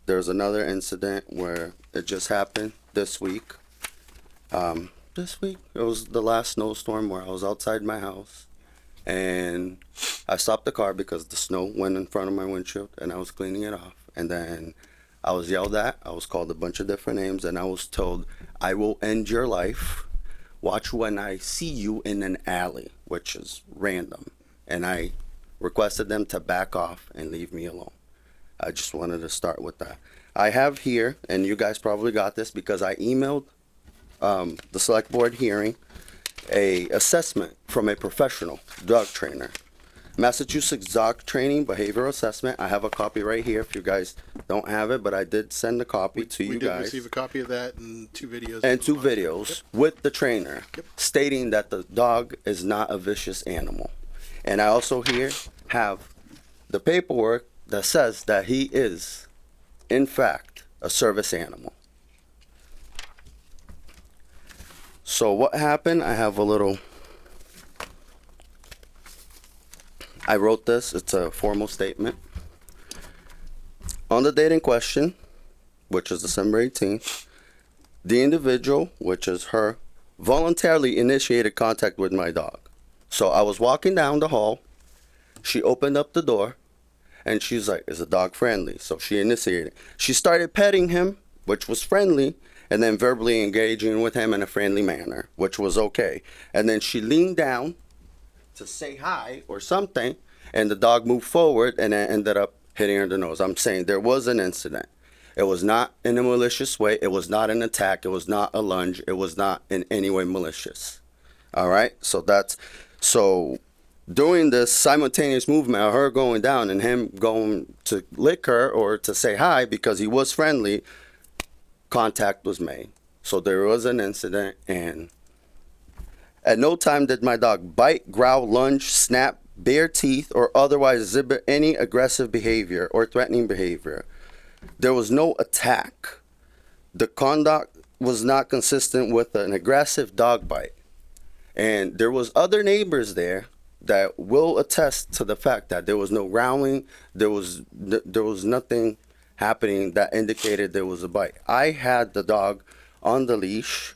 there's another incident where it just happened this week. This week it was the last snowstorm where I was outside my house, and I stopped the car because the snow went in front of my windshield, and I was cleaning it off. And then I was yelled at. I was called a bunch of different names, and I was told, "I will end your life. Watch when I see you in an alley," which is random. And I requested them to back off and leave me alone. I just wanted to start with that. I have here, and you guys probably got this because I emailed the select board hearing a assessment from a professional dog trainer. Massachusetts Dog Training Behavioral Assessment. I have a copy right here if you guys don't have it, but I did send a copy to you We did guys. receive a copy of that and 2 videos. And 2 videos with the trainer stating that the dog is not a vicious animal. And I also here have the paperwork that says that he is, in fact, a service animal. So what happened? I have a little, I wrote this, it's a formal statement. On the date in question, which is December 18th, the individual, which is her, voluntarily initiated contact with my dog. So I was walking down the hall, she opened up the door, and she's like, "Is the dog friendly?" So she initiated. She started petting him, which was friendly, and then verbally engaging with him in a friendly manner, which was okay. And then she leaned down to say hi or something, and the dog moved forward and then ended up hitting her in the nose. I'm saying there was an incident. It was not in a malicious way. It was not an attack. It was not a lunge. It was not in any way malicious. All right? So during this simultaneous movement of her going down and him going to lick her or to say hi because he was friendly, contact was made. So there was an incident, and at no time did my dog bite, growl, lunge, snap, bare teeth, or otherwise exhibit any aggressive behavior or threatening behavior. There was no attack. The conduct was not consistent with an aggressive dog bite. And there was other neighbors there that will attest to the fact that there was no growling, there was nothing happening that indicated there was a bite. I had the dog on the leash.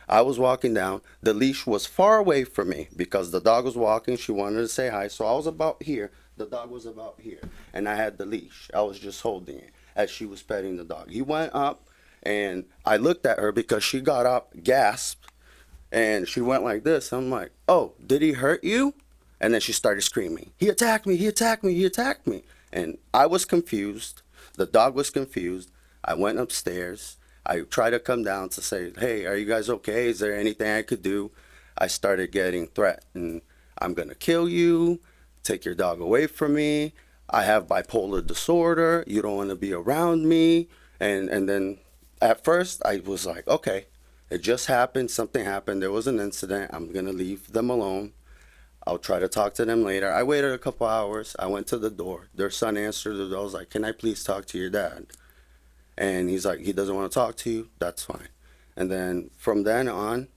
I was walking down. The leash was far away from me because the dog was walking. She wanted to say hi. So I was about here. The dog was about here. And I had the leash. I was just holding it as she was petting the dog. He went up, and I looked at her because she got up, gasped, and she went like this. I'm like, "Oh, did he hurt you?" And then she started screaming, "He attacked me, he attacked me, he attacked me." And I was confused. The dog was confused. I went upstairs. I tried to come down to say, "Hey, are you guys okay? Is there anything I could do?" I started getting threatened. "I'm going to kill you. Take your dog away from me. I have bipolar disorder. You don't want to be around me." And then at first I was like, okay, it just happened. Something happened. There was an incident. I'm going to leave them alone. I'll try to talk to them later. I waited a couple hours. I went to the door. Their son answered the door. I was like, "Can I please talk to your dad?" And he's like, "He doesn't want to talk to you. That's fine." And then from then on,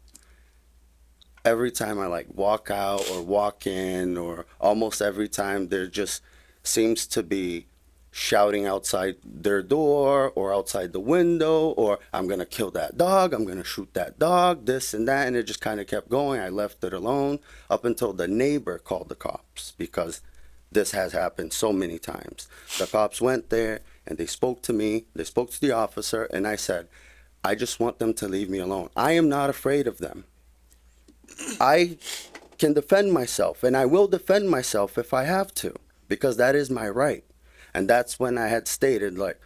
every time I like walk out or walk in, or almost every time, there just seems to be shouting outside their door or outside the window, or "I'm going to kill that dog, I'm going to shoot that dog," this and that. And it just kind of kept going. I left it alone up until the neighbor called the cops, because this has happened so many times. The cops went there and they spoke to me. They spoke to the officer, and I said, "I just want them to leave me alone. I am not afraid of them. I can defend myself, and I will defend myself if I have to, because that is my right." And that's when I had stated, like,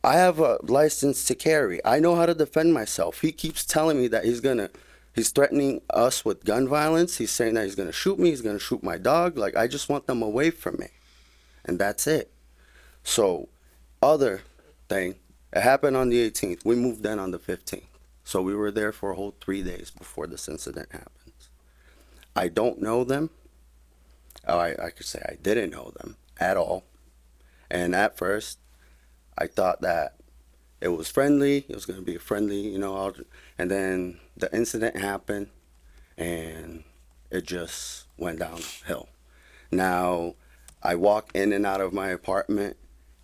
I have a license to carry. I know how to defend myself. He keeps telling me that he's threatening us with gun violence. He's saying that he's going to shoot me. He's going to shoot my dog. Like, I just want them away from me. And that's it. So, other thing, it happened on the 18th. We moved in on the 15th. So we were there for a whole 3 days before this incident happens. I don't know them. I could say I didn't know them at all. And at first, I thought that it was friendly. It was going to be a friendly, and then the incident happened, and it just went downhill. Now, I walk in and out of my apartment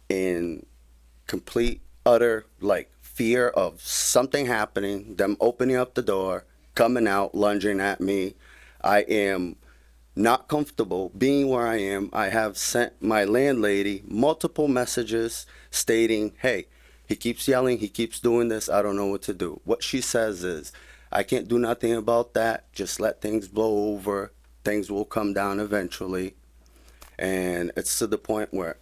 in complete, utter, fear of something happening, them opening up the door, coming out, lunging at me. I am not comfortable being where I am. I have sent my landlady multiple messages stating, hey, he keeps yelling, he keeps doing this, I don't know what to do. What she says is, I can't do nothing about that, just let things blow over, things will come down eventually. And it's to the point where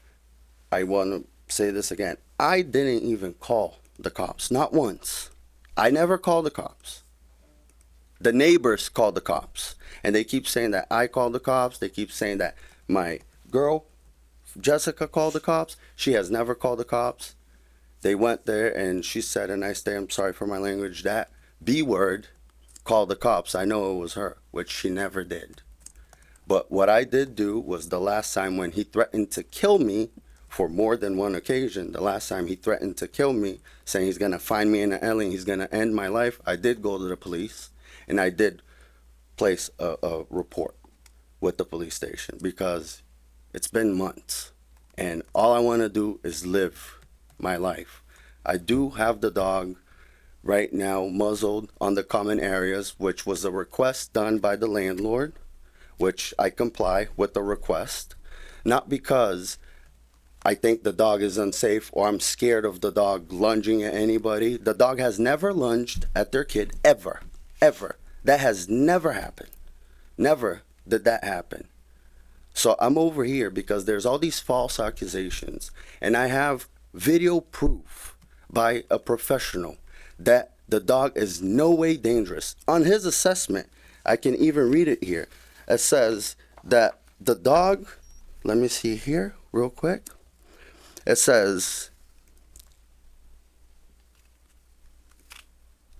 I want to say this again. I didn't even call the cops, not once. I never called the cops. The neighbors called the cops, and they keep saying that I called the cops. They keep saying that my girl, Jessica, called the cops. She has never called the cops. They went there, and she said a nice day, I'm sorry for my language, that B word called the cops. I know it was her, which she never did. But what I did do was the last time when he threatened to kill me for more than one occasion, the last time he threatened to kill me, saying he's going to find me in an alley, he's going to end my life, I did go to the police. And I did place a report with the police station because it's been months and all I want to do is live my life. I do have the dog right now muzzled on the common areas, which was a request done by the landlord, which I comply with the request, not because I think the dog is unsafe or I'm scared of the dog lunging at anybody. The dog has never lunged at their kid ever. Ever. That has never happened. Never did that happen. So I'm over here because there's all these false accusations, and I have video proof by a professional that the dog is no way dangerous. On his assessment, I can even read it here. It says that the dog, let me see here real quick. It says,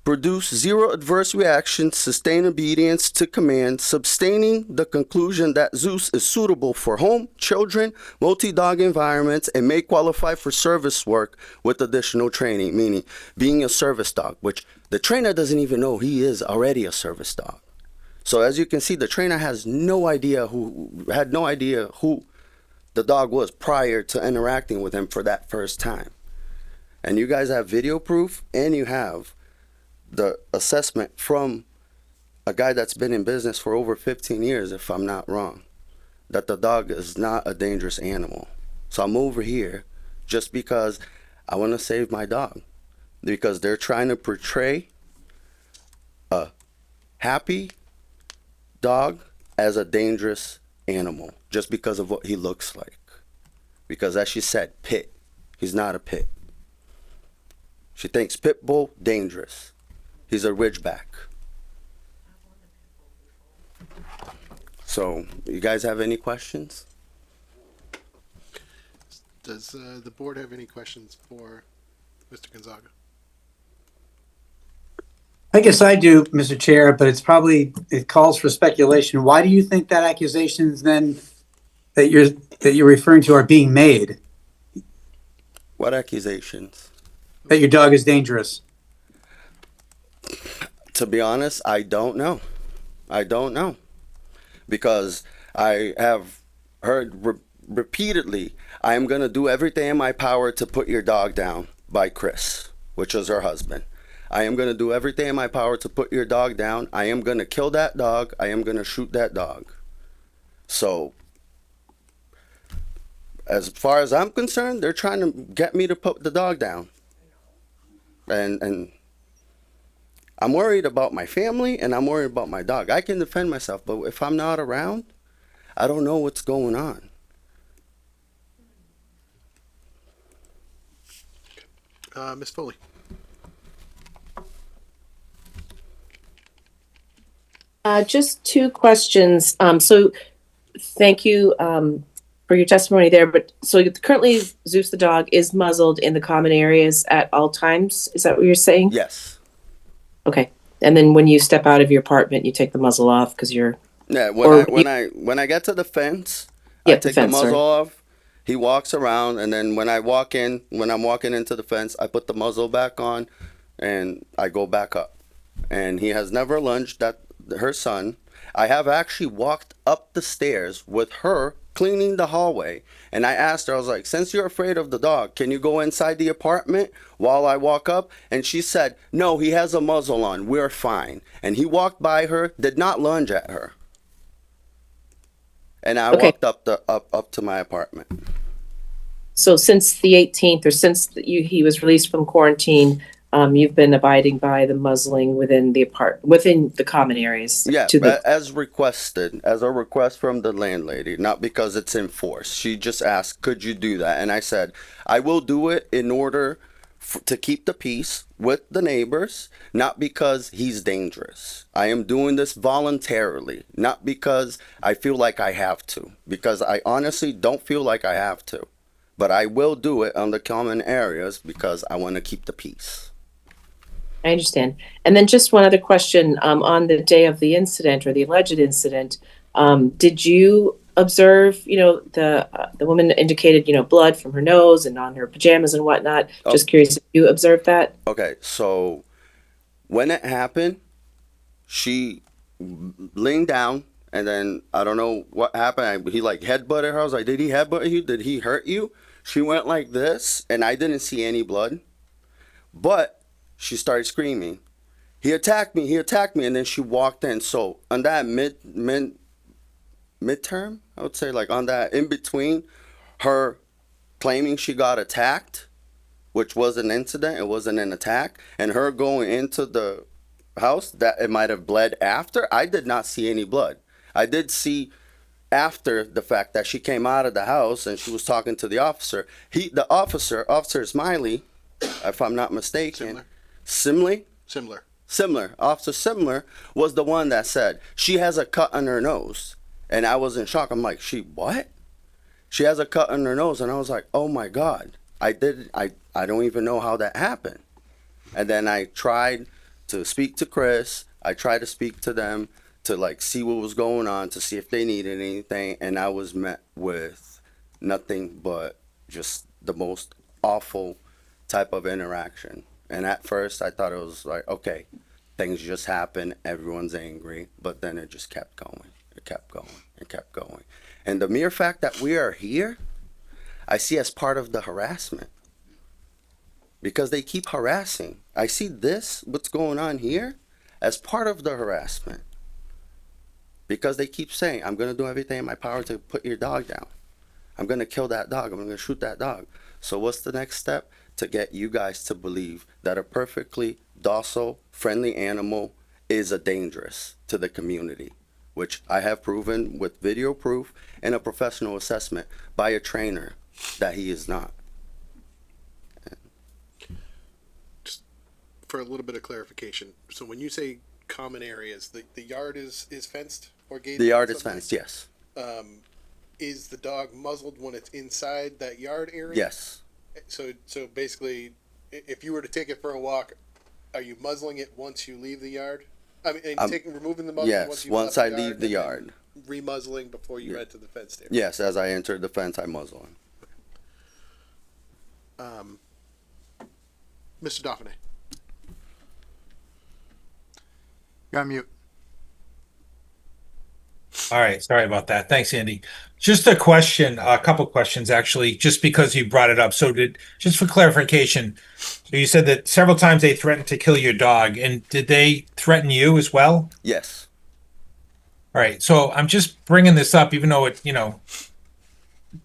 produce zero adverse reactions, sustain obedience to command, sustaining the conclusion that Zeus is suitable for home, children, multi-dog environments, and may qualify for service work with additional training, meaning being a service dog, which the trainer doesn't even know he is already a service dog. So as you can see, the trainer has no idea who the dog was prior to interacting with him for that first time. And you guys have video proof, and you have the assessment from a guy that's been in business for over 15 years, if I'm not wrong, that the dog is not a dangerous animal. So I'm over here just because I want to save my dog, because they're trying to portray a happy dog as a dangerous animal just because of what he looks like. Because as she said, pit. He's not a pit. She thinks pit bull, dangerous. He's a Ridgeback. So, you guys have any questions? Does the board have any questions for Mr. Gonzaga? I guess I do, Mr. Chair, but it calls for speculation. Why do you think that accusations then that you're referring to are being made? What accusations? That your dog is dangerous. To be honest, I don't know. I don't know. Because I have heard repeatedly, I am going to do everything in my power to put your dog down, by Chris, which is her husband. I am going to do everything in my power to put your dog down. I am going to kill that dog. I am going to shoot that dog. So, as far as I'm concerned, they're trying to get me to put the dog down. And I'm worried about my family and I'm worried about my dog. I can defend myself, but if I'm not around, I don't know what's going on. Ms. Foley. Just two questions. So thank you for your testimony there. But so currently Zeus the dog is muzzled in the common areas at all times. Is that what you're saying? Yes. Okay. And then when you step out of your apartment, you take the muzzle off because you're. Yeah. When I get to the fence, I take the muzzle off. He walks around, and then when I'm walking into the fence, I put the muzzle back on, and I go back up. And he has never lunged at her son. I have actually walked up the stairs with her cleaning the hallway. And I asked her, I was like, since you're afraid of the dog, can you go inside the apartment while I walk up? And she said, no, he has a muzzle on. We're fine. And he walked by her, did not lunge at her. And I walked up to my apartment. So since the 18th, or since he was released from quarantine, you've been abiding by the muzzling within the common areas. Yeah, as requested, as a request from the landlady, not because it's enforced. She just asked, could you do that? And I said, I will do it in order to keep the peace with the neighbors, not because he's dangerous. I am doing this voluntarily, not because I feel like I have to, because I honestly don't feel like I have to. But I will do it on the common areas because I want to keep the peace. I understand. And then just one other question, on the day of the incident or the alleged incident, did you observe, the woman indicated, blood from her nose and on her pajamas and whatnot. Just curious if you observed that. Okay, so when it happened, she leaned down and then I don't know what happened. He like headbutted her. I was like, did he headbutt you? Did he hurt you? She went like this and I didn't see any blood, but she started screaming. He attacked me. And then she walked in. So on that midterm, I would say, like on that in between, her claiming she got attacked, which was an incident, it wasn't an attack, and her going into the house, that it might have bled after. I did not see any blood. I did see after the fact that she came out of the house and she was talking to the officer. Officer Smiley, if I'm not mistaken, Simley? Similar. Officer Simler was the one that said, she has a cut on her nose. And I was in shock. I'm like, what? She has a cut on her nose. And I was like, oh my God. I don't even know how that happened. And then I tried to speak to Chris. I tried to speak to them to like see what was going on, to see if they needed anything. And I was met with nothing but just the most awful type of interaction. And at first I thought it was like, okay, things just happen, everyone's angry, but then it just kept going. It kept going. And the mere fact that we are here, I see as part of the harassment. Because they keep harassing. I see this, what's going on here, as part of the harassment. Because they keep saying, I'm going to do everything in my power to put your dog down. I'm going to kill that dog. I'm going to shoot that dog. So what's the next step? To get you guys to believe that a perfectly docile, friendly animal is a dangerous to the community, which I have proven with video proof and a professional assessment by a trainer that he is not. Just for a little bit of clarification, so when you say common areas, the yard is fenced or gated? The yard is fenced, yes. Is the dog muzzled when it's inside that yard area? Yes. So basically, if you were to take it for a walk, are you muzzling it once you leave the yard? I mean, removing the muzzle. Yes, once I leave the yard. Remuzzling before you head to the fenced area. Yes, as I enter the fence, I muzzle him. Mr. Dauphiné. You're on mute. All right, sorry about that. Thanks, Andy. Just a question, a couple questions actually, just because you brought it up. So just for clarification, so you said that several times they threatened to kill your dog, and did they threaten you as well? Yes. All right, so I'm just bringing this up, even though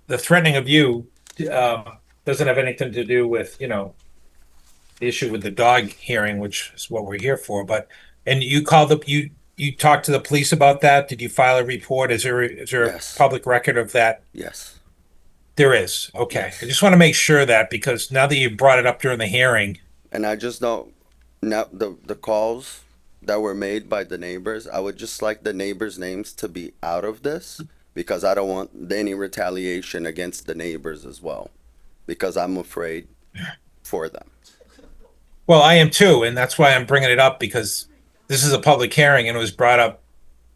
the threatening of you doesn't have anything to do with, the issue with the dog hearing, which is what we're here for. And you called you talked to the police about that? Did you file a report? Is there Yes. a public record of that? Yes. There is. Okay. I just want to make sure that, because now that you brought it up during the hearing. And I just don't, now the calls that were made by the neighbors, I would just like the neighbors' names to be out of this, because I don't want any retaliation against the neighbors as well, because I'm afraid for them. Well, I am too, and that's why I'm bringing it up, because this is a public hearing and it was brought up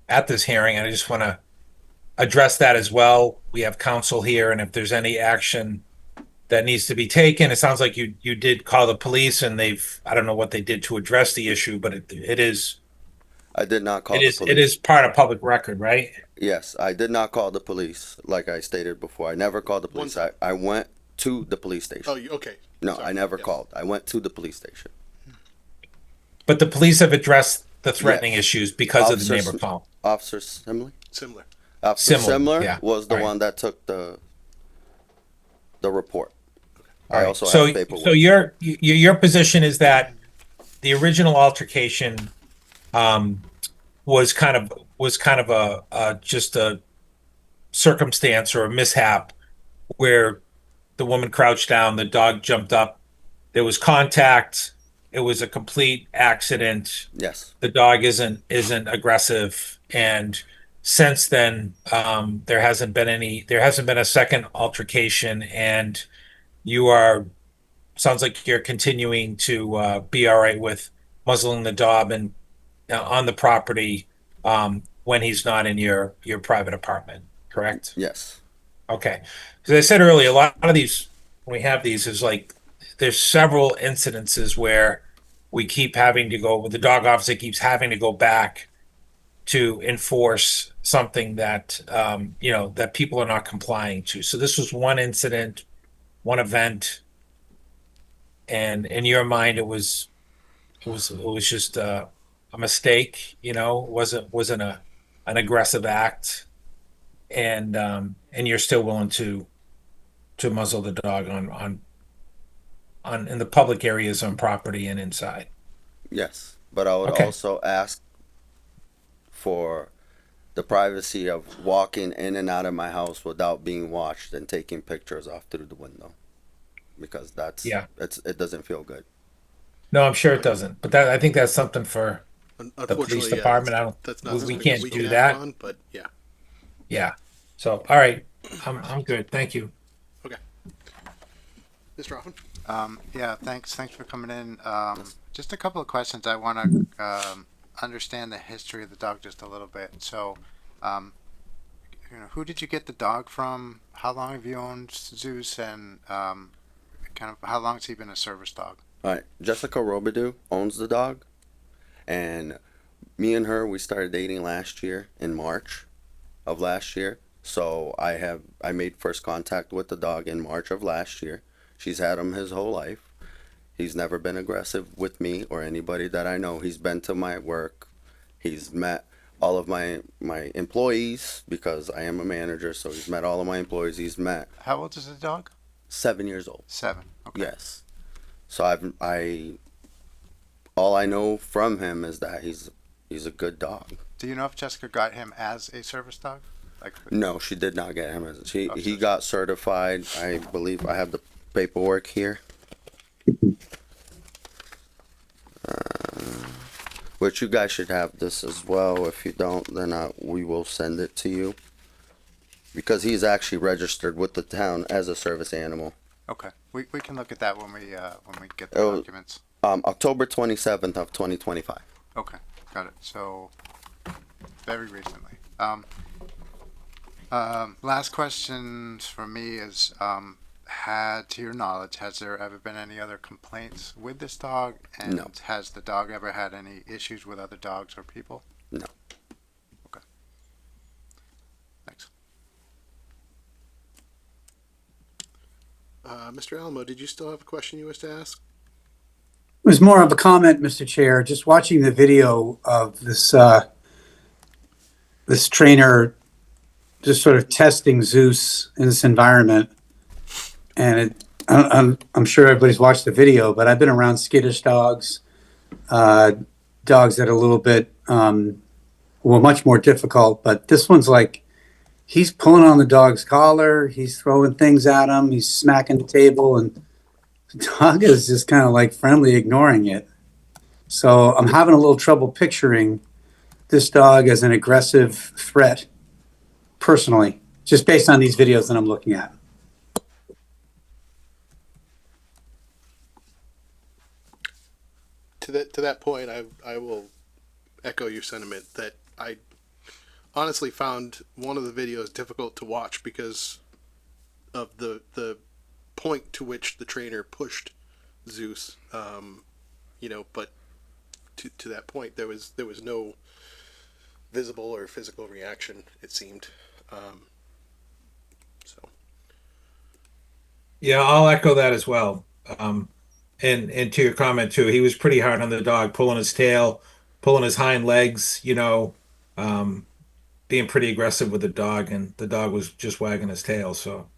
at this hearing, and I just want to address that as well. We have counsel here, and if there's any action that needs to be taken, it sounds like you did call the police, and I don't know what they did to address the issue, but it is I did not call It the is, police. it is part of public record, right? Yes, I did not call the police, like I stated before. I never called the police. I went to the police station. Oh, okay. No, Sorry. I never Yes. called. I went to the police station. But the police have addressed the threatening Yes. issues because of the Officer neighbor Sim- call. Officer Simley? Similar. Officer Simler, Simler yeah. was the All right. one that took the report. All I right. also So, have paperwork. so your position is that the original altercation, was kind of a just a circumstance or a mishap where the woman crouched down, the dog jumped up, there was contact, it was a complete accident. Yes. The dog isn't aggressive, and since then, there hasn't been a second altercation, and sounds like you're continuing to be all right with muzzling the dog and on the property when he's not in your private apartment, correct? Yes. Okay. Because I said earlier, a lot of these, when we have these, is like there's several incidences where we keep having to go, the dog officer keeps having to go back to enforce something that that people are not complying to. So this was one incident, one event, and in your mind, it was just a mistake. Wasn't an aggressive act, and you're still willing to muzzle the dog on in the public areas on property and inside. Yes. But I would Okay. also ask for the privacy of walking in and out of my house without being watched and taking pictures off through the window. Because it doesn't feel good. No, I'm sure it doesn't. But I think that's something for the police Unfortunately, yeah, department. that's not we something can't we do can that. act on, but yeah. Yeah. So, all right, I'm good. Thank you. Okay. Mr. Hoffman? Yeah, thanks for coming in. Just a couple of questions. I want to understand the history of the dog just a little bit. So, who did you get the dog from? How long have you owned Zeus, and kind of how long has he been a service dog? All right, Jessica Robidoux owns the dog, and me and her, we started dating last year in March of last year. So I made first contact with the dog in March of last year. She's had him his whole life. He's never been aggressive with me or anybody that I know. He's been to my work. He's met all of my employees because I am a manager. So he's met all of my employees. He's met. How old is the dog? 7 years old. 7. Okay. Yes. So all I know from him is that he's a good dog. Do you know if Jessica got him as a service dog? No, she did not get him as he got certified. I believe I have the paperwork here. Which you guys should have this as well. If you don't, then we will send it to you. Because he's actually registered with the town as a service animal. Okay. We can look at that when we get the documents. October 27th of 2025. Okay, got it. So very recently. Last question for me is, to your knowledge, has there ever been any other complaints with this dog? And No. Has the dog ever had any issues with other dogs or people? No. Okay. Thanks. Mr. Alamo, did you still have a question you wish to ask? It was more of a comment, Mr. Chair. Just watching the video of this this trainer just sort of testing Zeus in this environment, and I'm sure everybody's watched the video, but I've been around skittish dogs, dogs that are a little bit much more difficult. But this one's like he's pulling on the dog's collar, he's throwing things at him, he's smacking the table, and the dog is just kind of like friendly ignoring it. So I'm having a little trouble picturing this dog as an aggressive threat, personally, just based on these videos that I'm looking at. To that point, I will echo your sentiment that I honestly found one of the videos difficult to watch because of the point to which the trainer pushed Zeus. But to that point, there was no visible or physical reaction, it seemed. So. Yeah, I'll echo that as well. And to your comment too, he was pretty hard on the dog, pulling his tail, pulling his hind legs, being pretty aggressive with the dog, and the dog was just wagging his tail. So,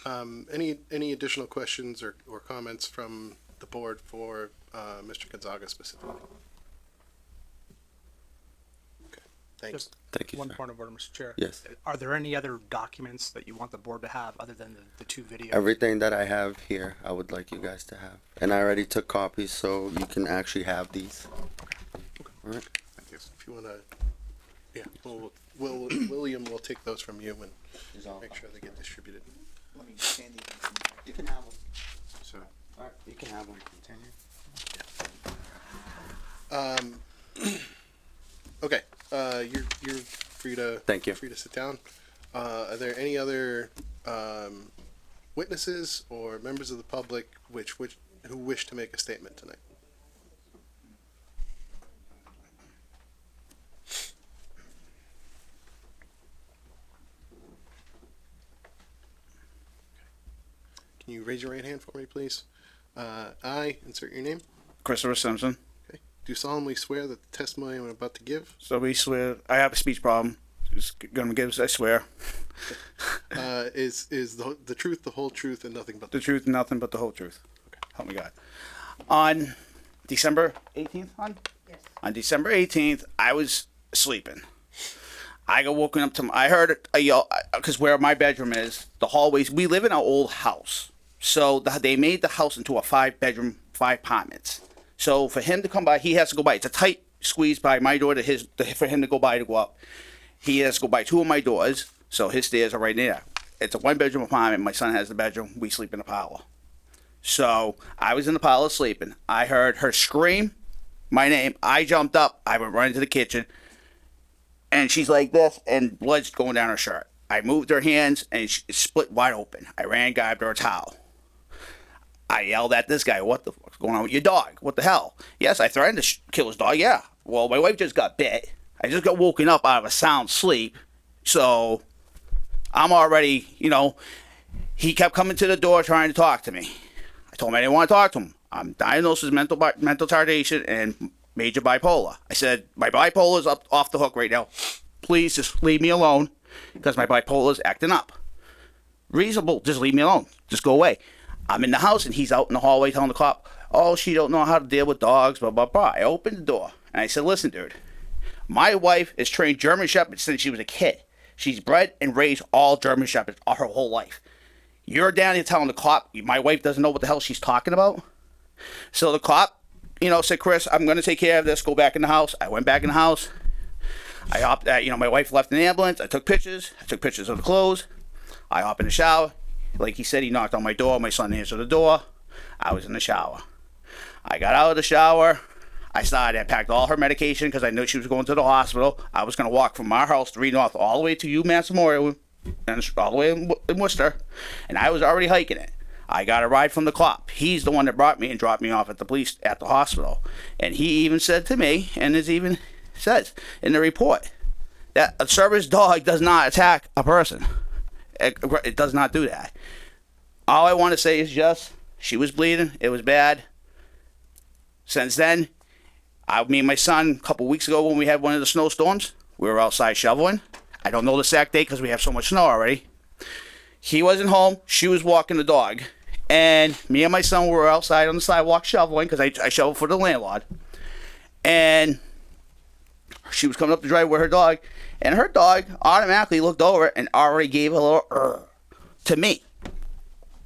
Any additional questions or comments from the board for Mr. Gonzaga specifically? Okay, thanks. Just Thank you, one sir. point of order, Mr. Chair. Yes. Are there any other documents that you want the board to have other than the two videos? Everything that I have here, I would like you guys to have. And I already took copies, so you can actually have these. All right. If you want to, yeah, William will take those from you and make sure they get distributed. Let me stand you can have them. So, All right, you can have them. continue. Okay, you're free to. Thank you. Free to sit down. Are there any other witnesses or members of the public who wish to make a statement tonight? Can you raise your right hand for me, please? I insert your name. Christopher Simpson. Okay. Do solemnly swear that the testimony I'm about to give So we swear. I have a speech problem. Just gonna give. I swear. is the truth, the whole truth, and nothing but The truth, nothing but the whole truth. Help me God. On December 18th, on December 18th, I was sleeping. I got woken up to. I heard a yell because where my bedroom is, the hallways. We live in an old house, so they made the house into a 5-bedroom, 5 apartments. So for him to come by, he has to go by. It's a tight squeeze by my door for him to go by to go up. He has to go by 2 of my doors, so his stairs are right there. It's a 1-bedroom apartment. My son has the bedroom. We sleep in the parlor. So I was in the parlor sleeping. I heard her scream my name. I jumped up. I went right into the kitchen. And she's like this, and blood's going down her shirt. I moved her hands, and she split wide open. I ran, grabbed her a towel. I yelled at this guy, "What the fuck's going on with your dog? What the hell?" Yes, I threatened to kill his dog, yeah. Well, my wife just got bit. I just got woken up out of a sound sleep. So I'm already, he kept coming to the door trying to talk to me. I told him I didn't want to talk to him. I'm diagnosed with mental retardation and major bipolar. I said, my bipolar is off the hook right now. Please just leave me alone because my bipolar is acting up. Reasonable, just leave me alone. Just go away. I'm in the house and he's out in the hallway telling the cop, "Oh, she don't know how to deal with dogs, blah, blah, blah." I opened the door and I said, "Listen, dude, my wife is trained German Shepherd since she was a kid. She's bred and raised all German Shepherds her whole life. You're down here telling the cop my wife doesn't know what the hell she's talking about?" So the cop, said, "Chris, I'm going to take care of this. Go back in the house." I went back in the house. I hopped, my wife left in the ambulance. I took pictures. I took pictures of the clothes. I hop in the shower. Like he said, he knocked on my door. My son answered the door. I was in the shower. I got out of the shower. I packed all her medication because I knew she was going to the hospital. I was going to walk from our house, 3 North, all the way to UMass Memorial, and all the way in Worcester. And I was already hiking it. I got a ride from the cop. He's the one that brought me and dropped me off at the hospital. And he even said to me, and it even says in the report, that a service dog does not attack a person. It does not do that. All I want to say is just, she was bleeding. It was bad. Since then, me and my son, a couple weeks ago when we had one of the snowstorms, we were outside shoveling. I don't know the exact date because we have so much snow already. He wasn't home. She was walking the dog. And me and my son were outside on the sidewalk shoveling because I shovel for the landlord. And she was coming up the driveway with her dog. And her dog automatically looked over and already gave a little to me.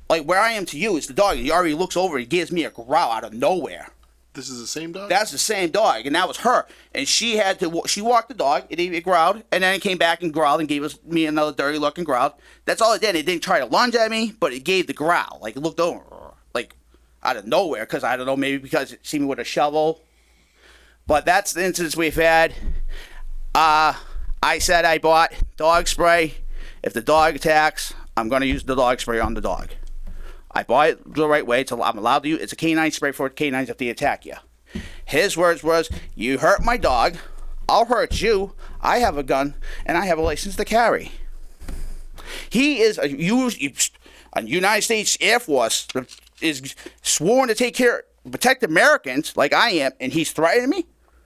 Like where I am to you is the dog. He already looks over and gives me a growl out of nowhere. This is the same dog? That's the same dog, and that was her. And she walked the dog, it growled, and then it came back and growled and gave me another dirty look and growled. That's all it did. It didn't try to lunge at me, but it gave the growl. Like, it looked over, like, out of nowhere, because I don't know, maybe because it seen me with a shovel. But that's the incidents we've had. I said I bought dog spray. If the dog attacks, I'm going to use the dog spray on the dog. I bought it the right way. I'm allowed to use. It's a canine spray for canines if they attack you. His words was, "You hurt my dog, I'll hurt you. I have a gun and I have a license to carry." He is a United States Air Force, is sworn to protect Americans like I am, and he's threatening me.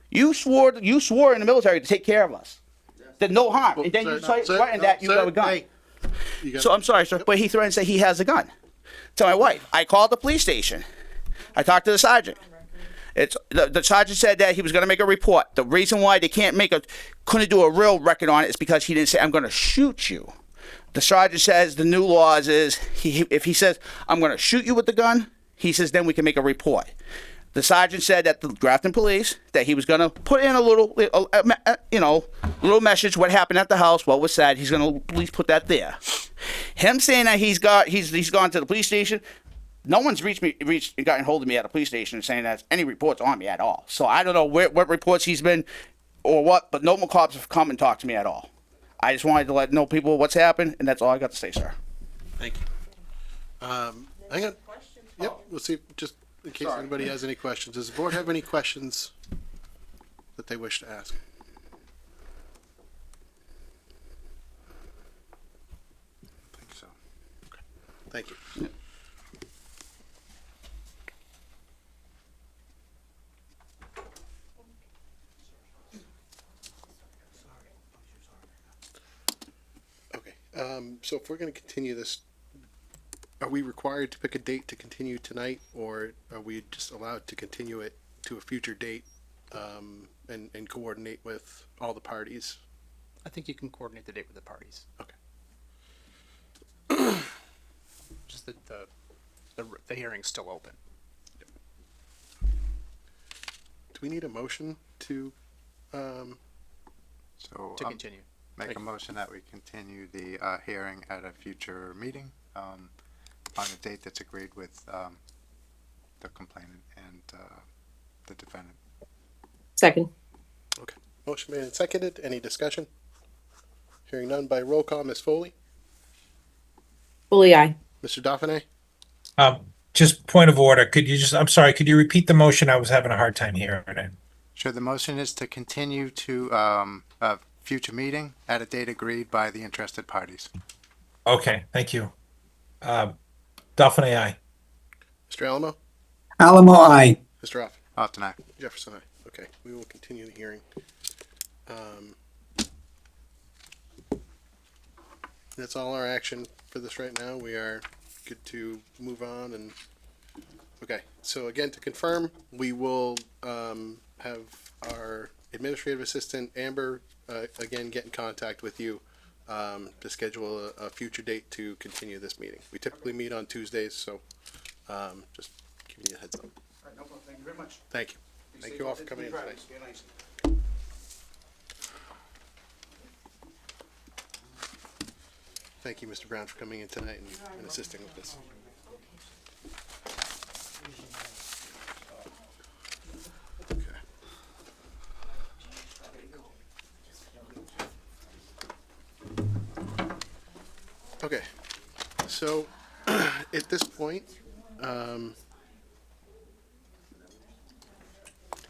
You swore in the military to take care of us. That no harm, and then you threatened that you have a gun. So I'm sorry, sir, but he threatened to say he has a gun. To my wife, I called the police station. I talked to the sergeant. The sergeant said that he was going to make a report. The reason why they couldn't do a real record on it is because he didn't say, "I'm going to shoot you." The sergeant says the new laws is if he says, "I'm going to shoot you with the gun," he says then we can make a report. The sergeant said that the Grafton police, that he was going to put in a little message, what happened at the house, what was said. He's going to at least put that there. Him saying that he's gone to the police station. No one's gotten hold of me at a police station saying that any reports on me at all. So I don't know what reports he's been or what, but no more cops have come and talked to me at all. I just wanted to let know people what's happened, and that's all I got to say, sir. Thank you. Hang on. Yep, we'll see, just in case anybody has any questions. Does the board have any questions that they wish to ask? I think so. Okay. Thank you. So if we're going to continue this, are we required to pick a date to continue tonight, or are we just allowed to continue it to a future date and coordinate with all the parties? I think you can coordinate the date with the parties. Okay. Just that the hearing's still open. Do we need a motion to Continue? Make a motion that we continue the hearing at a future meeting on a date that's agreed with the complainant and the defendant. Second. Okay. Motion made and seconded. Any discussion? Hearing none by roll call. Ms. Foley? Foley, aye. Mr. Dauphiné? Just point of order. I'm sorry, could you repeat the motion? I was having a hard time hearing it. Sure, the motion is to continue to a future meeting at a date agreed by the interested parties. Okay, thank you. Dauphiné, aye. Mr. Alamo? Alamo, aye. Mr. Off? Often aye. Jefferson, aye. Okay, we will continue the hearing. That's all our action for this right now. We are good to move on and, okay. So again, to confirm, we will, have our administrative assistant, Amber, again, get in contact with you, to schedule a future date to continue this meeting. We typically meet on Tuesdays, so, just giving you a heads up. All right, no problem. Thank you very much. Thank you. Thank you all for coming in tonight. Thank you, Mr. Brown, for coming in tonight and assisting with this. Okay, so at this point,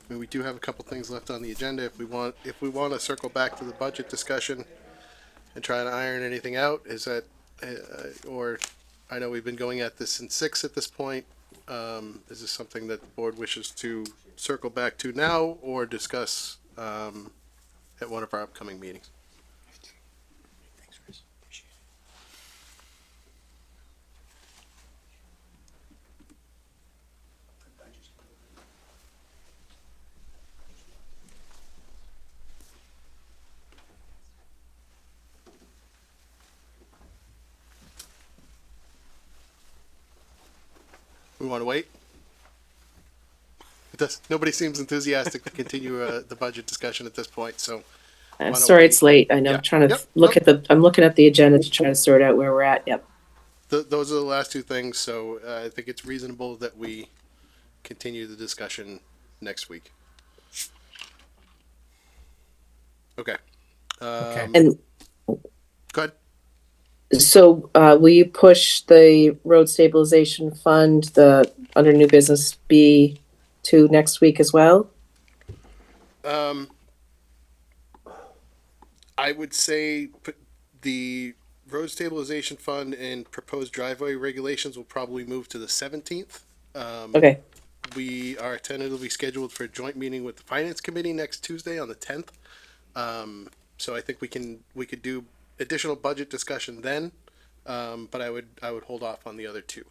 we do have a couple things left on the agenda. If we want to circle back to the budget discussion and try to iron anything out, is that, or I know we've been going at this since 6 at this point. Is this something that the board wishes to circle back to now or discuss at one of our upcoming meetings? We want to wait? Nobody seems enthusiastic to continue the budget discussion at this point, so. I'm sorry it's late. I know, Yeah. I'm trying to Yep. I'm looking at the agenda to try to sort out where we're at. Yep. Those are the last two things, so I think it's reasonable that we continue the discussion next week. Okay. And Go ahead. so, will you push the road stabilization fund, under new business B, to next week as well? I would say put the road stabilization fund and proposed driveway regulations will probably move to the 17th. Okay. We are tentatively scheduled for a joint meeting with the finance committee next Tuesday on the 10th. So I think we could do additional budget discussion then, but I would hold off on the other two.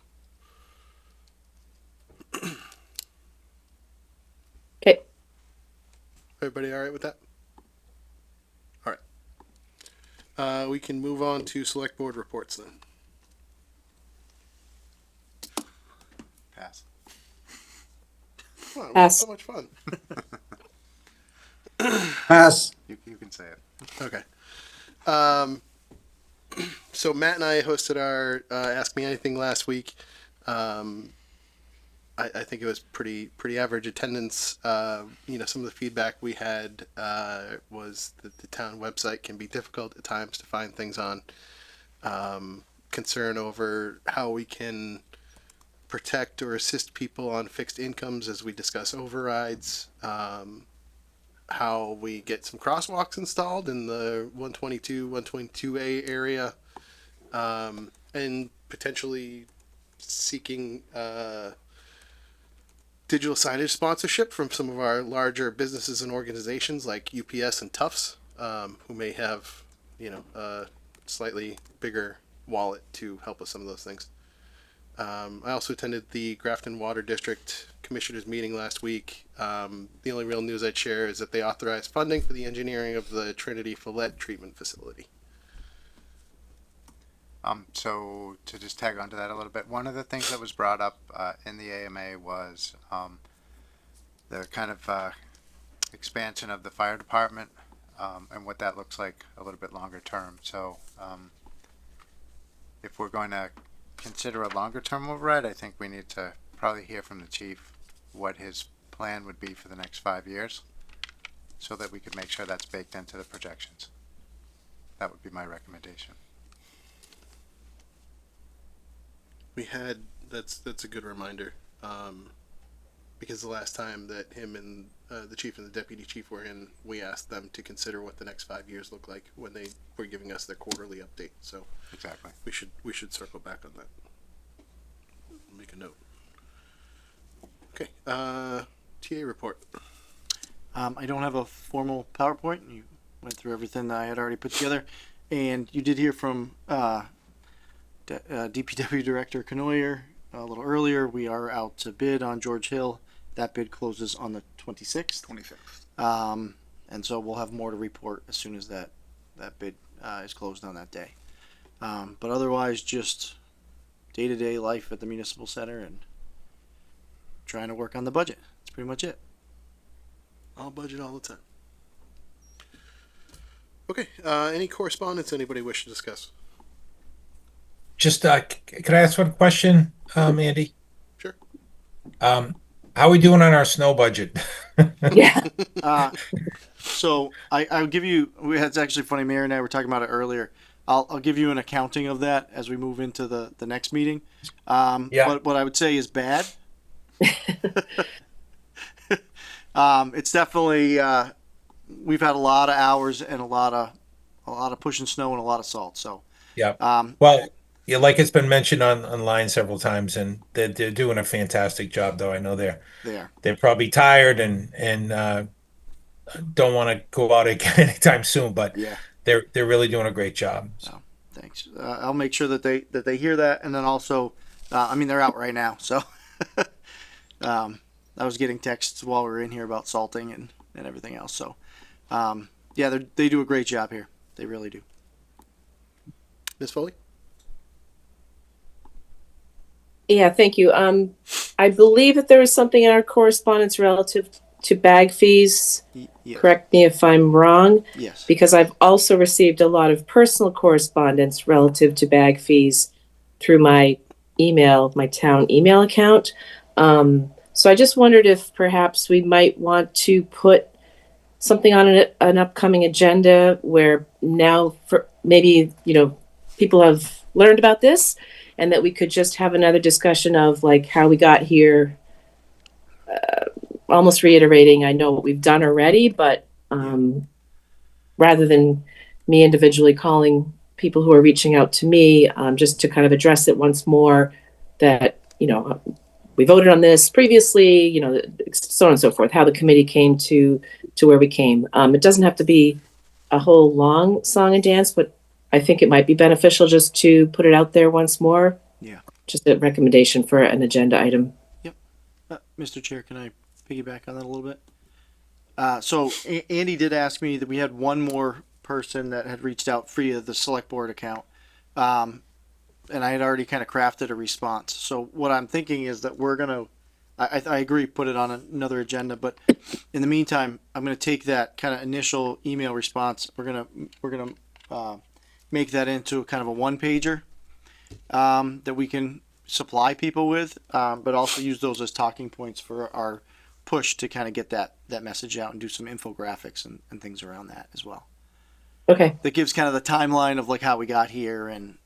Okay. Everybody all right with that? All right. We can move on to select board reports then. Pass. Come on, Pass. so much fun. Pass. You can say it. Okay. So Matt and I hosted our Ask Me Anything last week. I think it was pretty average attendance. Some of the feedback we had was that the town website can be difficult at times to find things on. Concern over how we can protect or assist people on fixed incomes as we discuss overrides. How we get some crosswalks installed in the 122A area, and potentially seeking digital signage sponsorship from some of our larger businesses and organizations like UPS and Tufts, who may have, a slightly bigger wallet to help with some of those things. I also attended the Grafton Water District Commissioners meeting last week. The only real news I'd share is that they authorized funding for the engineering of the Trinity Follett treatment facility. So to just tag onto that a little bit, one of the things that was brought up in the AMA was the kind of expansion of the fire department and what that looks like a little bit longer term. So if we're going to consider a longer term override, I think we need to probably hear from the chief what his plan would be for the next 5 years so that we could make sure that's baked into the projections. That would be my recommendation. We had that's a good reminder, because the last time that him and the chief and the deputy chief were in, we asked them to consider what the next 5 years look like when they were giving us their quarterly update. So exactly, we should circle back on that. Make a note. Okay, TA report. I don't have a formal PowerPoint. You went through everything that I had already put together, and you did hear from DPW Director Canoyer a little earlier. We are out to bid on George Hill. That bid closes on the 26th. 26th. And so we'll have more to report as soon as that bid is closed on that day. But otherwise, just day-to-day life at the municipal center and trying to work on the budget. That's pretty much it. All budget all the time. Okay, any correspondence anybody wish to discuss? Just, could I ask one question, Andy? Sure. How are we doing on our snow budget? Yeah. So I'll give you. It's actually funny. Mary and I were talking about it earlier. I'll give you an accounting of that as we move into the next meeting. Yeah. But what I would say is bad. It's definitely we've had a lot of hours and a lot of pushing snow and a lot of salt. So yeah. Well, yeah, like it's been mentioned online several times, and they're doing a fantastic job. Though I know they're probably tired and don't want to go out again anytime soon. But yeah, they're really doing a great job. So. Thanks. I'll make sure that they hear that, and then also, they're out right now. So I was getting texts while we were in here about salting and everything else. So yeah, they do a great job here. They really do. Ms. Foley? Yeah, thank you. I believe that there was something in our correspondence relative to bag fees. Yes. Correct me if I'm wrong. Yes. Because I've also received a lot of personal correspondence relative to bag fees through my town email account. So I just wondered if perhaps we might want to put something on an upcoming agenda where now for maybe, people have learned about this, and that we could just have another discussion of like how we got here, almost reiterating, I know what we've done already, but, rather than me individually calling people who are reaching out to me, just to kind of address it once more, that, we voted on this previously, so on and so forth, how the committee came to where we came. It doesn't have to be a whole long song and dance, but I think it might be beneficial just to put it out there once more. Yeah. Just a recommendation for an agenda item. Mr. Chair, can I piggyback on that a little bit? So Andy did ask me that we had one more person that had reached out via the select board account. And I had already kind of crafted a response. So what I'm thinking is that we're going to, I agree, put it on another agenda, but in the meantime, I'm going to take that kind of initial email response. We're going to make that into kind of a one pager, that we can supply people with, but also use those as talking points for our push to kind of get that message out and do some infographics and things around that as well. Okay. That gives kind of the timeline of like how we got here and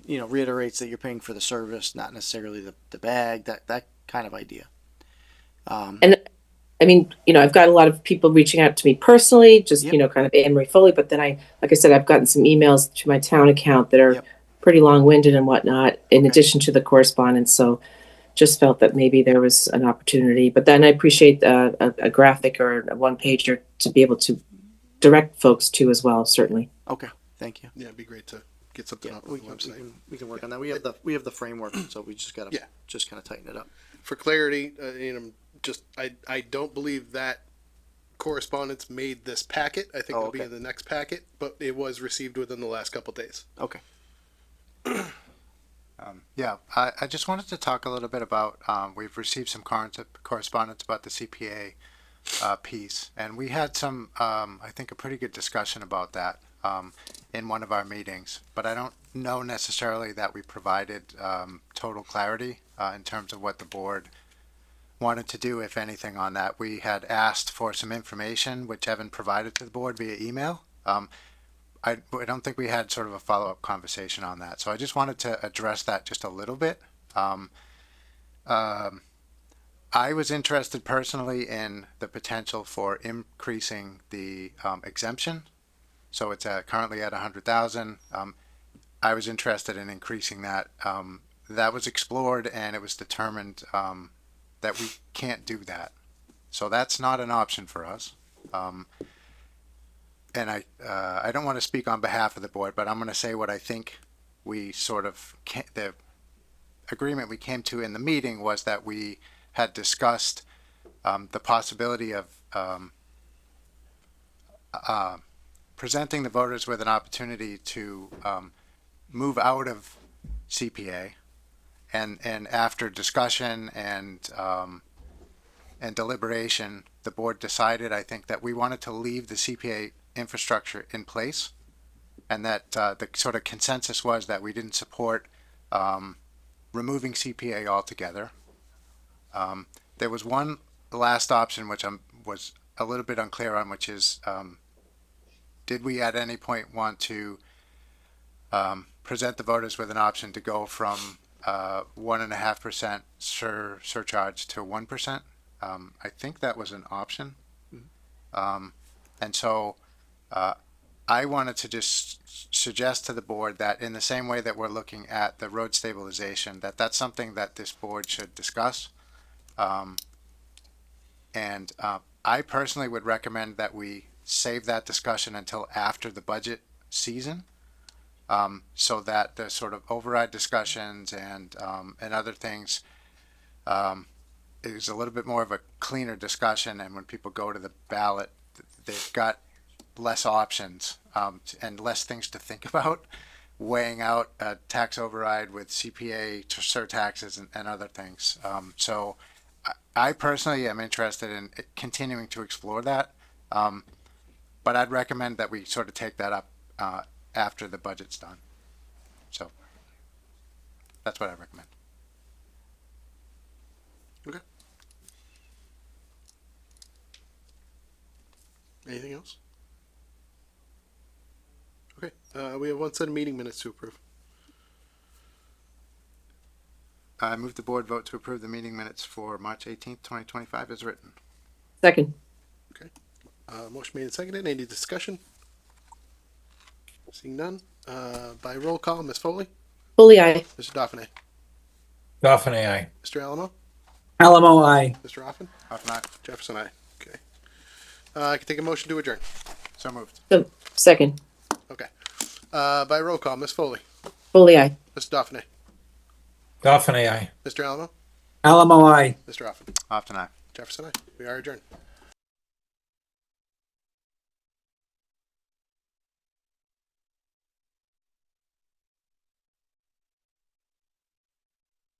reiterates that you're paying for the service, not necessarily the bag, that kind of idea. And I mean, I've got a lot of people reaching out to me personally, just, kind of Anne Marie Foley, but then like I said, I've gotten some emails to my town account that are pretty long-winded and whatnot, in addition to the correspondence. So just felt that maybe there was an opportunity, but then I appreciate a graphic or a one pager to be able to direct folks to as well, certainly. Okay. Thank you. Yeah, it'd be great to get something up on the website. We can work on that. We have the framework, so we just gotta just kind of tighten it up. For clarity, I don't believe that correspondence made this packet. I think it'll be in the next packet, but it was received within the last couple days. Okay. I just wanted to talk a little bit about, we've received some correspondence about the CPA piece, and we had some, I think, a pretty good discussion about that in one of our meetings, but I don't know necessarily that we provided total clarity in terms of what the board wanted to do, if anything, on that. We had asked for some information, which Evan provided to the board via email. I don't think we had sort of a follow-up conversation on that. So I just wanted to address that just a little bit. I was interested personally in the potential for increasing the exemption. So it's currently at 100,000. I was interested in increasing that. That was explored, and it was determined that we can't do that. So that's not an option for us. And I don't want to speak on behalf of the board, but I'm going to say what I think we sort of the agreement we came to in the meeting was that we had discussed the possibility of presenting the voters with an opportunity to move out of CPA, and after discussion and deliberation, the board decided, I think, that we wanted to leave the CPA infrastructure in place, and that the sort of consensus was that we didn't support removing CPA altogether. There was one last option which I was a little bit unclear on, which is did we at any point want to present the voters with an option to go from 1.5% surcharge to 1%? I think that was an option. And so I wanted to just suggest to the board that in the same way that we're looking at the road stabilization, that's something that this board should discuss. And I personally would recommend that we save that discussion until after the budget season, so that the sort of override discussions and other things is a little bit more of a cleaner discussion, and when people go to the ballot, they've got less options and less things to think about, weighing out a tax override with CPA surtaxes and other things. So I personally am interested in continuing to explore that, but I'd recommend that we sort of take that up after the budget's done. So that's what I recommend. Okay. Anything else? Okay. We have one set of meeting minutes to approve. I move the board vote to approve the meeting minutes for March 18th, 2025 as written. Second. Motion made and seconded. Any discussion? Seeing none. By roll call, Ms. Foley, Foley, aye. Mr. Dauphiné, Dauphiné, aye. Mr. Alamo, Alamo, aye. Mr. Offen, Off and Jefferson, aye. Okay. I can take a motion to adjourn. So moved. Second. Okay. By roll call, Ms. Foley, Foley, aye. Mr. Dauphiné, Dauphiné, aye. Mr. Alamo, Alamo, aye. Mr. Offen, Off and Jefferson, aye. We are adjourned.